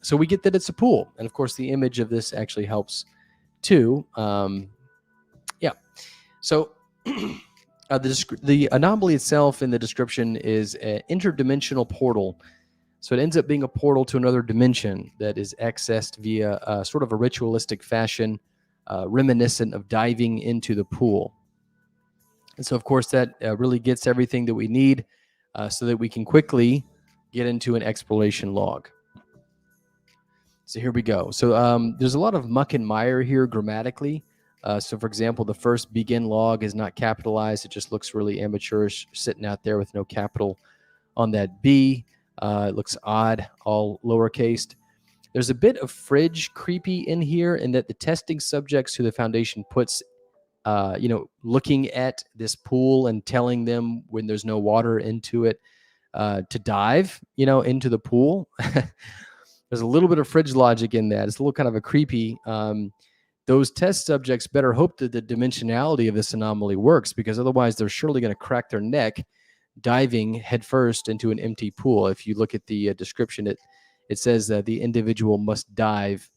So we get that it's a pool. And of course the image of this actually helps too. So the anomaly itself in the description is an interdimensional portal. So it ends up being a portal to another dimension that is accessed via sort of a ritualistic fashion, reminiscent of diving into the pool. And so, of course, that really gets everything that we need so that we can quickly get into an exploration log. So here we go. So there's a lot of muck and mire here grammatically. So, for example, the first begin log is not capitalized. It just looks really amateurish sitting out there with no capital on that B. It looks odd, all lowercased. There's a bit of fridge creepy in here, in that the testing subjects who the Foundation puts, looking at this pool and telling them when there's no water into it to dive, into the pool. There's a little bit of fridge logic in that. It's a little kind of a creepy. Those test subjects better hope that the dimensionality of this anomaly works, because otherwise they're surely going to crack their neck diving headfirst into an empty pool. If you look at the description, it says that the individual must dive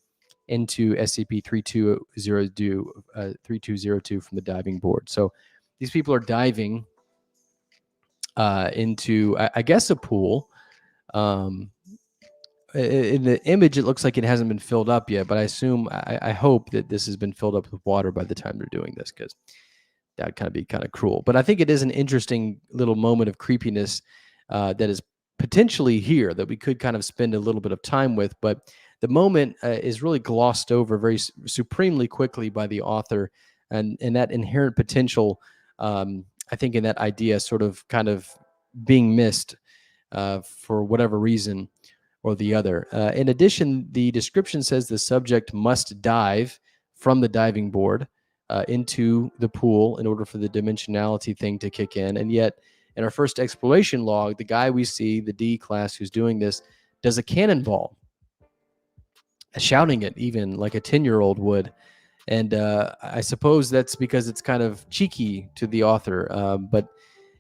into SCP-3202 from the diving board. So these people are diving into, I guess, a pool. In the image, it looks like it hasn't been filled up yet, but I hope that this has been filled up with water by the time they're doing this, because that would be kind of cruel. But I think it is an interesting little moment of creepiness that is potentially here that we could kind of spend a little bit of time with. But the moment is really glossed over very supremely quickly by the author, and that inherent potential, I think, in that idea sort of kind of being missed for whatever reason or the other. In addition, the description says the subject must dive from the diving board into the pool in order for the dimensionality thing to kick in. And yet, in our first exploration log, the guy we see, the D class who's doing this, does a cannonball, shouting it even like a 10-year-old would. And I suppose that's because it's kind of cheeky to the author. But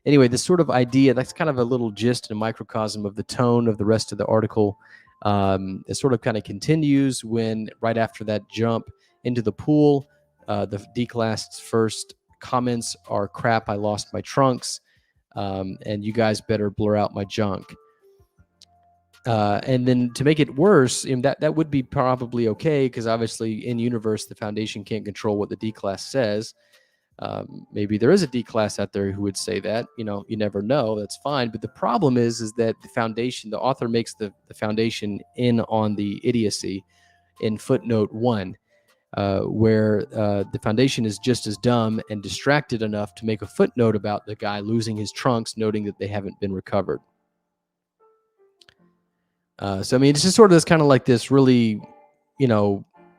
anyway, this sort of idea, that's kind of a little gist and a microcosm of the tone of the rest of the article. It sort of kind of continues when, right after that jump into the pool, the D-class's first comments are, "Crap, I lost my trunks, and you guys better blur out my junk." And then to make it worse, that would be probably okay, because obviously in universe, the Foundation can't control what the D-class says. Maybe there is a D-class out there who would say that. You never know. That's fine. But the problem is that the Foundation, the author makes the Foundation in on the idiocy in footnote 1, where the Foundation is just as dumb and distracted enough to make a footnote about the guy losing his trunks, noting that they haven't been recovered. So, I mean, it's just sort of this kind of like this really,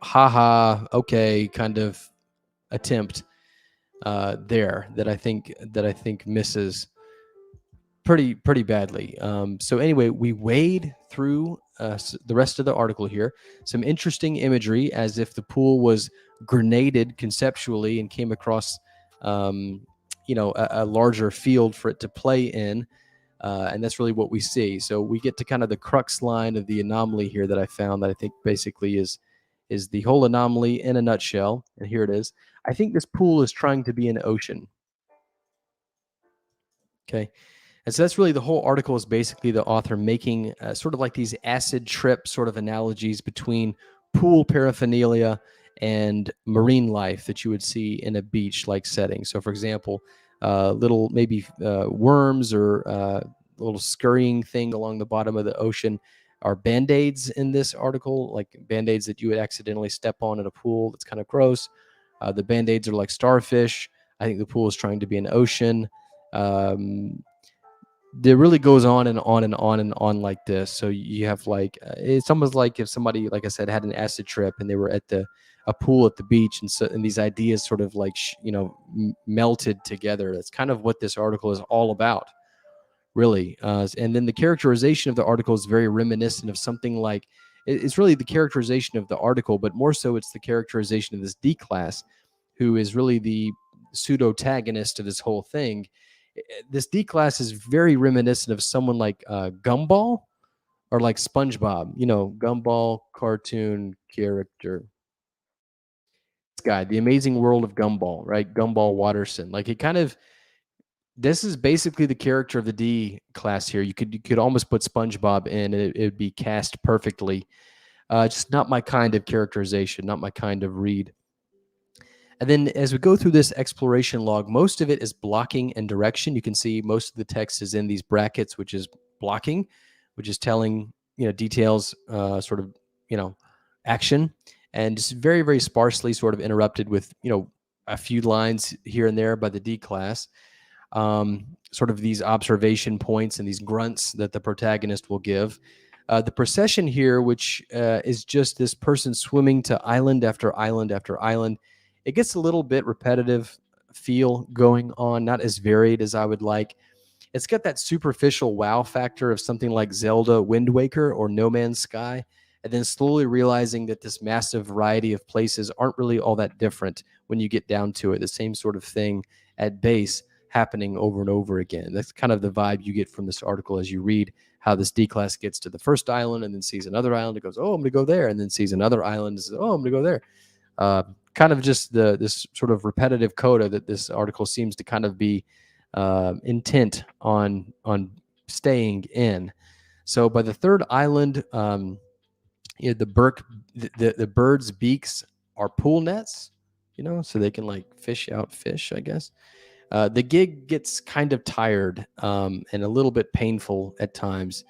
haha, okay, kind of attempt there that I think misses pretty badly. So anyway, we wade through the rest of the article here. Some interesting imagery, as if the pool was grenaded conceptually and came across, a larger field for it to play in. And that's really what we see. So we get to kind of the crux line of the anomaly here that I found, that I think basically is the whole anomaly in a nutshell. And here it is. I think this pool is trying to be an ocean. Okay. And so that's really the whole article, is basically the author making sort of like these acid trip sort of analogies between pool paraphernalia and marine life that you would see in a beach-like setting. So, for example, little maybe worms or a little scurrying thing along the bottom of the ocean are Band-Aids in this article, like Band-Aids that you would accidentally step on in a pool. That's kind of gross. The Band-Aids are like starfish. I think the pool is trying to be an ocean. It really goes on and on and on and on like this. So you have it's almost like if somebody, like I said, had an acid trip and they were at a pool at the beach, and these ideas sort of melted together. That's kind of what this article is all about, really. And then the characterization of the article is very reminiscent of something like, it's really the characterization of the article, but more so it's the characterization of this D-class, who is really the pseudo-tagonist of this whole thing. This D-class is very reminiscent of someone like Gumball or like SpongeBob, Gumball cartoon character. This guy, The Amazing World of Gumball, right? Gumball Watterson. This is basically the character of the D-class here. You could almost put SpongeBob in, and it would be cast perfectly. Just not my kind of characterization, not my kind of read. And then as we go through this exploration log, most of it is blocking and direction. You can see most of the text is in these brackets, which is blocking, which is telling, details, sort of, action, and just very, very sparsely sort of interrupted with, a few lines here and there by the D class. sort of these observation points and these grunts that the protagonist will give. The procession here, which is just this person swimming to island after island after island, it gets a little bit repetitive feel going on, not as varied as I would like. It's got that superficial wow factor of something like Zelda Wind Waker or No Man's Sky, and then slowly realizing that this massive variety of places aren't really all that different when you get down to it. The same sort of thing at base happening over and over again. That's kind of the vibe you get from this article as you read how this D-class gets to the first island and then sees another island. It goes, oh, I'm going to go there. And then sees another island and says, oh, I'm going to go there. Kind of just this sort of repetitive coda that this article seems to kind of be intent on staying in. So by the third island, the birds' beaks are pool nets, so they can like fish out fish, I guess. The gig gets kind of tired and a little bit painful at times.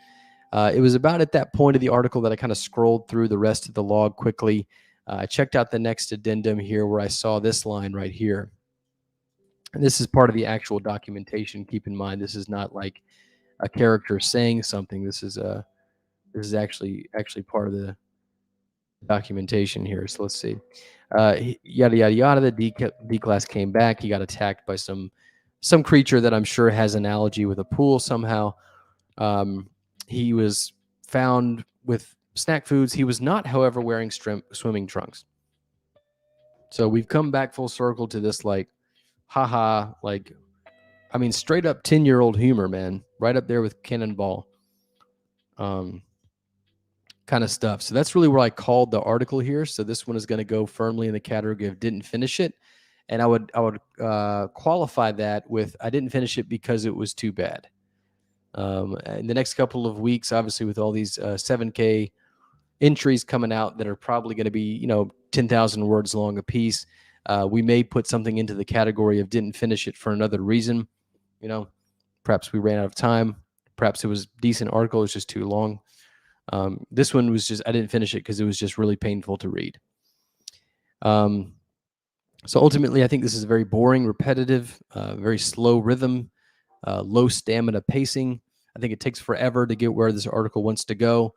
It was about at that point of the article that I kind of scrolled through the rest of the log quickly. I checked out the next addendum here where I saw this line right here. And this is part of the actual documentation. Keep in mind, this is not like a character saying something. This is actually part of the documentation here. So let's see. Yada yada yada. The D class came back. He got attacked by some creature that I'm sure has analogy with a pool somehow. He was found with snack foods. He was not, however, wearing swimming trunks. So we've come back full circle to this, like, haha, like, I mean, straight up 10-year-old humor, man. Right up there with Cannonball kind of stuff. So that's really where I called the article here. So this one is going to go firmly in the category of didn't finish it. And I would qualify that with I didn't finish it because it was too bad. In the next couple of weeks, obviously, with all these 7K entries coming out that are probably going to be, 10,000 words long a piece, we may put something into the category of didn't finish it for another reason. Perhaps we ran out of time. Perhaps it was a decent article. It's just too long. This one was just, I didn't finish it because it was just really painful to read. So ultimately, I think this is very boring, repetitive, very slow rhythm, low stamina pacing. I think it takes forever to get where this article wants to go.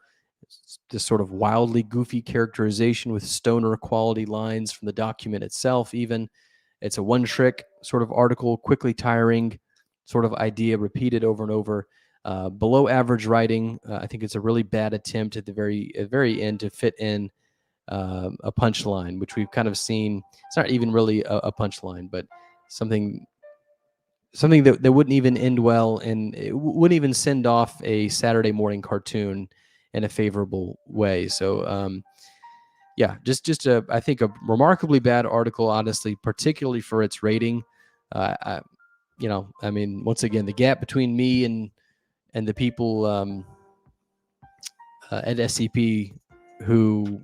This sort of wildly goofy characterization with stoner quality lines from the document itself, even. It's a one-trick sort of article, quickly tiring sort of idea repeated over and over. Below average writing. I think it's a really bad attempt at the very end to fit in a punchline, which we've kind of seen. It's not even really a punchline, but something that wouldn't even end well, and it wouldn't even send off a Saturday morning cartoon in a favorable way. So yeah, just I think a remarkably bad article, honestly, particularly for its rating. I mean, once again, the gap between me and the people at SCP who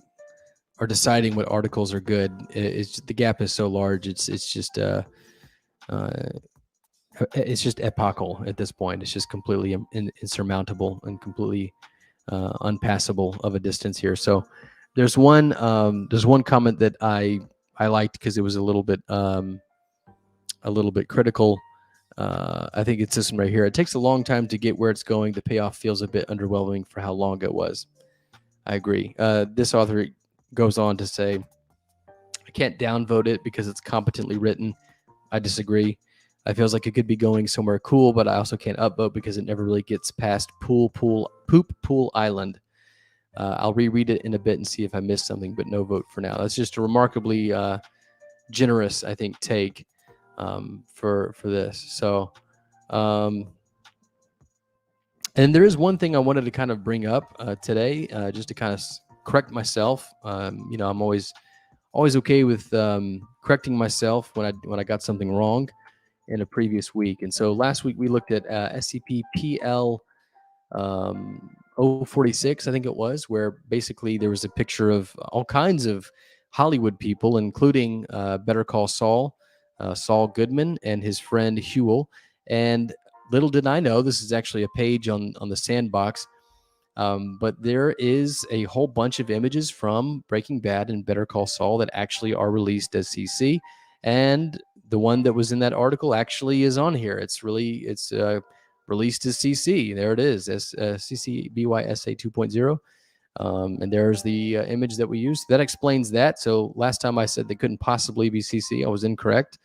are deciding what articles are good, the gap is so large. It's just epochal at this point. It's just completely insurmountable and completely unpassable of a distance here. So there's one comment that I liked because it was a little bit critical. I think it's this one right here. It takes a long time to get where it's going. The payoff feels a bit underwhelming for how long it was. I agree. This author goes on to say, I can't downvote it because it's competently written. I disagree. It feels like it could be going somewhere cool, but I also can't upvote because it never really gets past Poop Pool Island. I'll reread it in a bit and see if I missed something, but no vote for now. That's just a remarkably generous, I think, take for this. So, and there is one thing I wanted to kind of bring up today, just to kind of correct myself. I'm always okay with correcting myself when I got something wrong in a previous week. And so last week we looked at SCP PL 046, I think it was, where basically there was a picture of all kinds of Hollywood people, including Better Call Saul, Saul Goodman, and his friend Huel. And little did I know, this is actually a page on the Sandbox, but there is a whole bunch of images from Breaking Bad and Better Call Saul that actually are released as CC. And the one that was in that article actually is on here. It's released as CC. There it is, CC BYSA 2.0. And there's the image that we used. That explains that. So last time I said they couldn't possibly be CC, I was incorrect.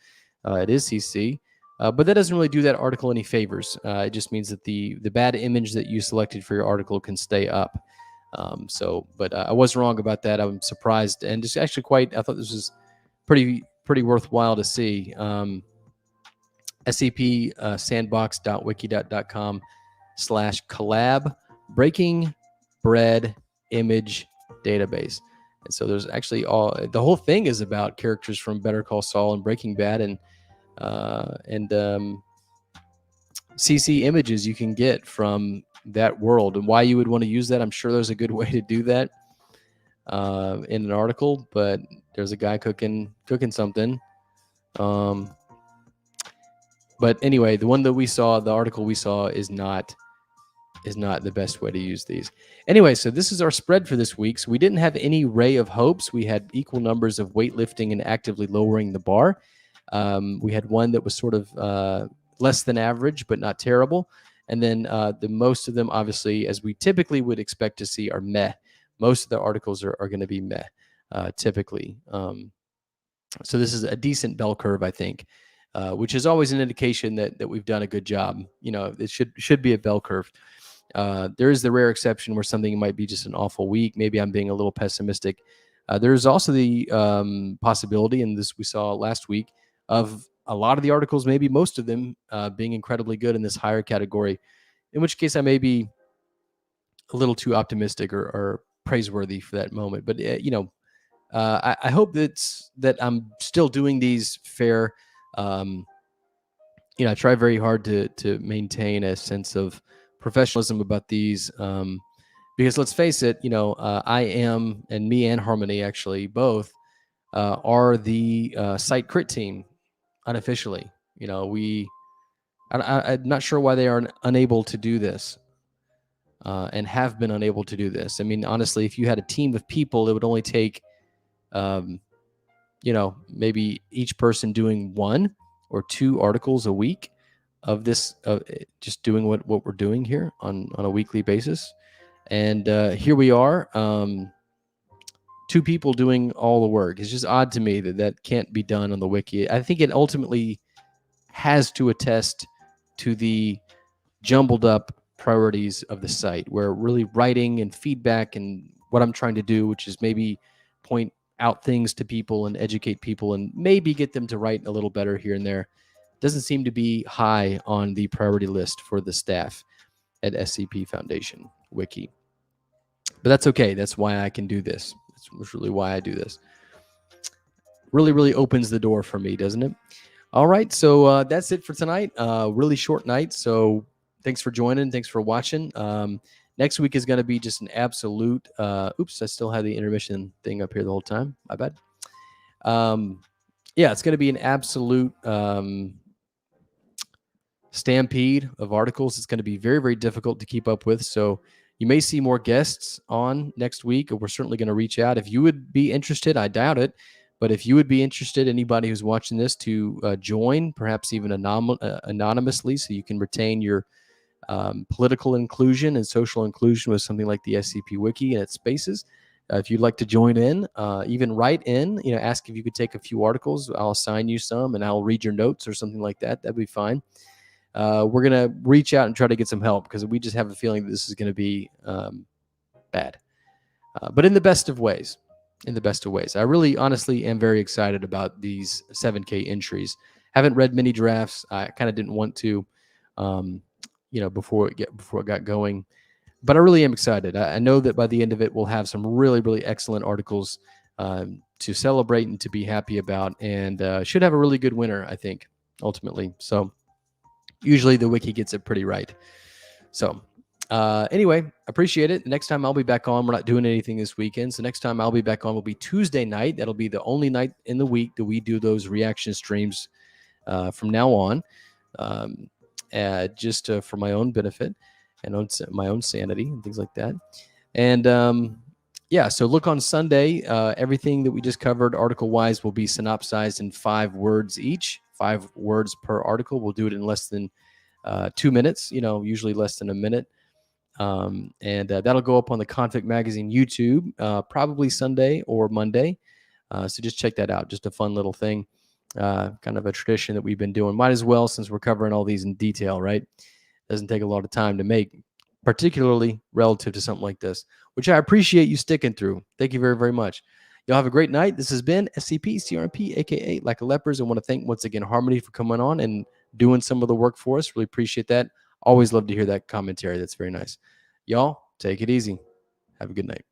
It is CC. But that doesn't really do that article any favors. It just means that the bad image that you selected for your article can stay up. But I was wrong about that. I'm surprised, and just actually I thought this was pretty worthwhile to see. SCP sandbox.wiki.com/collab breaking bread image database. And so there's actually the whole thing is about characters from Better Call Saul and Breaking Bad, and CC images you can get from that world, and why you would want to use that. I'm sure there's a good way to do that in an article, but there's a guy cooking something. But anyway, the one that we saw, the article we saw, is not the best way to use these. Anyway, so this is our spread for this week. So we didn't have any ray of hopes. We had equal numbers of weightlifting and actively lowering the bar. We had one that was sort of less than average, but not terrible. And then the most of them, obviously, as we typically would expect to see, are meh. Most of the articles are going to be meh, typically. So this is a decent bell curve, I think. Which is always an indication that we've done a good job. You know, it should be a bell curve. There is the rare exception where something might be just an awful week. Maybe I'm being a little pessimistic. There's also the possibility, and this we saw last week, of a lot of the articles, maybe most of them, being incredibly good in this higher category, in which case I may be a little too optimistic or praiseworthy for that moment. But, I hope that I'm still doing these fair. I try very hard to maintain a sense of professionalism about these, because let's face it, I am, and me and Harmony actually both are the site crit team unofficially. I'm not sure why they are unable to do this, and have been unable to do this. I mean, honestly, if you had a team of people, it would only take maybe each person doing 1 or 2 articles a week of this, just doing what we're doing here on a weekly basis. And here we are, 2 people doing all the work. It's just odd to me that can't be done on the wiki. I think it ultimately has to attest to the jumbled up priorities of the site, where really writing and feedback and what I'm trying to do, which is maybe point out things to people and educate people and maybe get them to write a little better here and there, doesn't seem to be high on the priority list for the staff at SCP Foundation Wiki. But that's okay. That's why I can do this. That's really why I do this. Really, really opens the door for me, doesn't it? All right. So that's it for tonight. Really short night. So thanks for joining. Thanks for watching. Next week is going to be just an absolute, oops, I still have the intermission thing up here the whole time. My bad. Yeah, it's going to be an absolute stampede of articles. It's going to be very, very difficult to keep up with. So you may see more guests on next week. We're certainly going to reach out. If you would be interested, I doubt it, but if you would be interested, anybody who's watching this, to join, perhaps even anonymously, so you can retain your political inclusion and social inclusion with something like the SCP Wiki and its spaces. If you'd like to join in, even write in, ask if you could take a few articles. I'll assign you some and I'll read your notes or something like that. That'd be fine. We're going to reach out and try to get some help, because we just have a feeling that this is going to be bad. But in the best of ways. In the best of ways. I really, honestly, am very excited about these 7K entries. Haven't read many drafts. I kind of didn't want to, before it got going. But I really am excited. I know that by the end of it, we'll have some really, really excellent articles to celebrate and to be happy about, and should have a really good winner, I think, ultimately. So usually the wiki gets it pretty right. So anyway, appreciate it. The next time I'll be back on, we're not doing anything this weekend. So next time I'll be back on will be Tuesday night. That'll be the only night in the week that we do those reaction streams from now on, just for my own benefit and my own sanity and things like that. And yeah, so look on Sunday. Everything that we just covered article-wise will be synopsized in 5 words each, 5 words per article. We'll do it in less than 2 minutes, usually less than a minute. And that'll go up on the Confic Magazine YouTube, probably Sunday or Monday. So just check that out. Just a fun little thing, kind of a tradition that we've been doing. Might as well, since we're covering all these in detail, right? Doesn't take a lot of time to make, particularly relative to something like this, which I appreciate you sticking through. Thank you very, very much. Y'all have a great night. This has been SCP CRP, aka Like a Lepers. I want to thank once again Harmony for coming on and doing some of the work for us. Really appreciate that. Always love to hear that commentary. That's very nice. Y'all, take it easy. Have a good night.